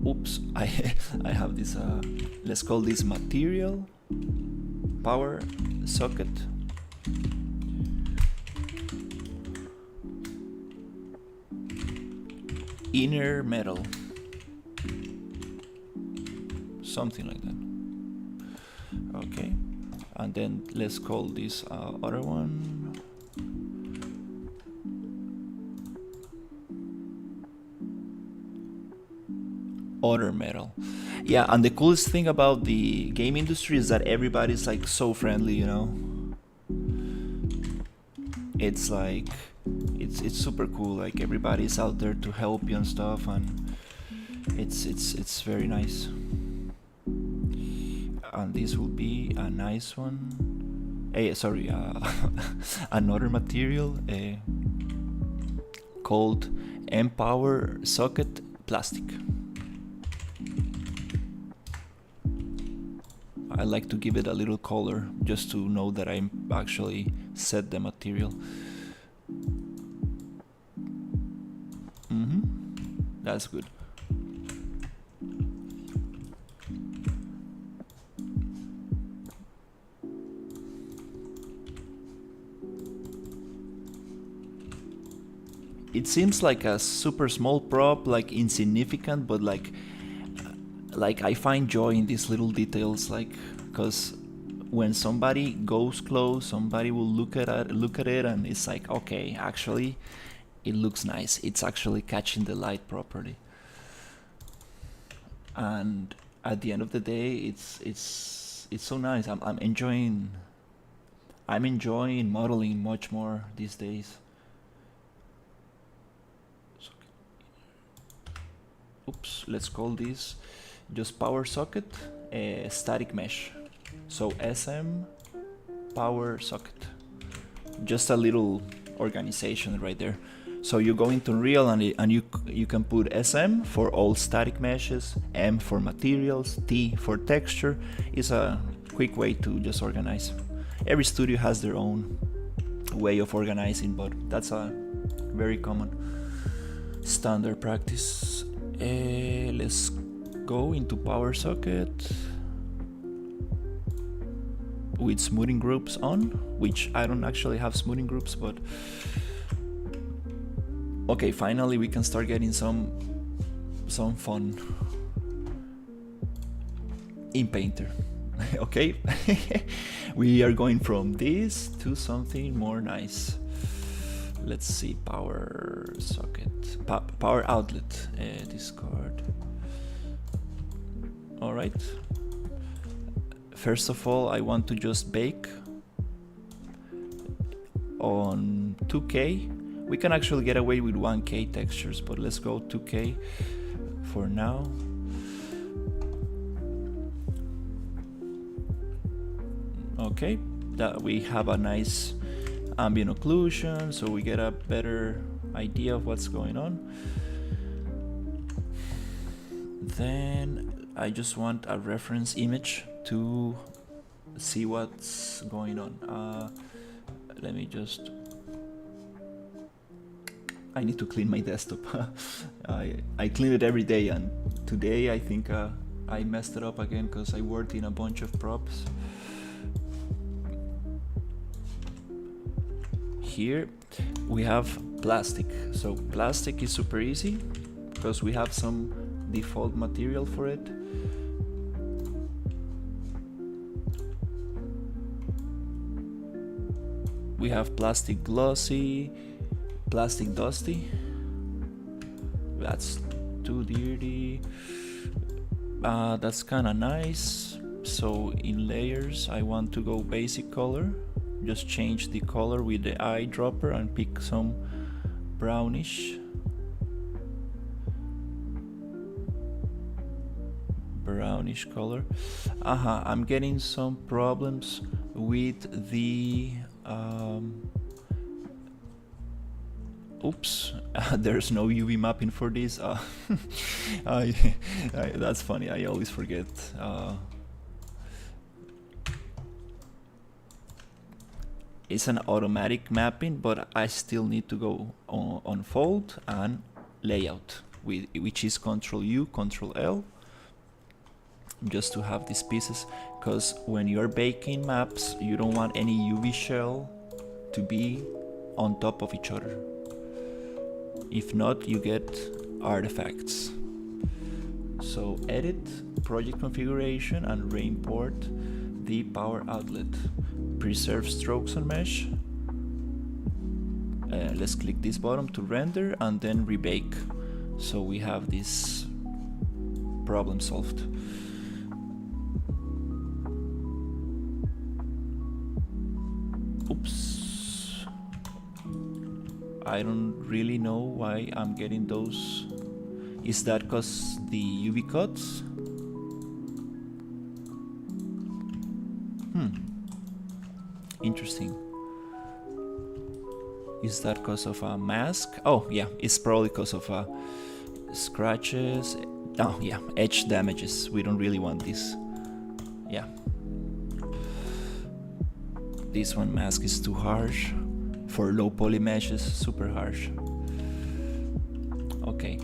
Speaker 1: oops, I have this let's call this material power socket. Inner metal, something like that. Okay, and then let's call this other one other metal. Yeah, and the coolest thing about the game industry is that everybody's like so friendly, you know. It's like it's super cool. Like everybody's out there to help you and stuff, and it's very nice. And this will be a nice one. Sorry, another material called Empower Socket Plastic. I like to give it a little color just to know that I actually set the material. That's good. It seems like a super small prop, like insignificant, but like I find joy in these little details, like, because when somebody goes close, somebody will look at it, and it's like, okay, actually, it looks nice. It's actually catching the light properly. And at the end of the day, it's so nice. I'm enjoying modeling much more these days. So, oops, let's call this just power socket static mesh. So SM power socket. Just a little organization right there. So you go into Unreal and you can put SM for all static meshes, M for materials, T for texture. It's a quick way to just organize. Every studio has their own way of organizing, but that's a very common standard practice. Let's go into power socket with smoothing groups on, which I don't actually have smoothing groups, but okay, finally we can start getting some fun in Painter. Okay, we are going from this to something more nice. Let's see, power socket, power outlet, discard. All right. First of all, I want to just bake on 2K. We can actually get away with 1K textures, but let's go 2K for now. Okay, that we have a nice ambient occlusion, so we get a better idea of what's going on. Then I just want a reference image to see what's going on. Let me just, I need to clean my desktop. I clean it every day, and today I think I messed it up again because I worked in a bunch of props. Here we have plastic. So plastic is super easy because we have some default material for it. We have plastic glossy, plastic dusty. That's too dirty. That's kind of nice. So in layers, I want to go basic color. Just change the color with the eyedropper and pick some brownish. Brownish color. I'm getting some problems with the oops, there's no UV mapping for this. That's funny, I always forget. It's an automatic mapping, but I still need to go on fold and layout, which is Control U, Control L, just to have these pieces, because when you're baking maps, you don't want any UV shell to be on top of each other. If not, you get artifacts. So edit, project configuration, and re-import the power outlet. Preserve strokes on mesh. Let's click this button to render and then rebake. So we have this problem solved. Oops. I don't really know why I'm getting those. Is that because the UV cuts? Interesting. Is that because of a mask? Oh yeah, it's probably because of scratches. Oh yeah, edge damages. We don't really want this. Yeah. This one mask is too harsh. For low poly meshes, super harsh. Okay,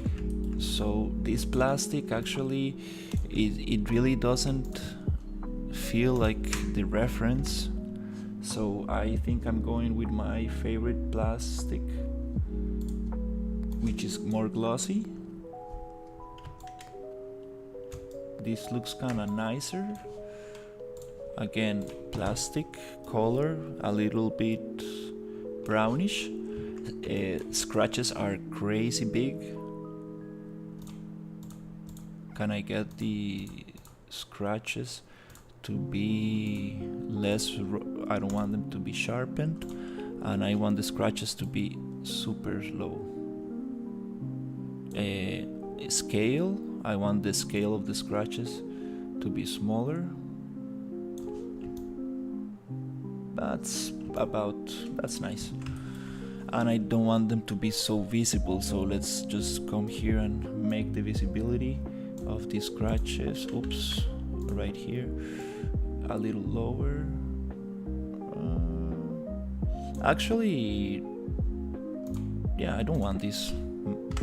Speaker 1: So this plastic actually, it really doesn't feel like the reference. So I think I'm going with my favorite plastic, which is more glossy. This looks kind of nicer. Again, plastic color, a little bit brownish. Scratches are crazy big. Can I get the scratches to be less? I don't want them to be sharpened, and I want the scratches to be super low. Scale, I want the scale of the scratches to be smaller. That's nice. And I don't want them to be so visible, so let's just come here and make the visibility of these scratches, oops, right here, a little lower. Actually, yeah, I don't want this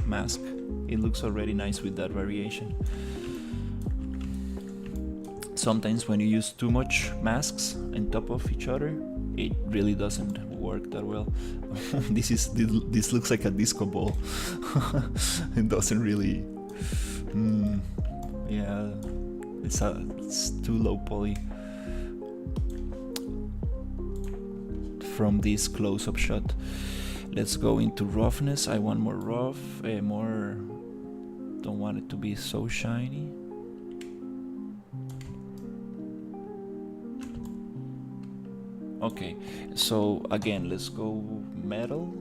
Speaker 1: mask. It looks already nice with that variation. Sometimes when you use too much masks on top of each other, it really doesn't work that well. This looks like a disco ball. It doesn't really. Yeah, it's too low poly from this close-up shot. Let's go into roughness. I want more rough, more. Don't want it to be so shiny. Okay, so again, let's go metal.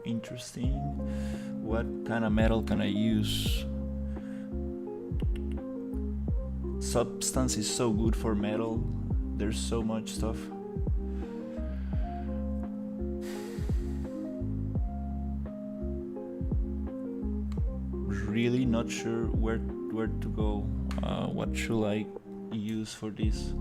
Speaker 1: Interesting. What kind of metal can I use? Substance is so good for metal. There's so much stuff. Really not sure where to go. What should I use for this?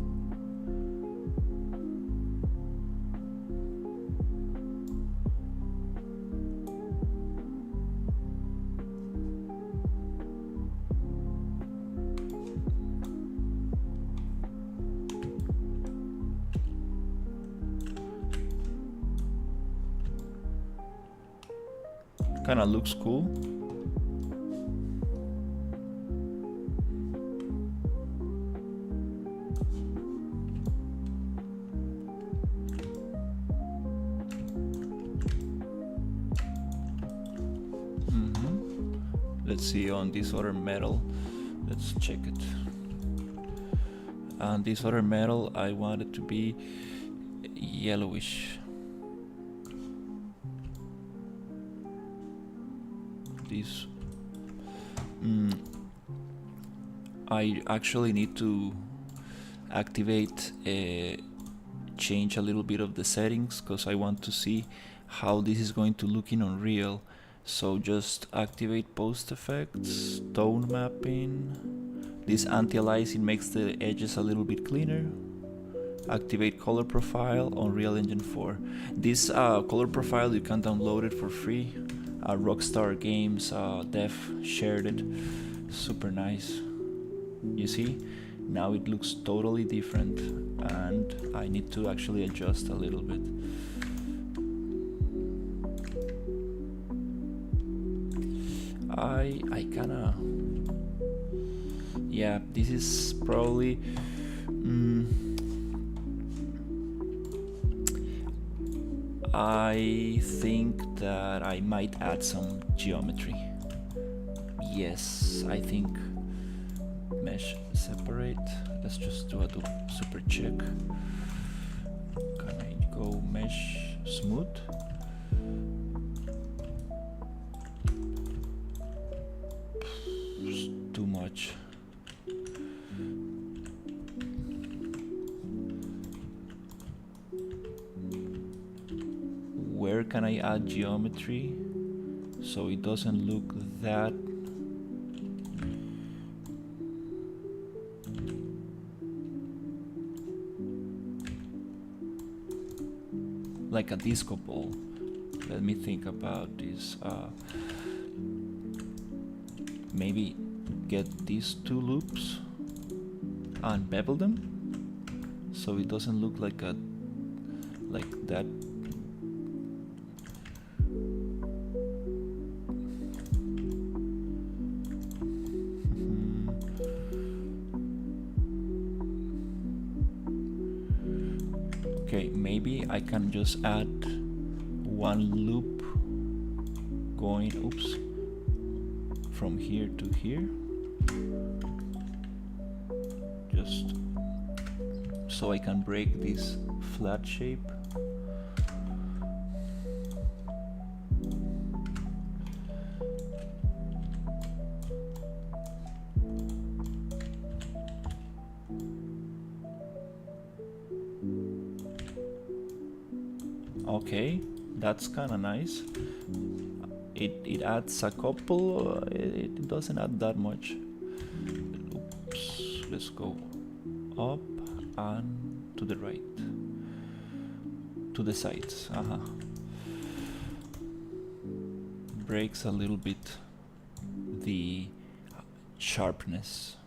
Speaker 1: Kinda looks cool. Let's see on this other metal. Let's check it. And this other metal, I want it to be yellowish. This. I actually need to activate, change a little bit of the settings, because I want to see how this is going to look in Unreal. So just activate post effects, tone mapping. This anti-aliasing makes the edges a little bit cleaner. Activate color profile, Unreal Engine 4. This color profile, you can download it for free. Rockstar Games dev shared it. Super nice. You see? Now it looks totally different, and I need to actually adjust a little bit. I kinda, yeah, this is probably I think that I might add some geometry. Yes, I think mesh separate. Let's just do a super check. Can I go mesh smooth? Too much. Where can I add geometry so it doesn't look that? like a disco ball. Let me think about this. Maybe get these two loops and bevel them so it doesn't look like that. Okay, maybe I can just add one loop going, oops, from here to here, just so I can break this flat shape. Okay, that's kind of nice. It adds a couple, it doesn't add that much. Oops, let's go up and to the right, to the sides. Breaks a little bit the sharpness.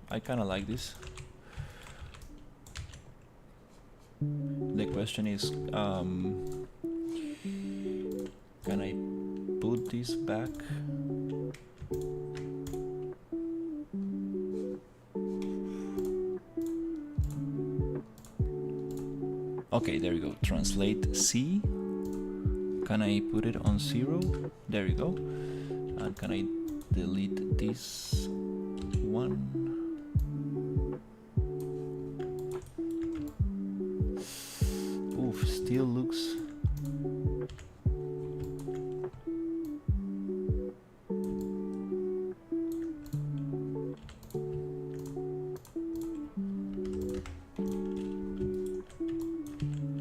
Speaker 1: I kind of like this. The question is, can I put this back? Okay, there we go. Translate C. Can I put it on 0? There we go. And can I delete this one? Oof, still looks...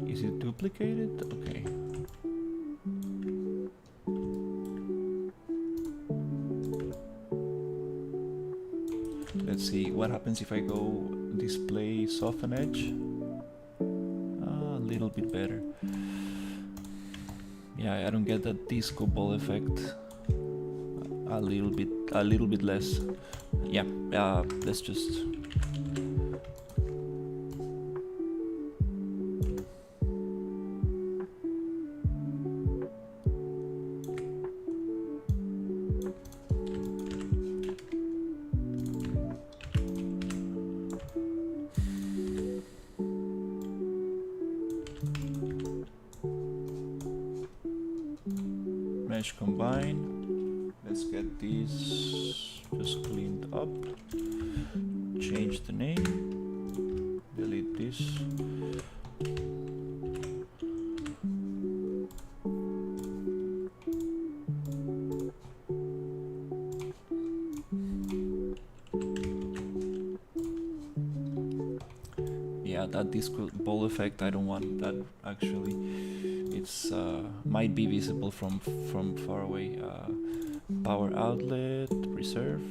Speaker 1: Is it duplicated? Okay. Let's see what happens if I go display soften edge. A little bit better. Yeah, I don't get that disco ball effect. A little bit less. Yeah, let's just... Mesh combine. Let's get these just cleaned up. Change the name. Delete this. Yeah, that disco ball effect, I don't want that actually. It's might be visible from far away. Power outlet, preserve.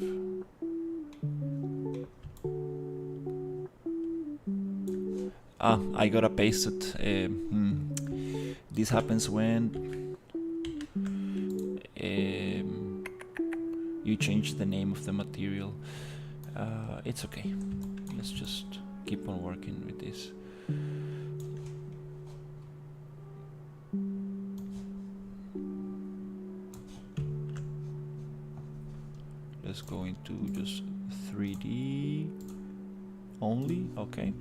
Speaker 1: I gotta paste it. This happens when you change the name of the material. It's okay. Let's just keep on working with this. Let's go into just 3D only. Okay,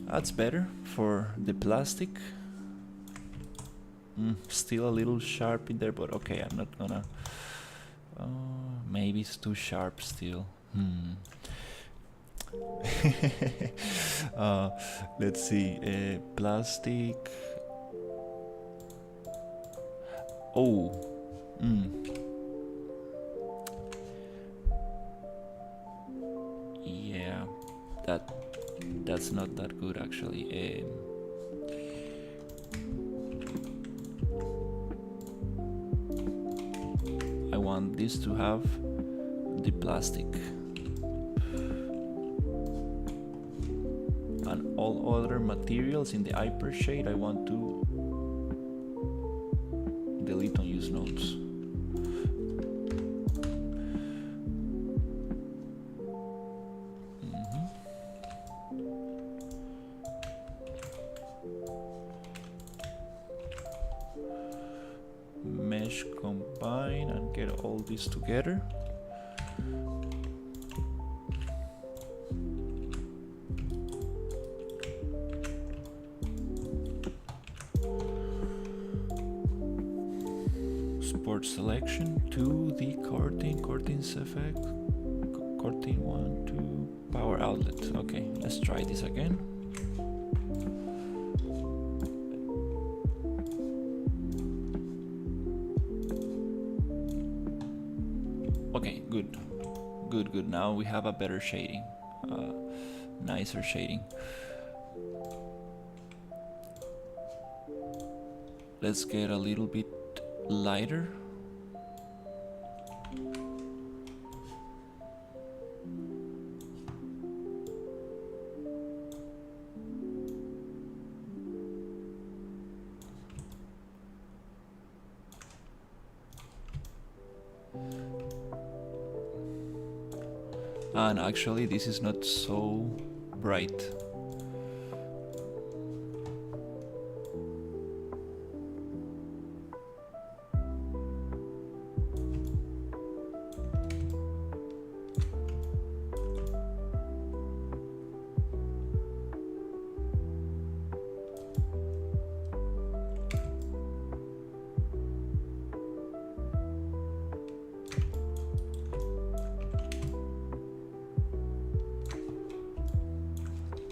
Speaker 1: that's better for the plastic. Still a little sharp in there, but okay, I'm not gonna... maybe it's too sharp still. Let's see, plastic. Oh, yeah, that's not that good actually. I want this to have the plastic. other materials in the hypershade, I want to delete unused nodes. Mesh combine and get all this together. Sport selection to the Cortin's effect. Cortin 1 to power outlet. Okay, let's try this again. Okay, good. Good. Now we have a better shading. Nicer shading. Let's get a little bit lighter. And actually this is not so bright.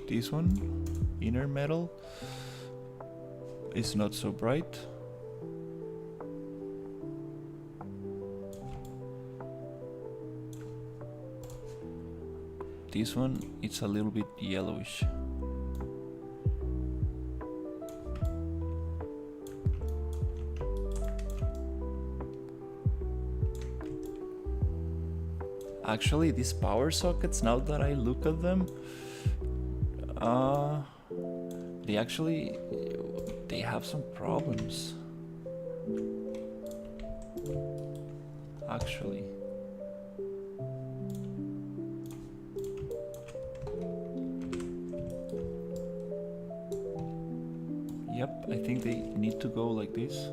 Speaker 1: This one, inner metal, is not so bright. This one, it's a little bit yellowish. Actually, these power sockets, now that I look at them, they have some problems. Actually. Yep, I think they need to go like this.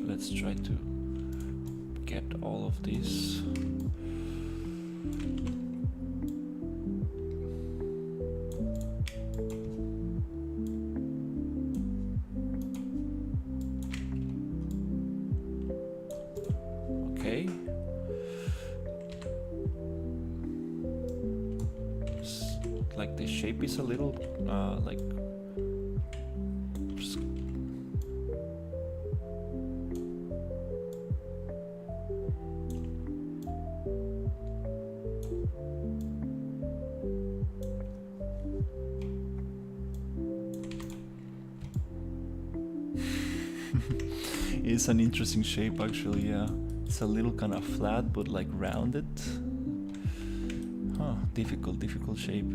Speaker 1: Let's try to get all of this. Okay. Like the shape is a little like it's an interesting shape actually, yeah. It's a little kind of flat but like rounded. Huh, difficult shape.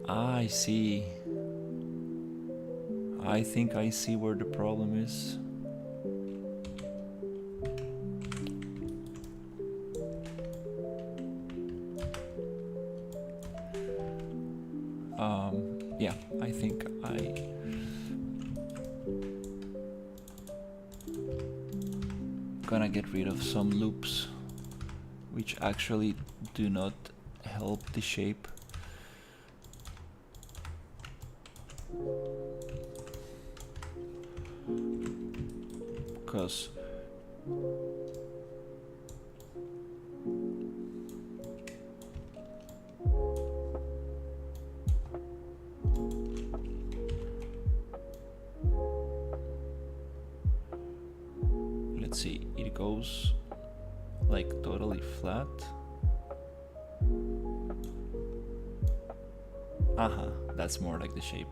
Speaker 1: I see. I think I see where the problem is. Yeah, I think gonna get rid of some loops which actually do not help the shape. Because let's see, it goes like totally flat. That's more like the shape.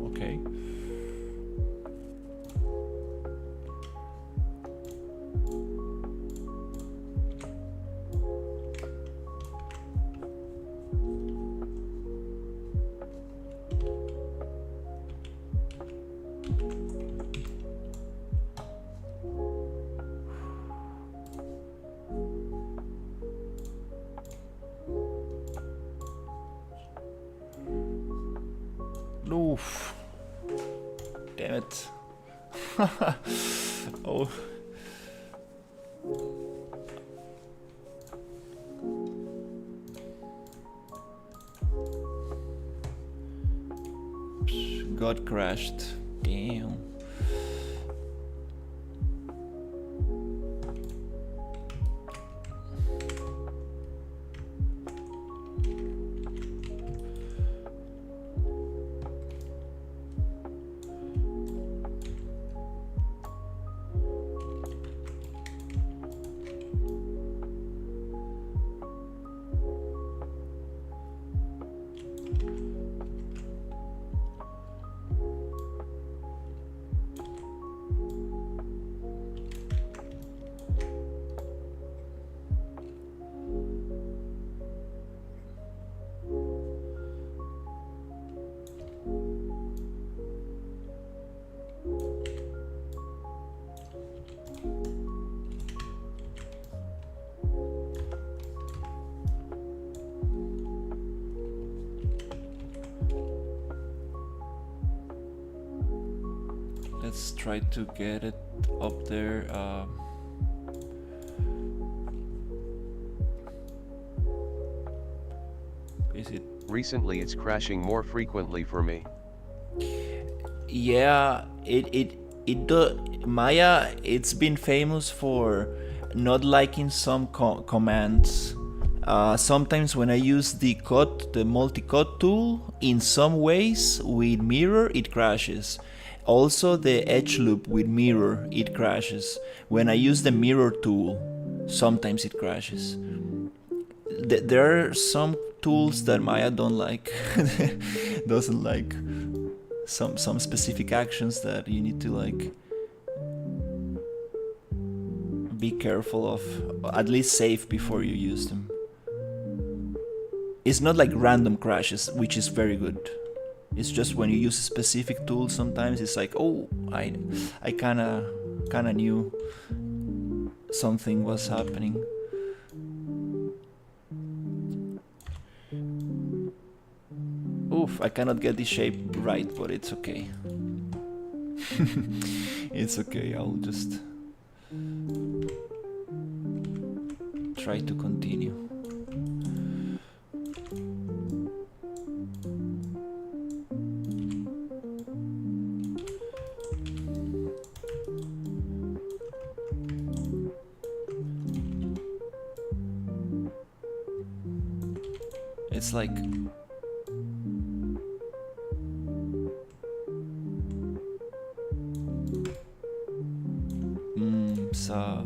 Speaker 1: Okay. Oof. Damn it. Oh. Got crashed. Damn. Let's try to get it up there. Is it?
Speaker 2: Recently it's crashing more frequently for me.
Speaker 1: Yeah, Maya, it's been famous for not liking some commands. Sometimes when I use the multi-cut tool, in some ways with mirror it crashes. Also the edge loop with mirror, it crashes. When I use the mirror tool, sometimes it crashes. There are some tools that Maya don't like. Doesn't like some specific actions that you need to like be careful of, at least save before you use them. It's not like random crashes, which is very good. It's just when you use a specific tool, sometimes it's like, oh, I kinda knew something was happening. Oof, I cannot get the shape right, but it's okay. It's okay, I'll just try to continue. It's like so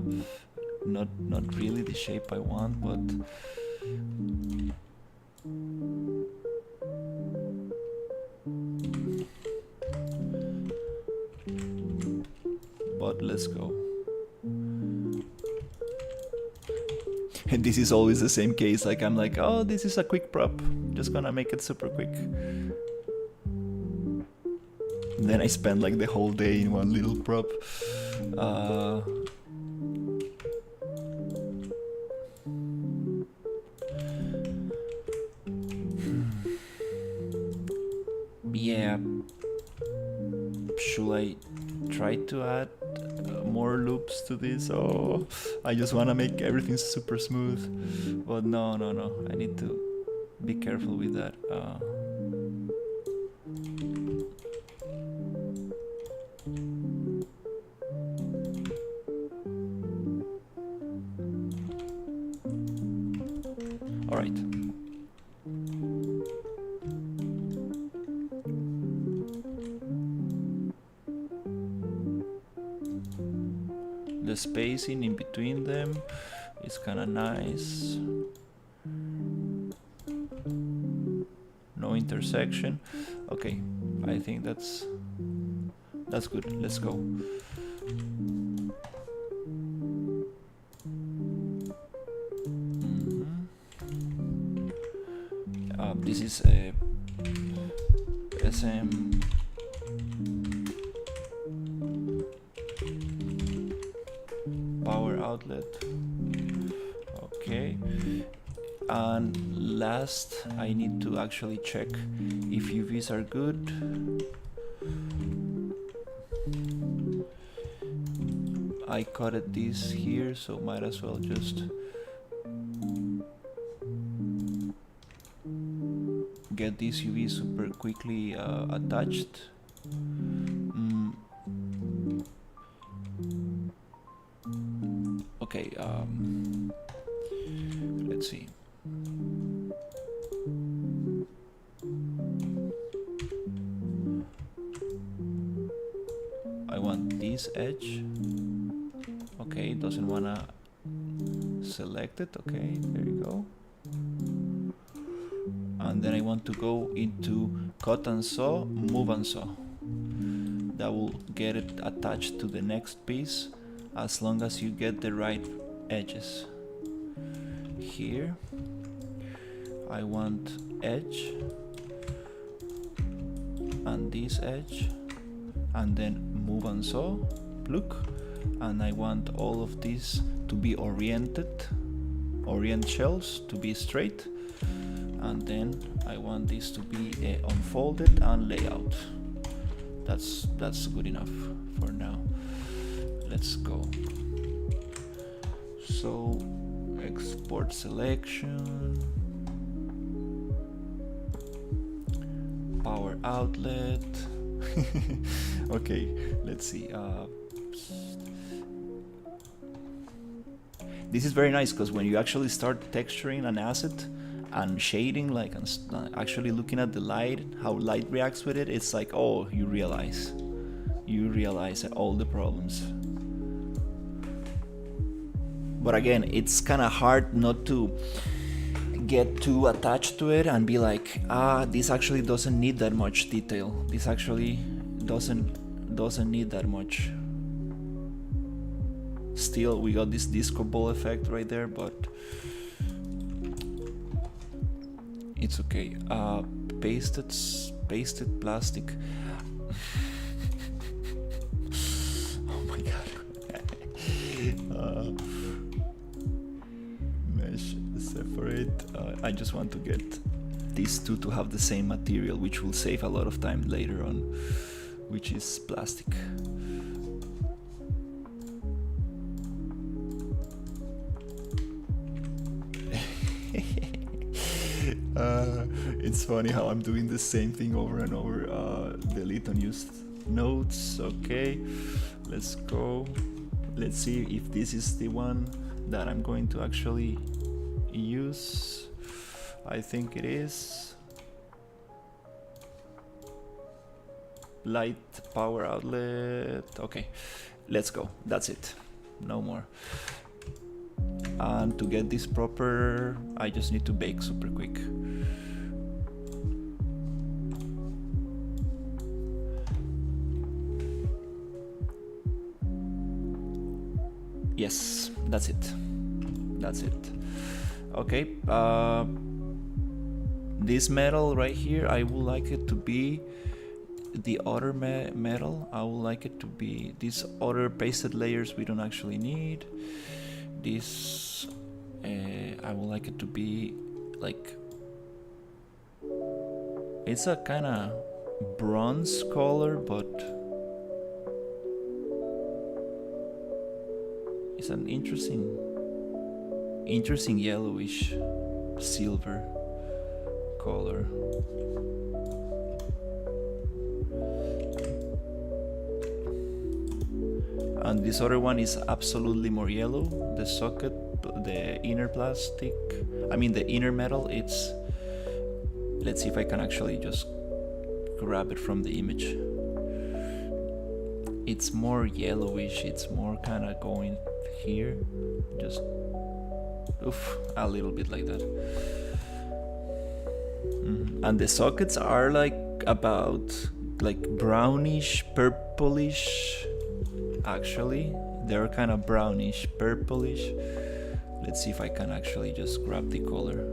Speaker 1: not really the shape I want, but let's go. And this is always the same case, like I'm like, oh, this is a quick prop, just gonna make it super quick. And then I spend like the whole day in one little prop. Yeah, should I try to add more loops to this? Oh, I just want to make everything super smooth, but no, I need to be careful with that. All right. The spacing in between them is kind of nice. No intersection. Okay, I think that's good. Let's go. This is a SM power outlet. Okay, and last I need to actually check if UVs are good. I cutted this here, so might as well just get this UV super quickly attached. Okay, let's see. I want this edge. Okay, it doesn't wanna select it. Okay, there you go. And then I want to go into cut and sew, move and sew. That will get it attached to the next piece as long as you get the right edges. Here I want edge and this edge, and then move and sew, look, and I want all of these to be orient shells to be straight, and then I want this to be unfolded and layout. That's good enough for now. Let's go. So export selection, power outlet. Okay, let's see. This is very nice because when you actually start texturing an asset and shading, like, and actually looking at the light, how light reacts with it, it's like, oh, you realize all the problems. But again, it's kind of hard not to get too attached to it and be like, this actually doesn't need that much detail. This actually doesn't need that much. Still, we got this disco ball effect right there, but it's okay. Pasted plastic. Oh my god. Mesh separate. I just want to get these two to have the same material, which will save a lot of time later on, which is plastic. It's funny how I'm doing the same thing over and over. Delete unused nodes. Okay, let's go. Let's see if this is the one that I'm going to actually use. I think it is. Light power outlet. Okay, let's go. That's it. No more. And to get this proper, I just need to bake super quick. Yes, that's it. That's it. Okay, this metal right here, I would like it to be the other metal. I would like it to be these other pasted layers we don't actually need. This, I would like it to be like, it's a kind of bronze color, but it's an interesting yellowish silver color. And this other one is absolutely more yellow. The socket, the inner plastic, the inner metal, it's, let's see if I can actually just grab it from the image. It's more yellowish, it's more kind of going here, just a little bit like that. And the sockets are like about like brownish, purplish. Actually, they're kind of brownish, purplish. Let's see if I can actually just grab the color.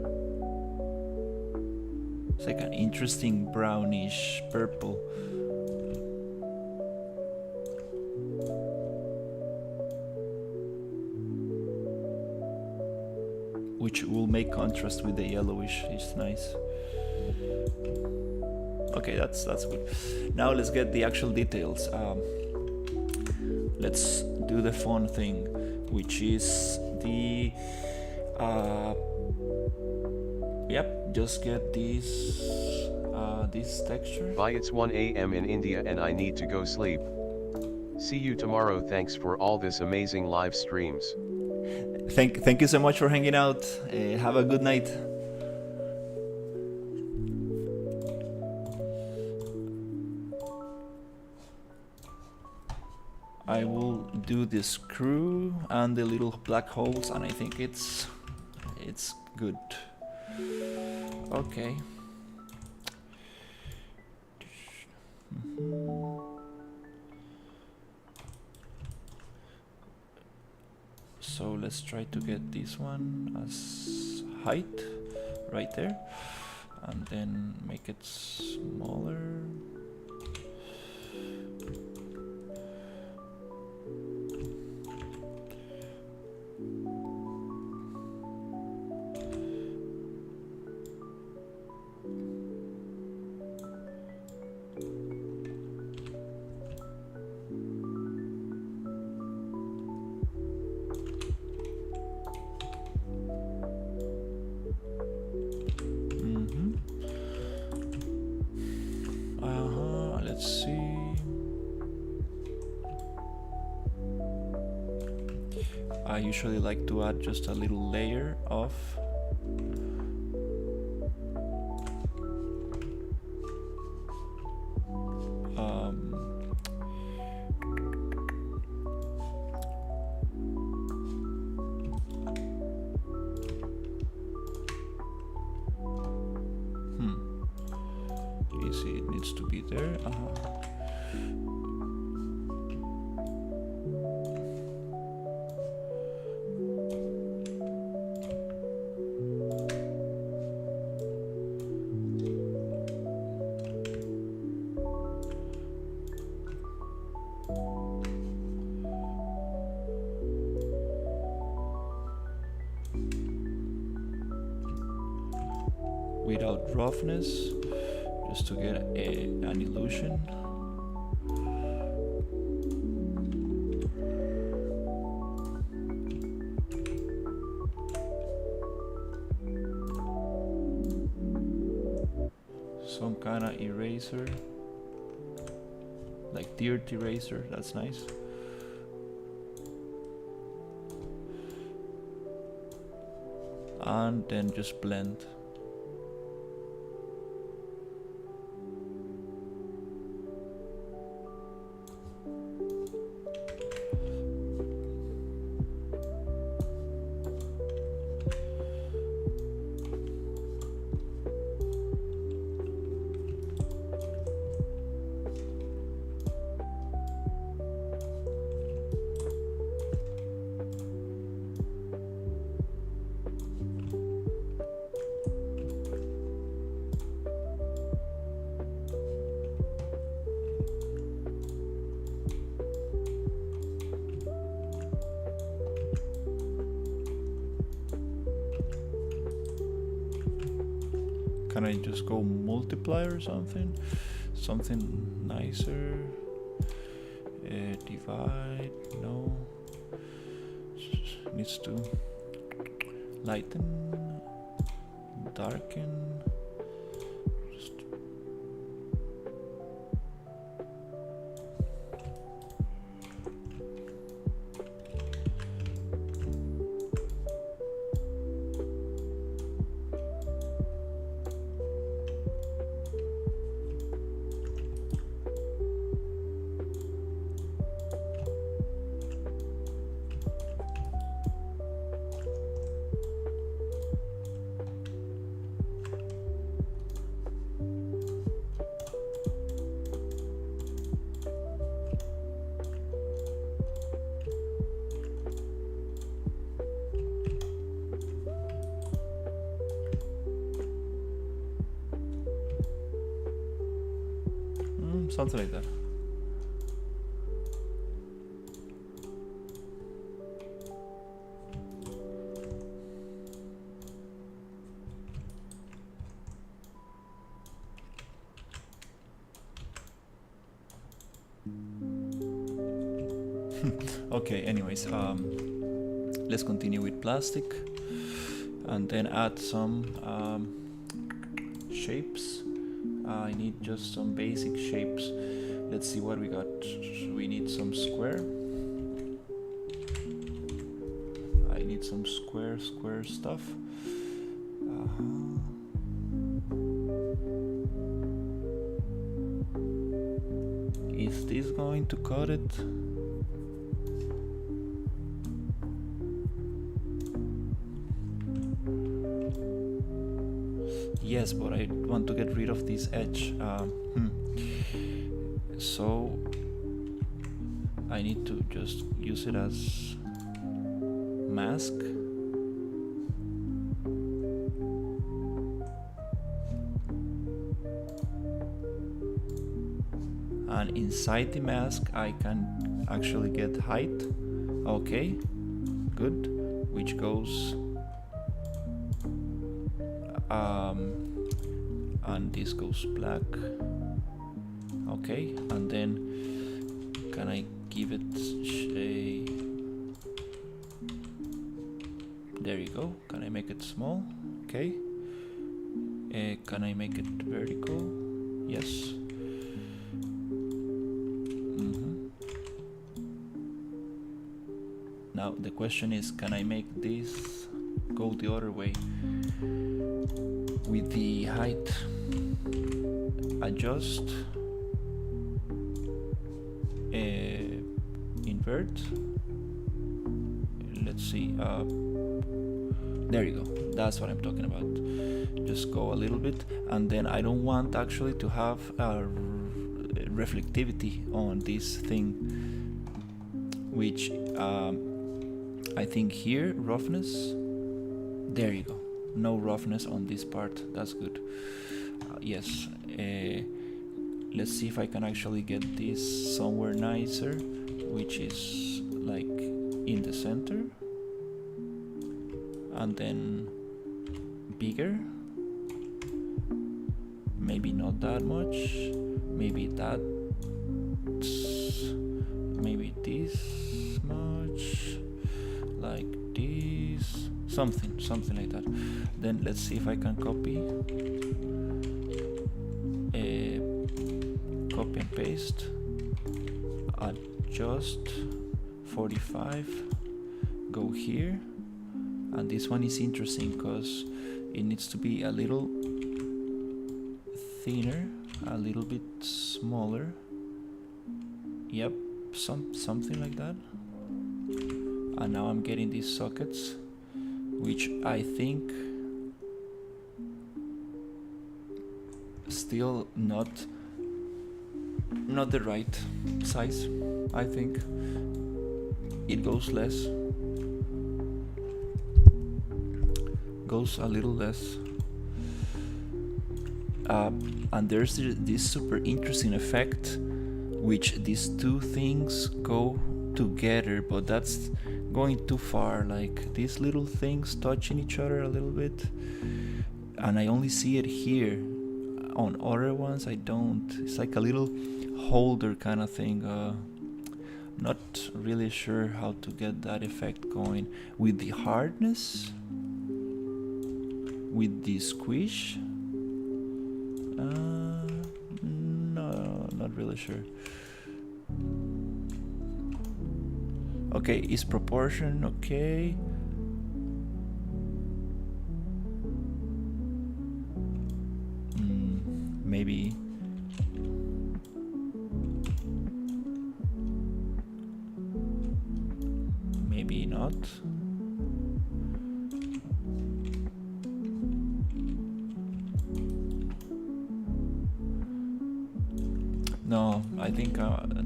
Speaker 1: It's like an interesting brownish purple. Which will make contrast with the yellowish. It's nice. Okay, that's good. Now let's get the actual details. Let's do the fun thing, which is the just get this texture.
Speaker 2: Bye, it's 1 a.m. in India and I need to go sleep. See you tomorrow. Thanks for all this amazing live streams.
Speaker 1: Thank you so much for hanging out. Have a good night. I will do the screw and the little black holes, and I think it's good. Okay. So let's try to get this one as height right there, and then make it smaller. Let's see. I usually like to add just a little layer of easy, it needs to be there. Without roughness, just to get an illusion. Some kind of eraser, like dirt eraser, that's nice. And then just blend. Can I just go multiplier or something? Something nicer? Divide, no. Needs to lighten, darken. Just something like that. Okay, anyways, let's continue with plastic and then add some shapes. I need just some basic shapes. Let's see what we got. We need some square. I need some square stuff. Is this going to cut it? Yes, but I want to get rid of this edge. So I need to just use it as mask. And inside the mask I can actually get height. Okay, good. Which goes and this goes black. Okay, and then can I give it a, there you go. Can I make it small? Okay. Can I make it vertical? Yes. Now the question is, can I make this go the other way with the height? Adjust, invert. Let's see. There you go. That's what I'm talking about. Just go a little bit, and then I don't want actually to have reflectivity on this thing, which I think here roughness. There you go. No roughness on this part. That's good. Yes. Let's see if I can actually get this somewhere nicer, which is like in the center, and then bigger. Maybe not that much. Maybe that. Maybe this much. Like this. Something like that. Then let's see if I can copy. Copy and paste. Adjust 45. Go here. And this one is interesting because it needs to be a little thinner, a little bit smaller. Yep, something like that. And now I'm getting these sockets, which I think still not the right size. I think it goes a little less. And there's this super interesting effect, which these two things go together, but that's going too far. Like these little things touching each other a little bit. and I only see it here. On other ones I don't. It's like a little holder kind of thing. Not really sure how to get that effect going. With the hardness, with the squish, no, not really sure. Okay, is proportion okay? Maybe not. No, I think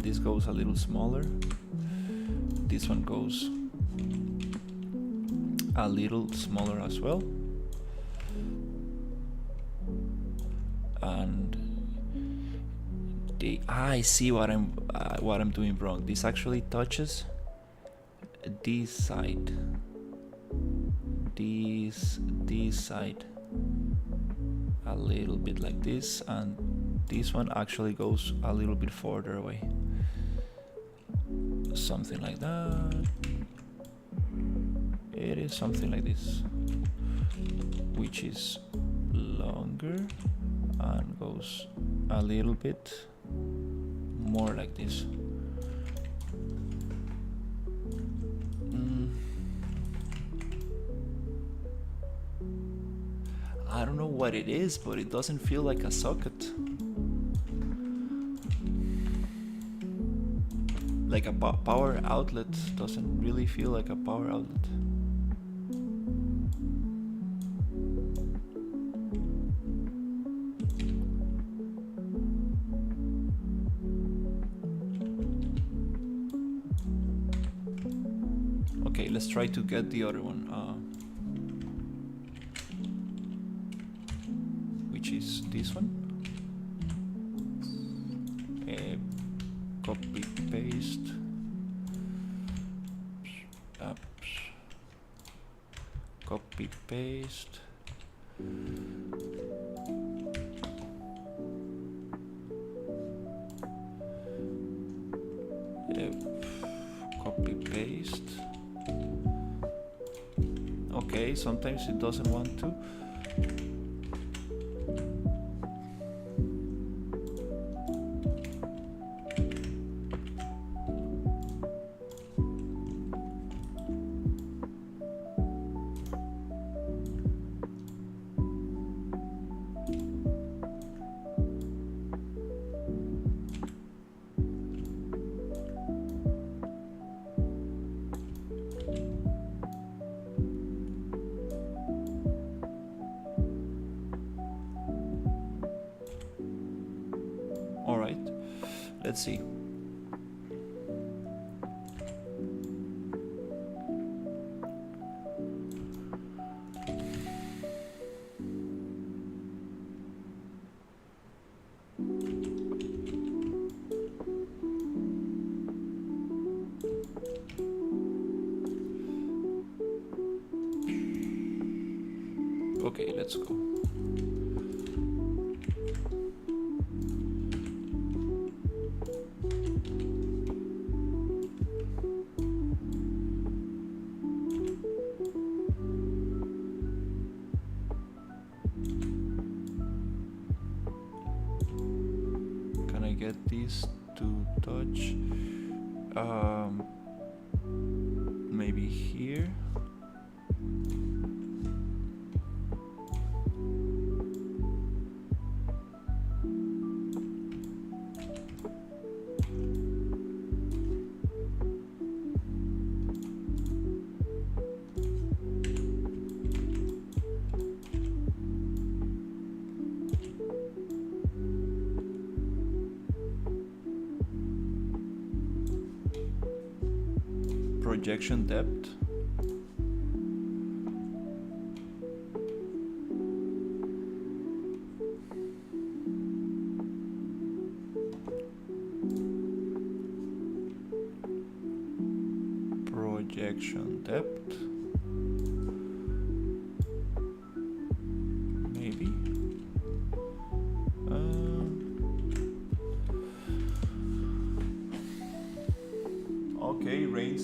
Speaker 1: this goes a little smaller. This one goes a little smaller as well. And I see what I'm doing wrong. This actually touches this side. This side a little bit like this, and this one actually goes a little bit further away. Something like that. It is something like this, which is longer and goes a little bit more like this. I don't know what it is, but it doesn't feel like a socket. Like a power outlet doesn't really feel like a power outlet. Okay, let's try to get the other one, which is this one. Copy paste. Copy paste. Copy paste. Okay, sometimes it doesn't want to. Let's see. Okay, let's go. Get these to touch, maybe here. Projection depth. Projection depth.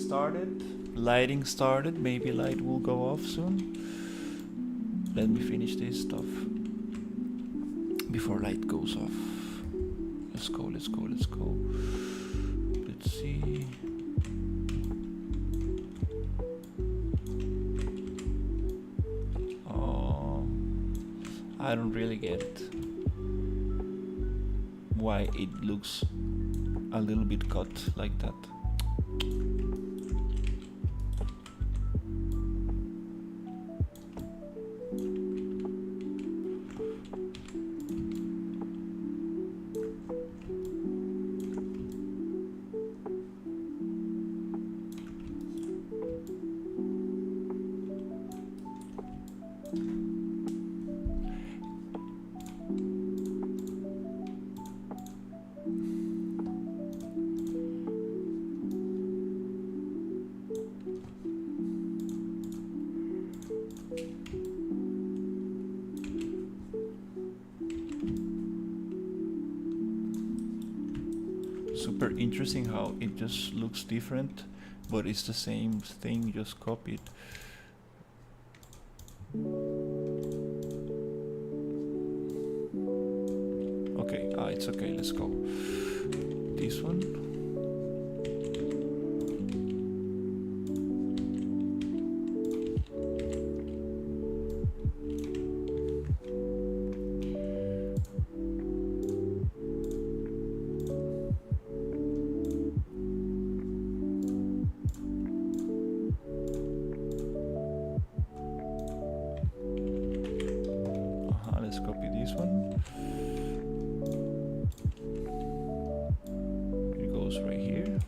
Speaker 1: started. Lighting started. Maybe light will go off soon. Let me finish this stuff before light goes off. Let's go, let's go, let's go. Let's see. Oh, I don't really get why it looks a little bit cut like that. Super interesting how it just looks different, but it's the same thing, just copied. Okay, it's okay, let's go. This one. Let's copy this one. It goes right here.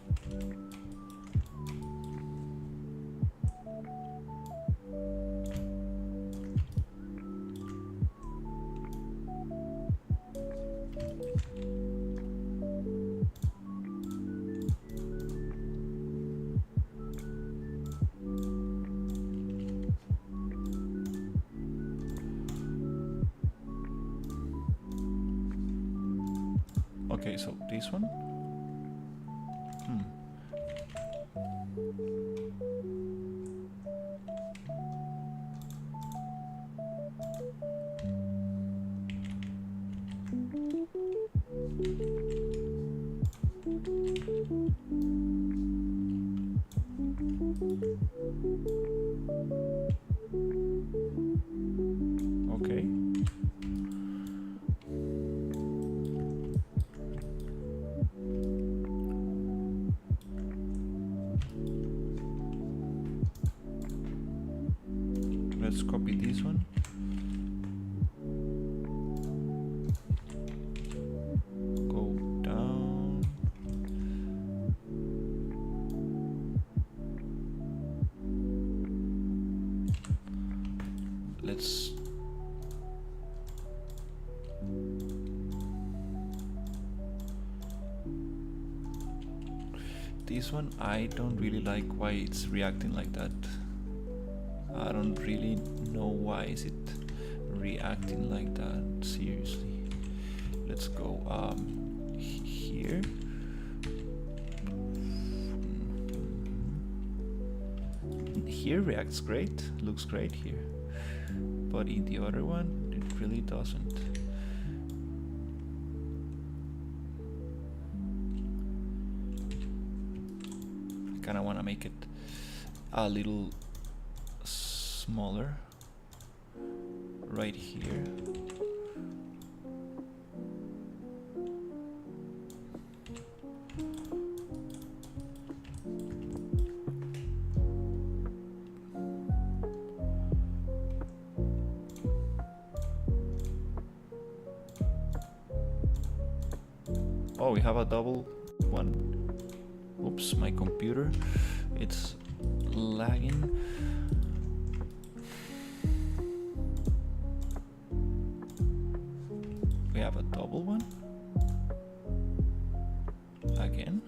Speaker 1: Okay, so this one. Okay. Let's copy this one. Go down. Let's this one. I don't really like why it's reacting like that. I don't really know why is it reacting like that. Seriously. Let's go here. Here reacts great, looks great here. But in the other one, it really doesn't. I kinda wanna make it a little smaller right here. Oh, we have a double one. Oops, my computer, it's lagging. We have a double one again.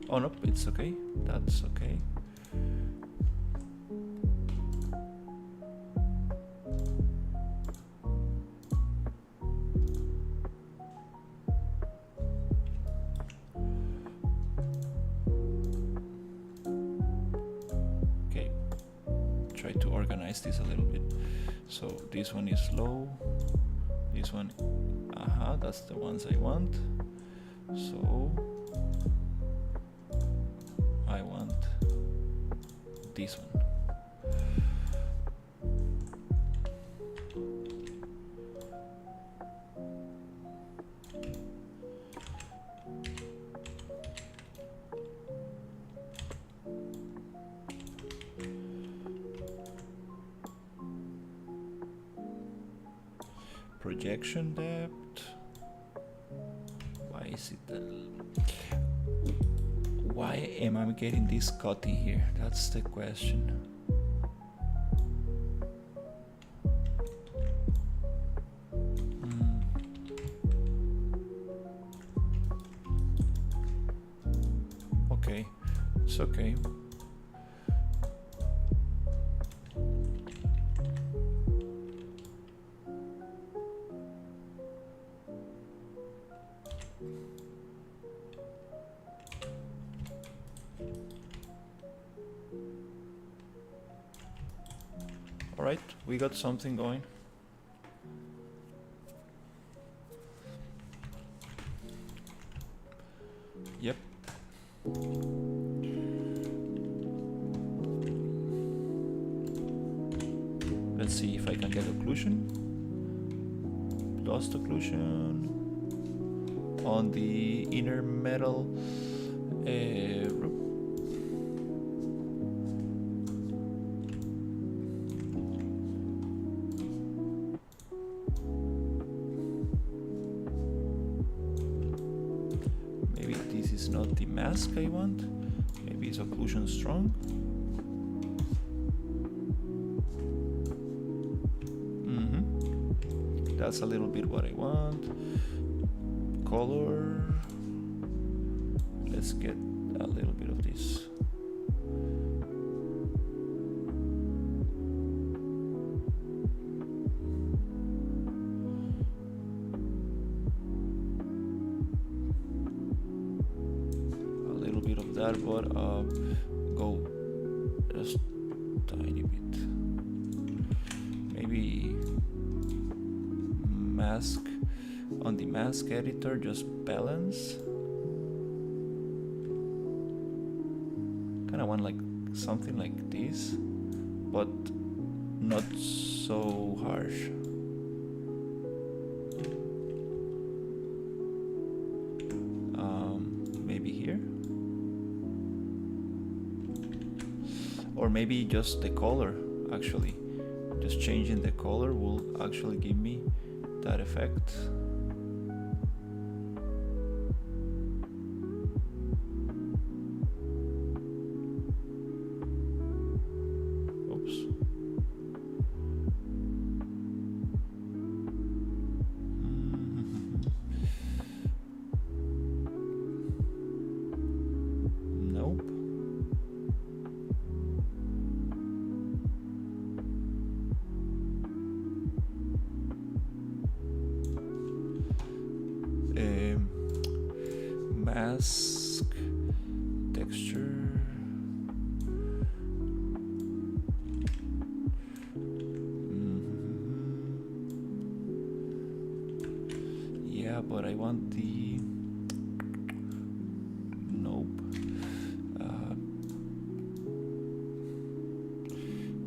Speaker 1: Oh nope, it's okay, that's okay. try to organize this a little bit. So this one is low, this one, that's the ones I want. So I want this one. Projection depth. Why is it? Why am I getting this cutting here? That's the question. Okay, it's okay. Alright, we got something going. Yep. Let's see if I can get occlusion. Lost occlusion on the inner metal rope. Maybe this is not the mask I want. Maybe it's occlusion strong. That's a little bit what I want. Color. Let's get a little bit of this. A little bit of that, but go just tiny bit. Maybe mask on the mask editor, just balance. Kind of want like something like this, but not so harsh. Maybe here, or maybe just the color. Actually, just changing the color will actually give me that effect. Oops. Nope. Mask texture. Yeah, but I want the nope.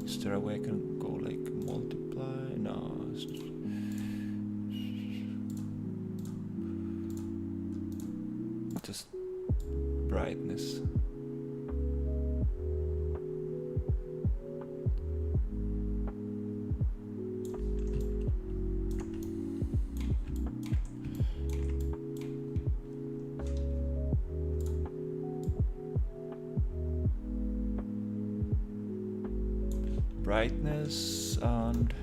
Speaker 1: Is there a way I can go like multiply? No. Just brightness. Brightness and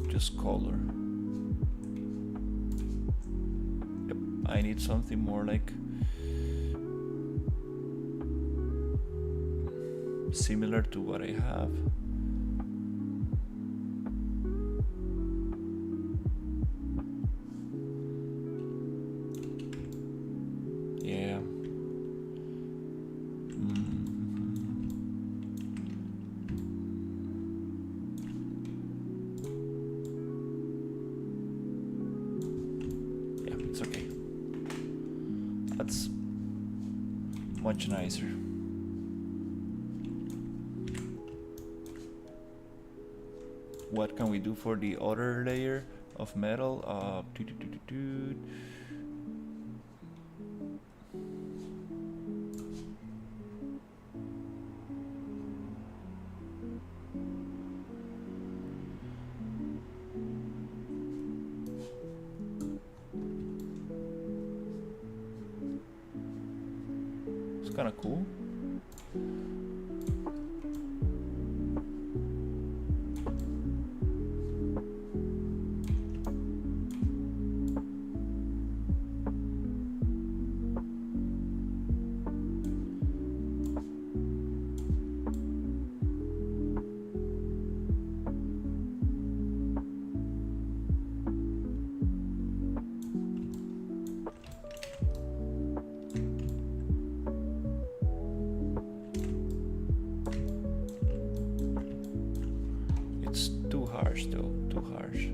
Speaker 1: just color. Yep, I need something more like similar to what I have. Yeah. That's much nicer. What can we do for the other layer of metal? It's kind of cool. It's too harsh though, too harsh.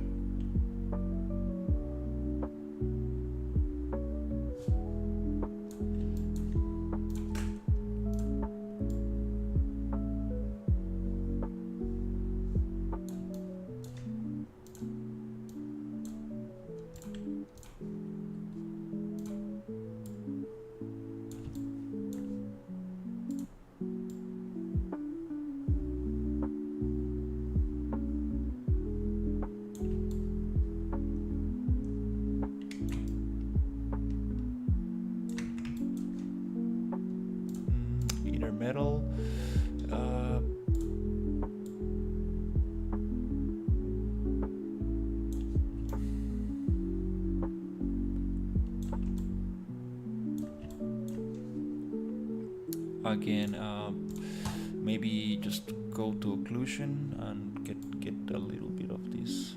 Speaker 1: Inner metal. Again, maybe just go to occlusion and get a little bit of this.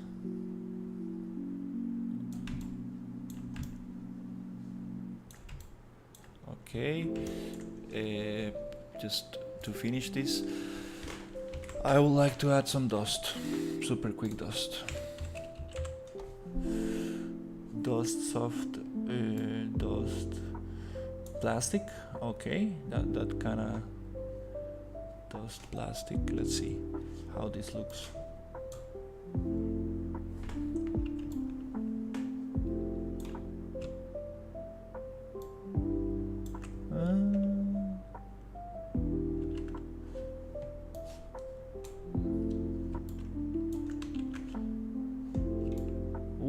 Speaker 1: Okay, just to finish this, I would like to add some dust, super quick dust. Dust soft, dust plastic. Okay, that kind of dust plastic. Let's see how this looks.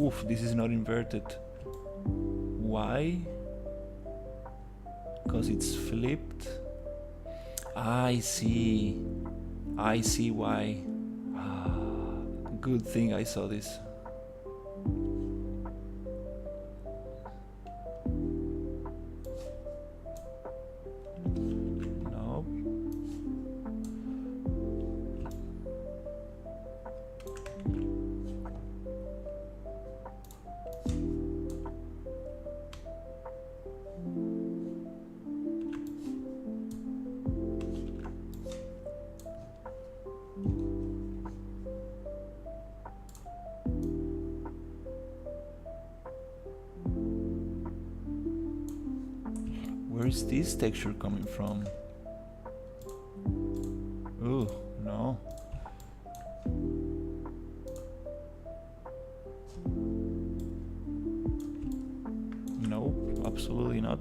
Speaker 1: Oof, this is not inverted. Why? Because it's flipped. I see. I see why. Good thing I saw this. Nope. Where is this texture coming from? Ooh, no. Nope, absolutely not.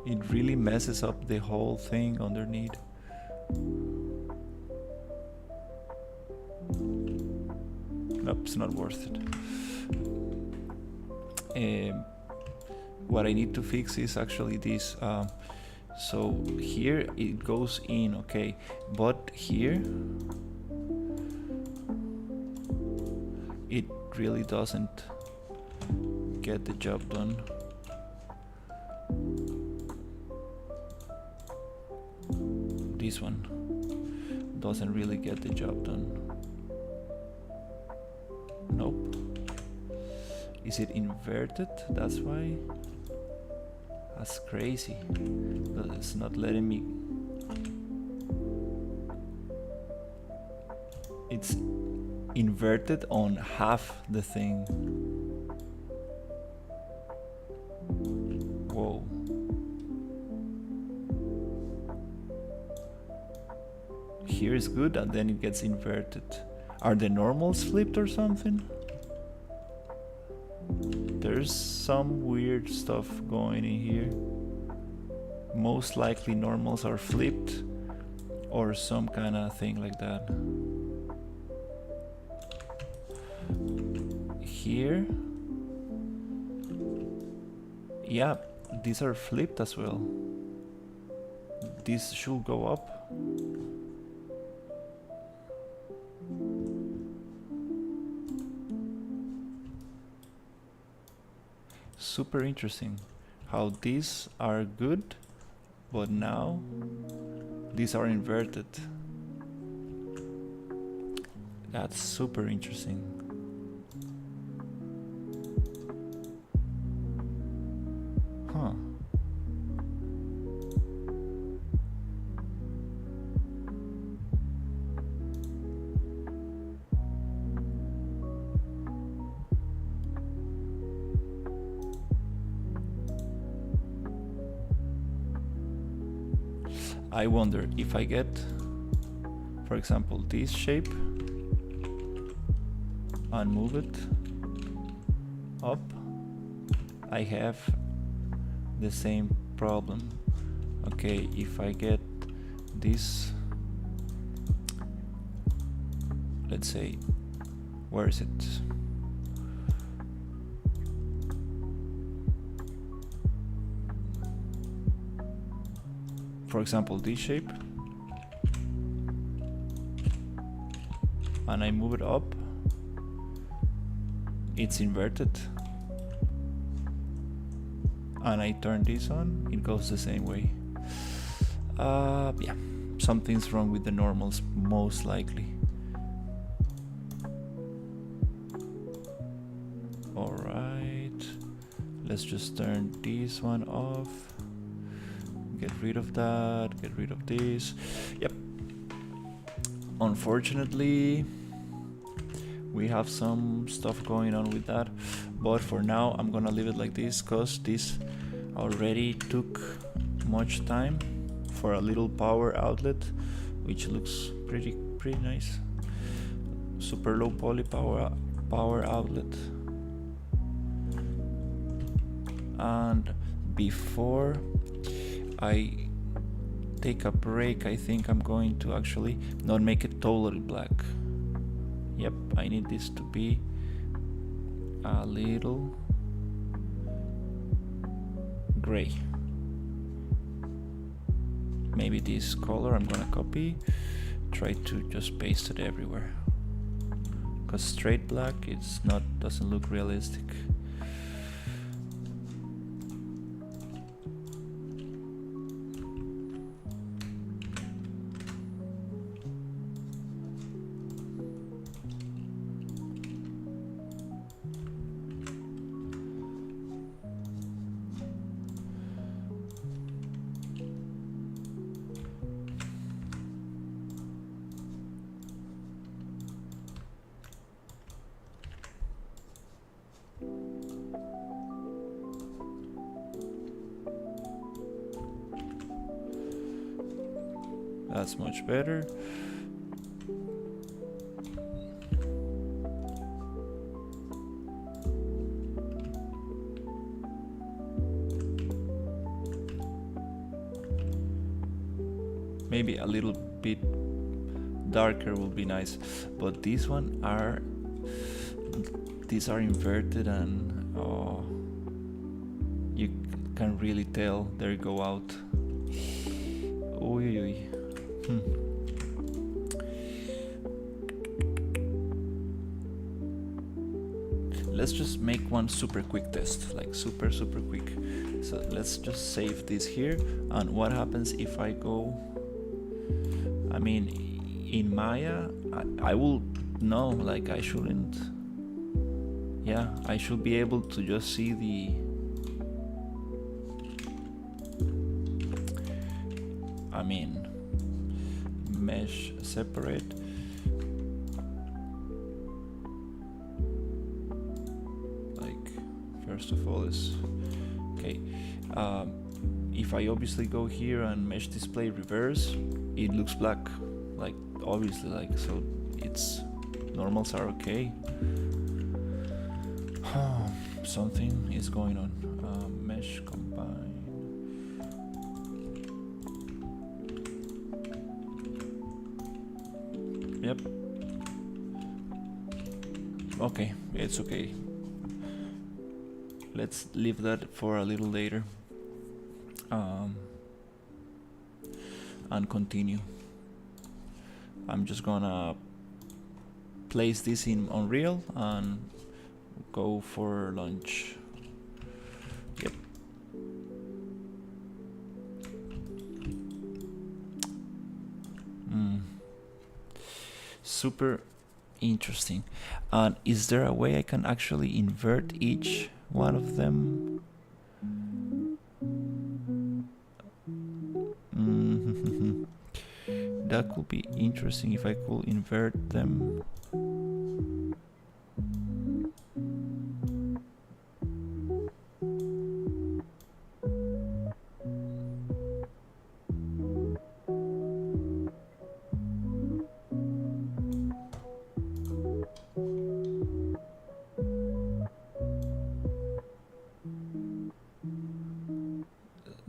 Speaker 1: It really messes up the whole thing underneath. Nope, it's not worth it. What I need to fix is actually this. So here it goes in, okay, but here it really doesn't get the job done. This one doesn't really get the job done. Nope. Is it inverted? That's why. That's crazy. It's not letting me. It's inverted on half the thing. Whoa. Here is good and then it gets inverted. Are the normals flipped or something? There's some weird stuff going in here. Most likely normals are flipped or some kind of thing like that. Here, yeah, these are flipped as well. This should go up. Super interesting how these are good, but now these are inverted. That's super interesting. Huh. I wonder if I get, for example, this shape and move it up, I have the same problem. Okay, if I get this, let's say, where is it? For example, this shape, and I move it up, it's inverted, and I turn this on, it goes the same way. Yeah, something's wrong with the normals, most likely. Alright, let's just turn this one off. Get rid of that, get rid of this. Yep. Unfortunately, we have some stuff going on with that, but for now I'm gonna leave it like this because this already took much time for a little power outlet, which looks pretty nice. Super low poly power outlet. And before I take a break, I think I'm going to actually not make it totally black. Yep, I need this to be a little gray. Maybe this color I'm gonna copy, try to just paste it everywhere, because straight black doesn't look realistic. That's much better. Maybe a little bit darker will be nice, but these are inverted, and oh, you can really tell they go out. Oy, oy. Let's just make one super quick test, like super quick. So let's just save this here, and what happens if I go, I mean, in Maya, I will know, like I shouldn't, yeah, I should be able to just see I mean, mesh separate. Like, first of all is, okay. If I obviously go here and mesh display reverse, it looks black, like obviously, like, so it's normals are okay. Something is going on. Mesh combine. Yep. Okay, it's okay. Let's leave that for a little later. And continue. I'm just gonna place this in Unreal and go for lunch. Yep. Super interesting. And is there a way I can actually invert each one of them? That could be interesting if I could invert them.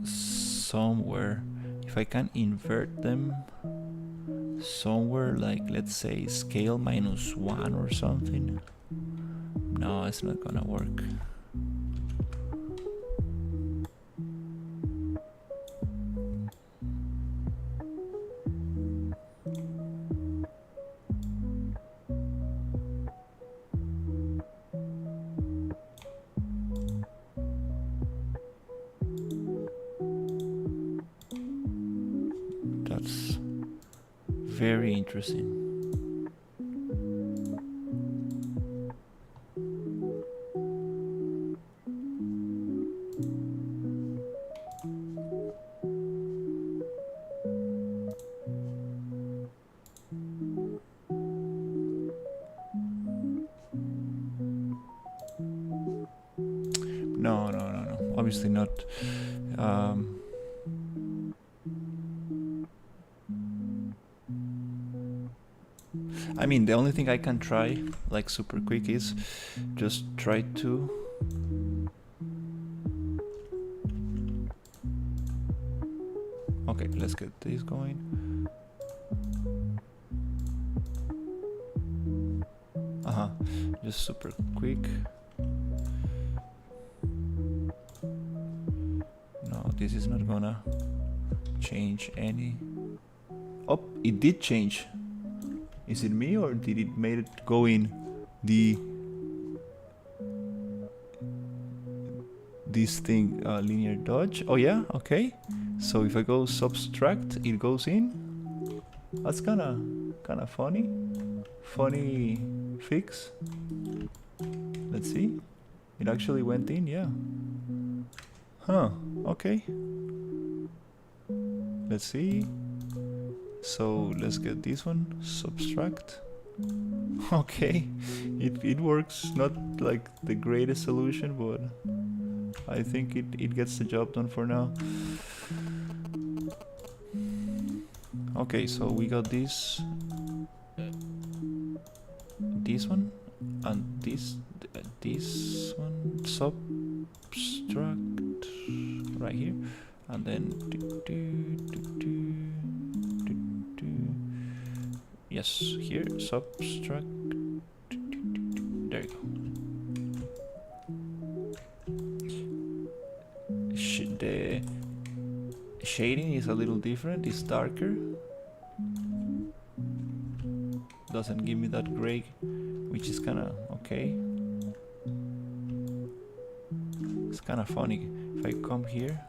Speaker 1: Somewhere, if I can invert them somewhere, like let's say scale -1 or something. No, it's not gonna work. That's very interesting. No. Obviously not. I mean, the only thing I can try, like super quick, is just try to okay, let's get this going. Just super quick. No, this is not gonna change any. Oh, it did change. Is it me, or did it made it go in this thing, linear dodge? Oh yeah, okay. So if I go subtract, it goes in. That's kind of funny fix. Let's see. It actually went in, yeah. Huh, okay. Let's see. So let's get this one, subtract. Okay, it works. Not like the greatest solution, but I think it gets the job done for now. Okay, so we got this one, and this one, subtract right here, and then yes, here, subtract. There you go. The shading is a little different, it's darker. Doesn't give me that gray, which is kinda okay. It's kinda funny. If I come here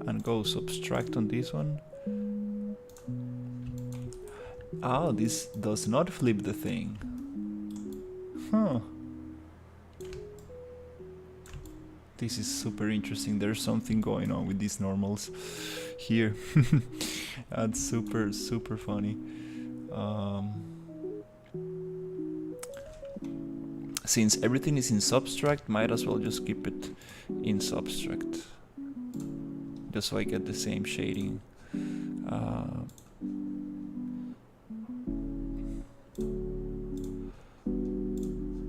Speaker 1: and go subtract on this one. Oh, this does not flip the thing. Huh. This is super interesting. There's something going on with these normals here. That's super funny. Since everything is in Substract, might as well just keep it in Substract, just so I get the same shading.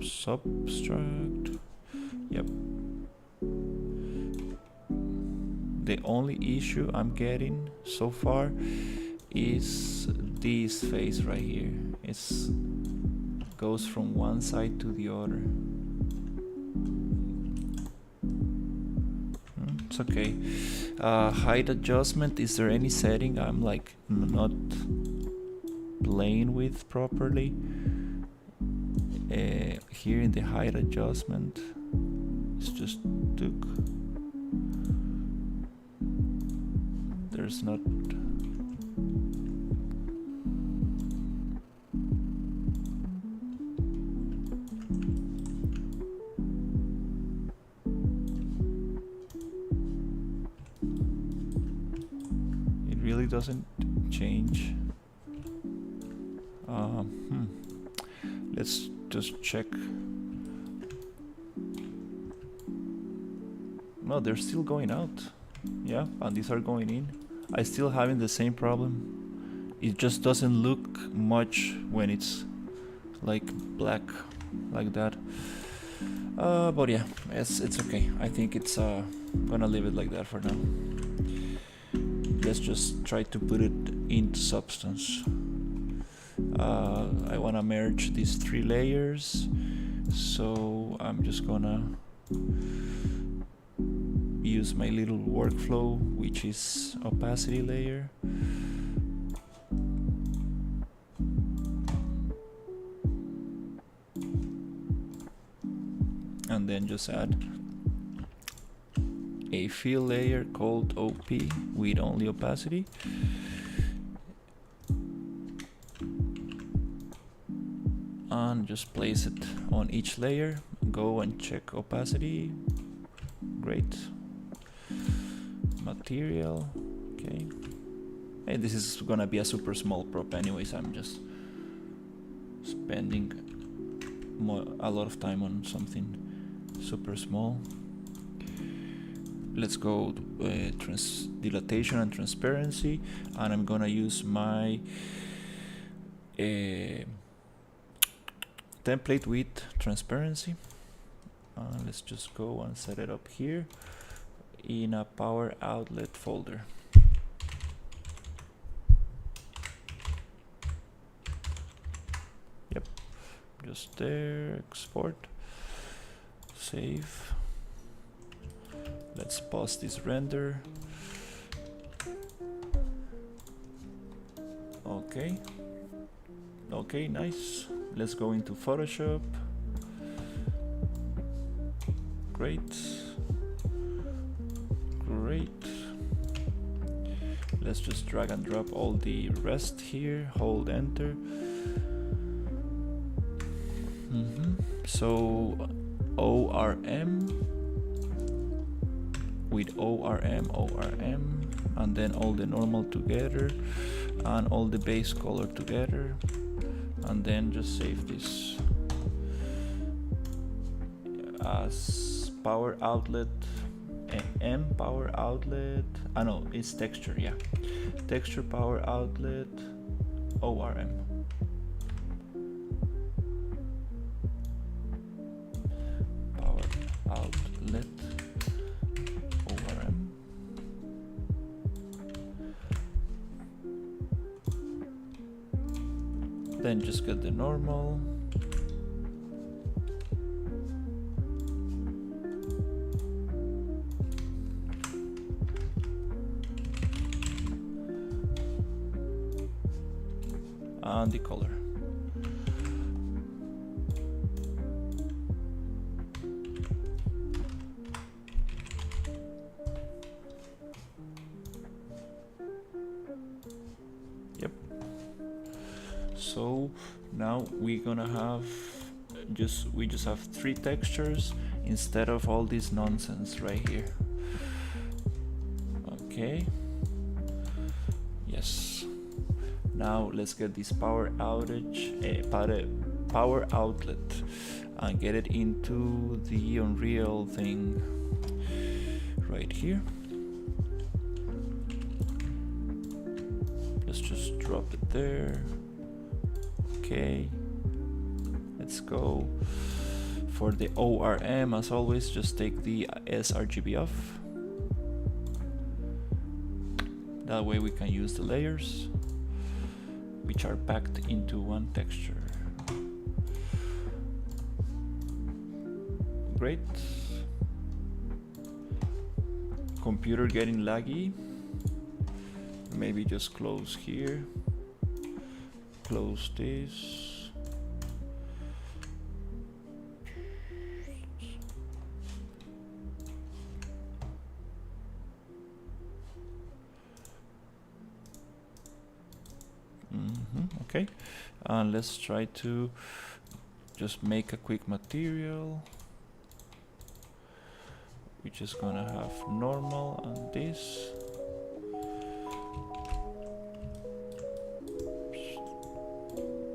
Speaker 1: Substract. Yep. The only issue I'm getting so far is this face right here. It's goes from one side to the other. It's okay. Height adjustment, is there any setting I'm like not playing with properly? Here in the height adjustment, it's just took. There's not. It really doesn't change. Let's just check. No, they're still going out. Yeah, and these are going in. I still having the same problem. It just doesn't look much when it's like black like that. But yeah, it's okay. I think it's gonna leave it like that for now. Let's just try to put it into Substance. I wanna merge these 3 layers, so I'm just gonna use my little workflow, which is opacity layer. And then just add a fill layer called OP with only opacity. And just place it on each layer. Go and check opacity. Great. Material. Okay. Hey, this is gonna be a super small prop anyways. I'm just spending a lot of time on something super small. Let's go dilatation and transparency, and I'm gonna use my template with transparency. Let's just go and set it up here in a power outlet folder. Yep, just there. Export, save. Let's pause this render. Okay, nice. Let's go into Photoshop. Great. Let's just drag and drop all the rest here. Hold enter. So ORM with ORM, and then all the normal together and all the base color together, and then just save this as power outlet, M power outlet. No, it's texture. Yeah, texture power outlet ORM. Power outlet ORM. Then just get the normal. And the color. Yep. So now we're gonna have we just have 3 textures, instead of all this nonsense right here. Okay. Yes. Now let's get this power outage, power outlet, and get it into the Unreal thing right here. Let's just drop it there. Okay. Let's go for the ORM. As always, just take the sRGB off. That way we can use the layers, which are packed into one texture. Great. Computer getting laggy. Maybe just close here. Close this. Okay, and let's try to just make a quick material, which is gonna have normal and this.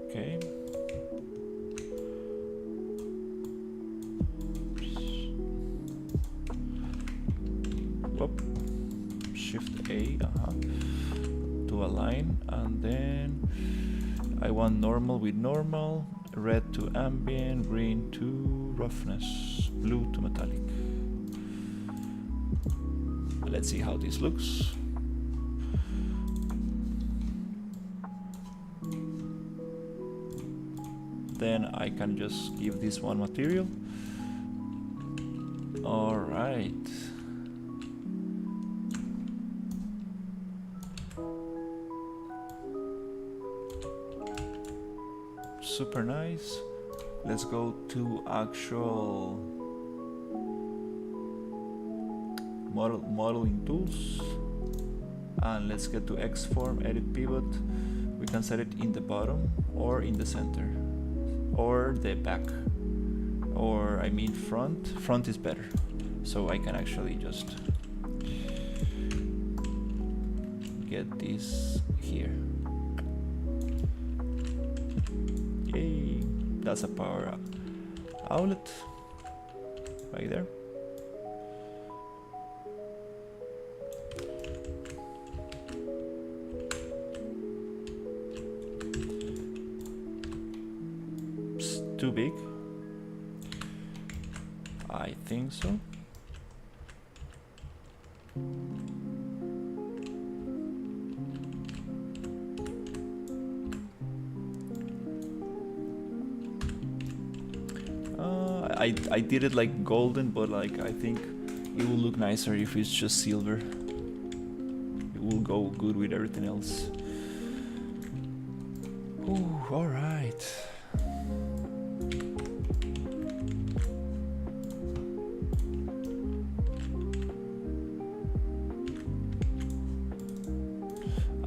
Speaker 1: Okay. Whoop. Shift A, to align, and then I want normal with normal, red to ambient, green to roughness, blue to metallic. Let's see how this looks. Then I can just give this one material. All right. Super nice. Let's go to actual modeling tools, and let's get to X form, edit pivot. We can set it in the bottom or in the center or the back, or I mean front. Front is better, so I can actually just get this here. Yay, that's a power outlet right there. It's too big, I think so. I did it like golden, but like I think it will look nicer if it's just silver. It will go good with everything else. Ooh, all right.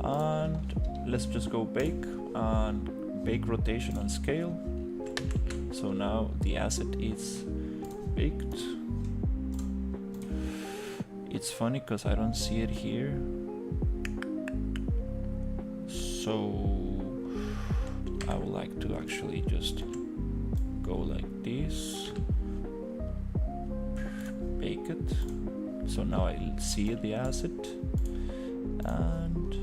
Speaker 1: And let's just go bake and bake rotation and scale. So now the asset is baked. It's funny because I don't see it here. So I would like to actually just go like this. Bake it. So now I see the asset and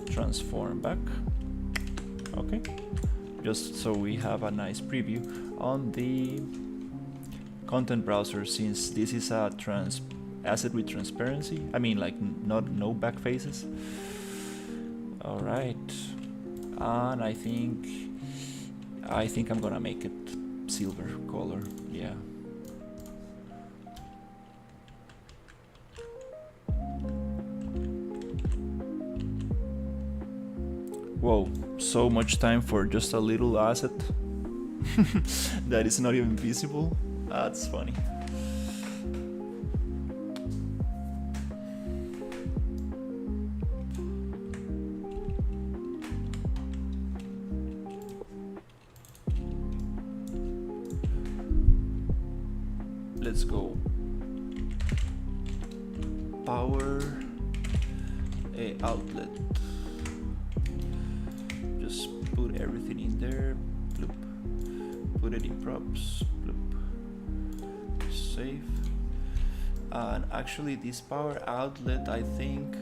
Speaker 1: transform back. Okay. Just so we have a nice preview on the content browser, since this is a asset with transparency. I mean, like no back faces. All right, and I think I'm gonna make it silver color. Yeah. Whoa, so much time for just a little asset that is not even visible. That's funny. let's go. Power outlet. Just put everything in there. Bloop. Put it in props. Bloop. Save. And actually, this power outlet, I think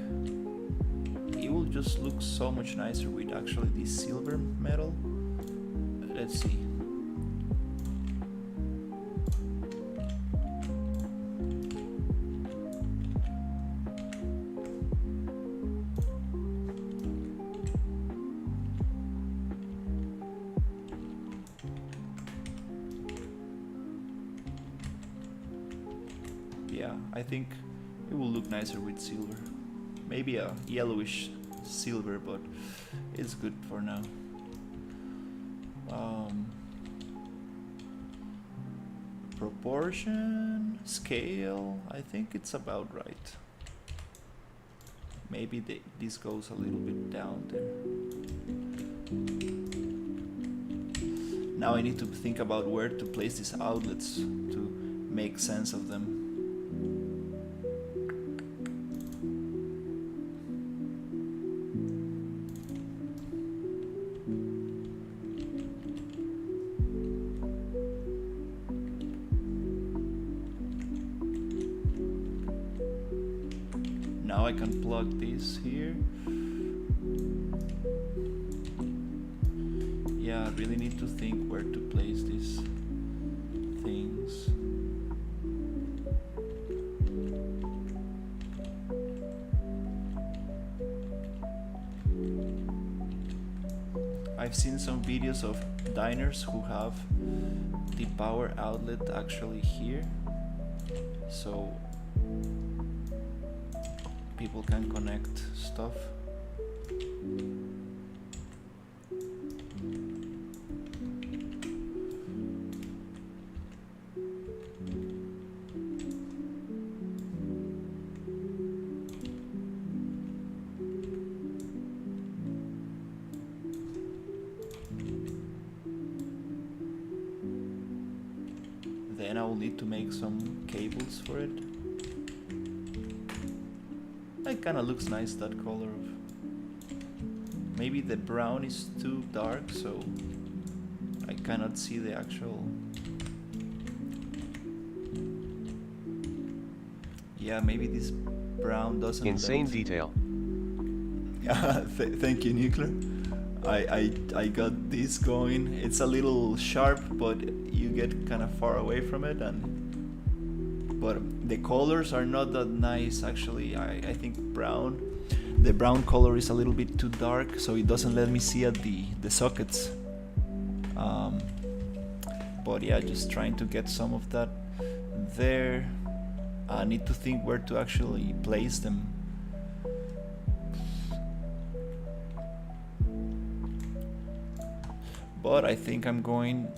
Speaker 1: it will just look so much nicer with actually this silver metal. Let's see. Yeah, I think it will look nicer with silver. Maybe a yellowish silver, but it's good for now. Proportion, scale, I think it's about right. Maybe this goes a little bit down there. Now I need to think about where to place these outlets to make sense of them. Now I can plug this here. Yeah, I really need to think where to place these things. I've seen some videos of diners who have the power outlet actually here, so people can connect stuff. Then I will need to make some cables for it. It kind of looks nice, that color. Maybe the brown is too dark, so I cannot see the actual. Yeah, maybe this brown doesn't.
Speaker 2: Insane detail.
Speaker 1: Yeah, thank you, Nuclear. I got this going. It's a little sharp, but you get kind of far away from it, but the colors are not that nice actually. I think the brown color is a little bit too dark, so it doesn't let me see at the sockets. But yeah, just trying to get some of that there. I need to think where to actually place them. But I think I'm going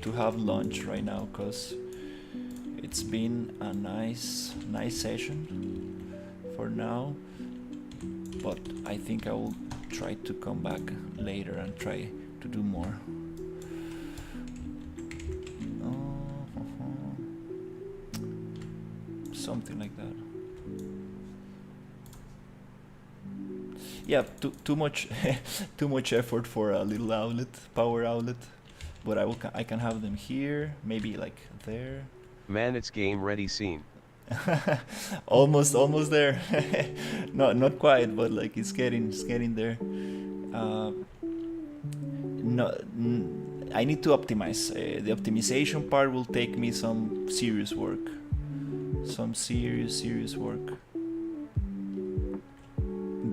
Speaker 1: to have lunch right now, because it's been a nice session for now. But I think I will try to come back later and try to do more. Something like that. Yeah, too much too much effort for a little outlet, power outlet. But I can have them here, maybe like there.
Speaker 2: Man, it's game ready scene.
Speaker 1: almost there. not quite, but like it's getting there. I need to optimize. The optimization part will take me some serious work. Some serious work.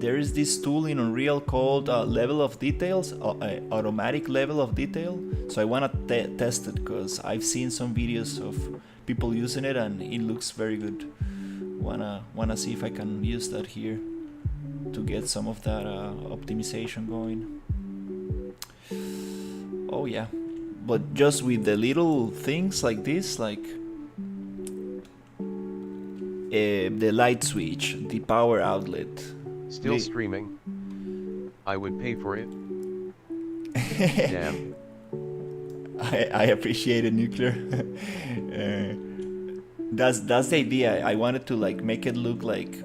Speaker 1: There is this tool in Unreal called level of details, automatic level of detail. So I want to test it, because I've seen some videos of people using it and it looks very good. Wanna see if I can use that here to get some of that optimization going. Oh yeah, but just with the little things like this, like the light switch, the power outlet.
Speaker 2: Still streaming. I would pay for it. Damn.
Speaker 1: I appreciate it, Nuclear. That's the idea. I wanted to like make it look like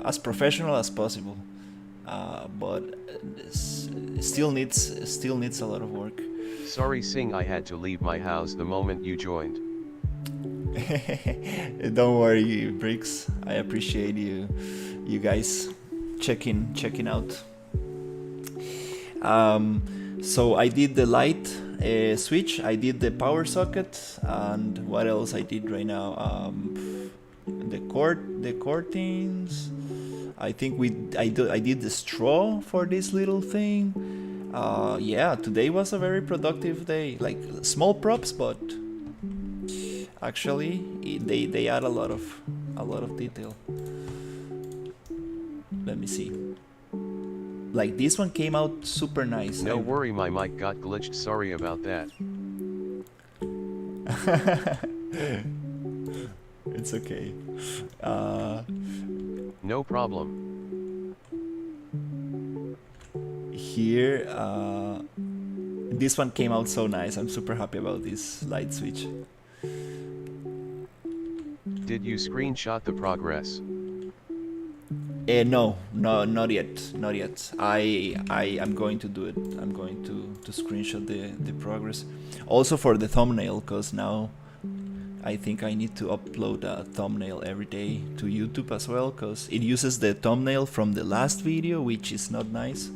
Speaker 1: as professional as possible, but still needs a lot of work.
Speaker 2: Sorry Singh, I had to leave my house the moment you joined.
Speaker 1: Don't worry, Bricks. I appreciate you guys checking out. So I did the light switch, I did the power socket, and what else I did right now? The curtains. I think I did the straw for this little thing. Yeah, today was a very productive day. Like small props, but actually they add a lot of detail. Let me see. Like this one came out super nice.
Speaker 2: No worry, my mic got glitched, sorry about that.
Speaker 1: It's okay.
Speaker 2: No problem.
Speaker 1: Here, this one came out so nice. I'm super happy about this light switch.
Speaker 2: Did you screenshot the progress?
Speaker 1: No, not yet. I am going to do it. I'm going to screenshot the progress. Also for the thumbnail, because now I think I need to upload a thumbnail every day to YouTube as well, because it uses the thumbnail from the last video, which is not nice.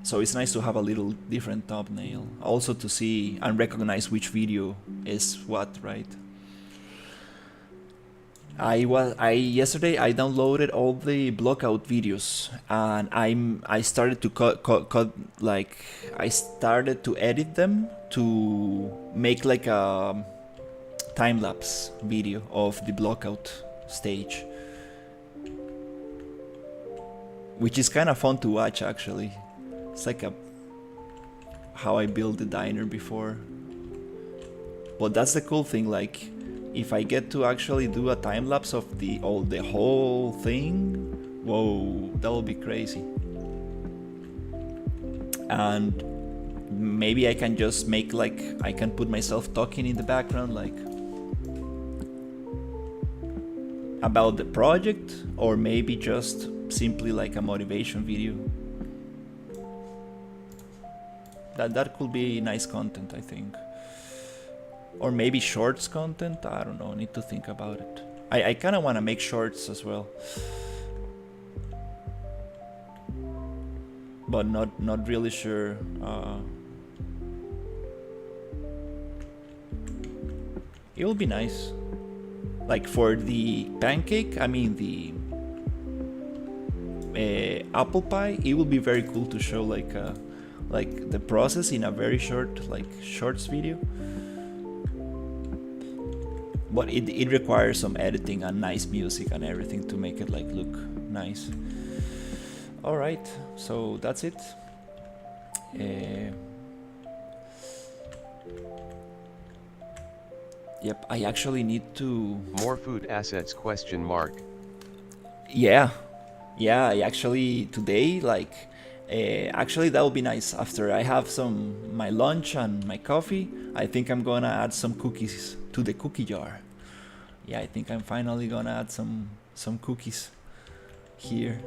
Speaker 1: So it's nice to have a little different thumbnail, also to see and recognize which video is what, right? Yesterday I downloaded all the blockout videos, and I started to cut like I started to edit them to make like a time-lapse video of the blockout stage, which is kind of fun to watch actually. It's like how I built the diner before. But that's the cool thing, like if I get to actually do a time lapse of the whole thing, whoa, that will be crazy. And maybe I can just make like I can put myself talking in the background, like about the project, or maybe just simply like a motivation video. That could be nice content, I think. Or maybe shorts content, I don't know, need to think about it. I kind of want to make shorts as well. But not really sure. It will be nice. Like for the pancake, I mean the apple pie, it will be very cool to show like the process in a very short, like shorts video. But it requires some editing and nice music and everything to make it like look nice. All right, so that's it. Yep, I actually need to...
Speaker 2: More food assets question mark.
Speaker 1: Yeah, I actually today like actually that would be nice. After I have my lunch and my coffee, I think I'm gonna add some cookies to the cookie jar. Yeah, I think I'm finally gonna add some cookies here.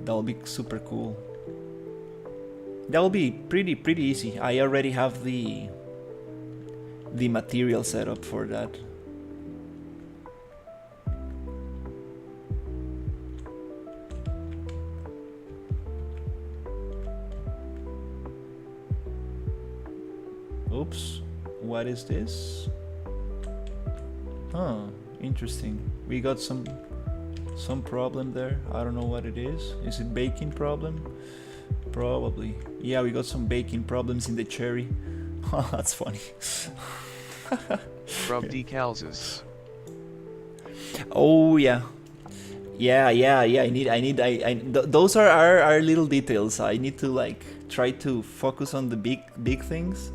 Speaker 1: That'll be super cool. That'll be pretty easy. I already have the material set up for that. Oops, what is this? Huh, interesting. We got some problem there. I don't know what it is. Is it baking problem? Probably. Yeah, we got some baking problems in the cherry. That's funny.
Speaker 2: From decalses.
Speaker 1: Oh yeah. Those are our little details. I need to like try to focus on the big things.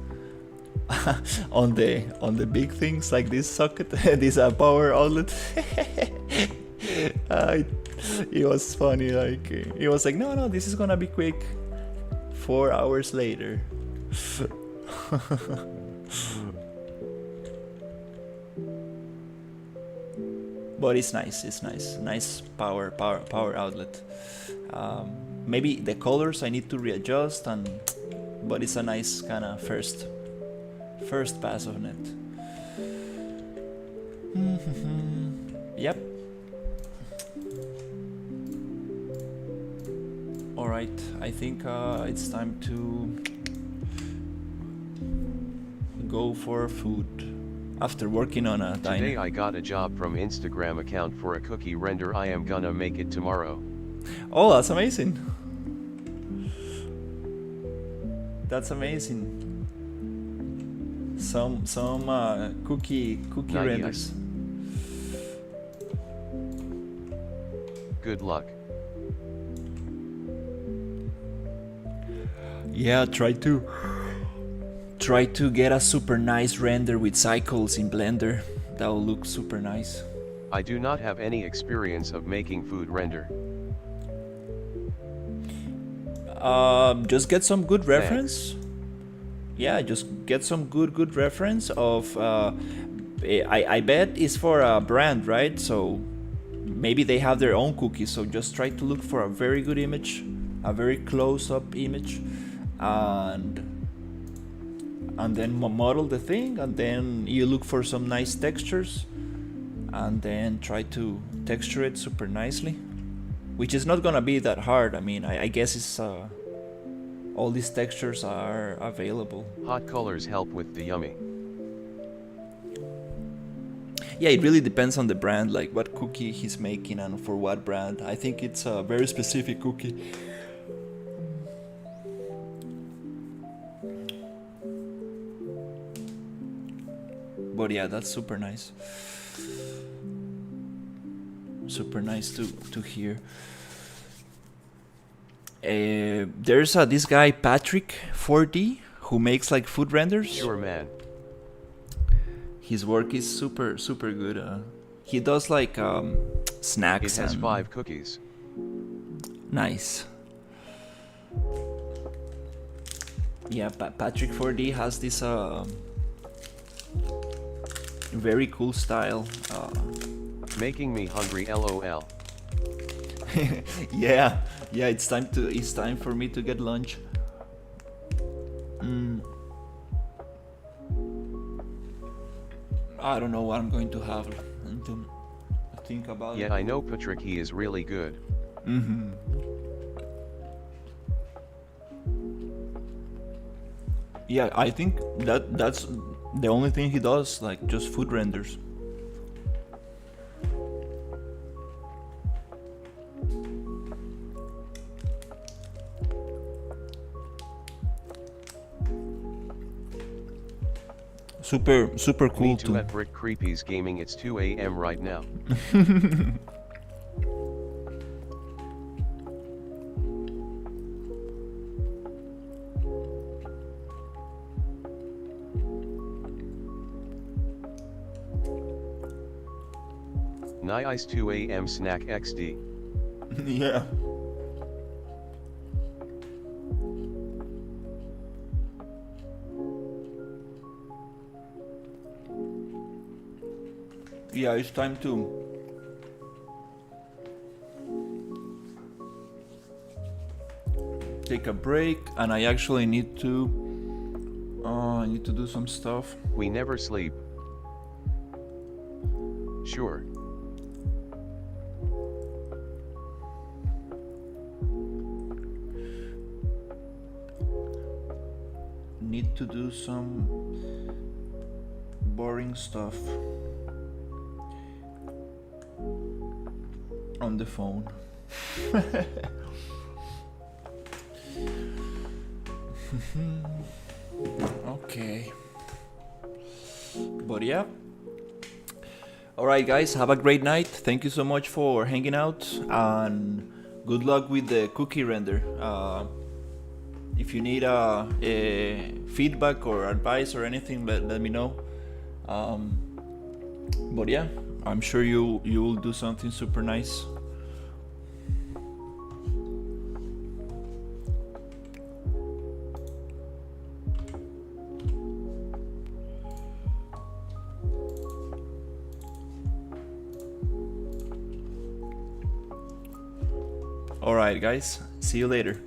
Speaker 1: on the big things like this socket, this power outlet. It was funny, like it was like no, this is gonna be quick. 4 hours later. But it's nice. Nice power outlet. Maybe the colors I need to readjust, but it's a nice kind of first pass on it. Yep. All right. I think it's time to go for food. After working on a diner.
Speaker 2: Today I got a job from Instagram account for a cookie render. I am gonna make it tomorrow.
Speaker 1: Oh, that's amazing. That's amazing. Some cookie
Speaker 2: Nice.
Speaker 1: renders.
Speaker 2: Good luck.
Speaker 1: Yeah, try to get a super nice render with cycles in Blender. That will look super nice.
Speaker 2: I do not have any experience of making food render.
Speaker 1: Just get some good reference. Yeah, just get some good reference of. I bet it's for a brand, right? So maybe they have their own cookies. So just try to look for a very good image, a very close-up image, and then model the thing, and then you look for some nice textures, and then try to texture it super nicely, which is not gonna be that hard. I mean, I guess it's all these textures are available.
Speaker 2: Hot colors help with the yummy.
Speaker 1: Yeah, it really depends on the brand, like what cookie he's making and for what brand. I think it's a very specific cookie. But yeah, that's super nice. Super nice to hear. There's this guy Patrick 4D who makes like food renders.
Speaker 2: Sure, man.
Speaker 1: His work is super good. He does like snacks.
Speaker 2: It has 5 cookies.
Speaker 1: Nice. Yeah, Patrick 4D has this very cool style.
Speaker 2: Making me hungry, LOL.
Speaker 1: yeah, it's time for me to get lunch. I don't know what I'm going to have until I think about it.
Speaker 2: Yeah, I know Patrick, he is really good.
Speaker 1: Yeah, I think that's the only thing he does, like just food renders. Super cool
Speaker 2: Me
Speaker 1: too.
Speaker 2: too at Brick Creepies Gaming. It's 2 a.m. right now. Nice 2 a.m. snack XD.
Speaker 1: Yeah. Yeah, it's time to take a break, and I actually need to do some stuff.
Speaker 2: We never sleep. Sure.
Speaker 1: Need to do some boring stuff on the phone. Okay. But yeah. Alright guys, have a great night. Thank you so much for hanging out, and good luck with the cookie render. If you need a feedback or advice or anything, let me know. But yeah, I'm sure you will do something super nice. Alright guys, see you later.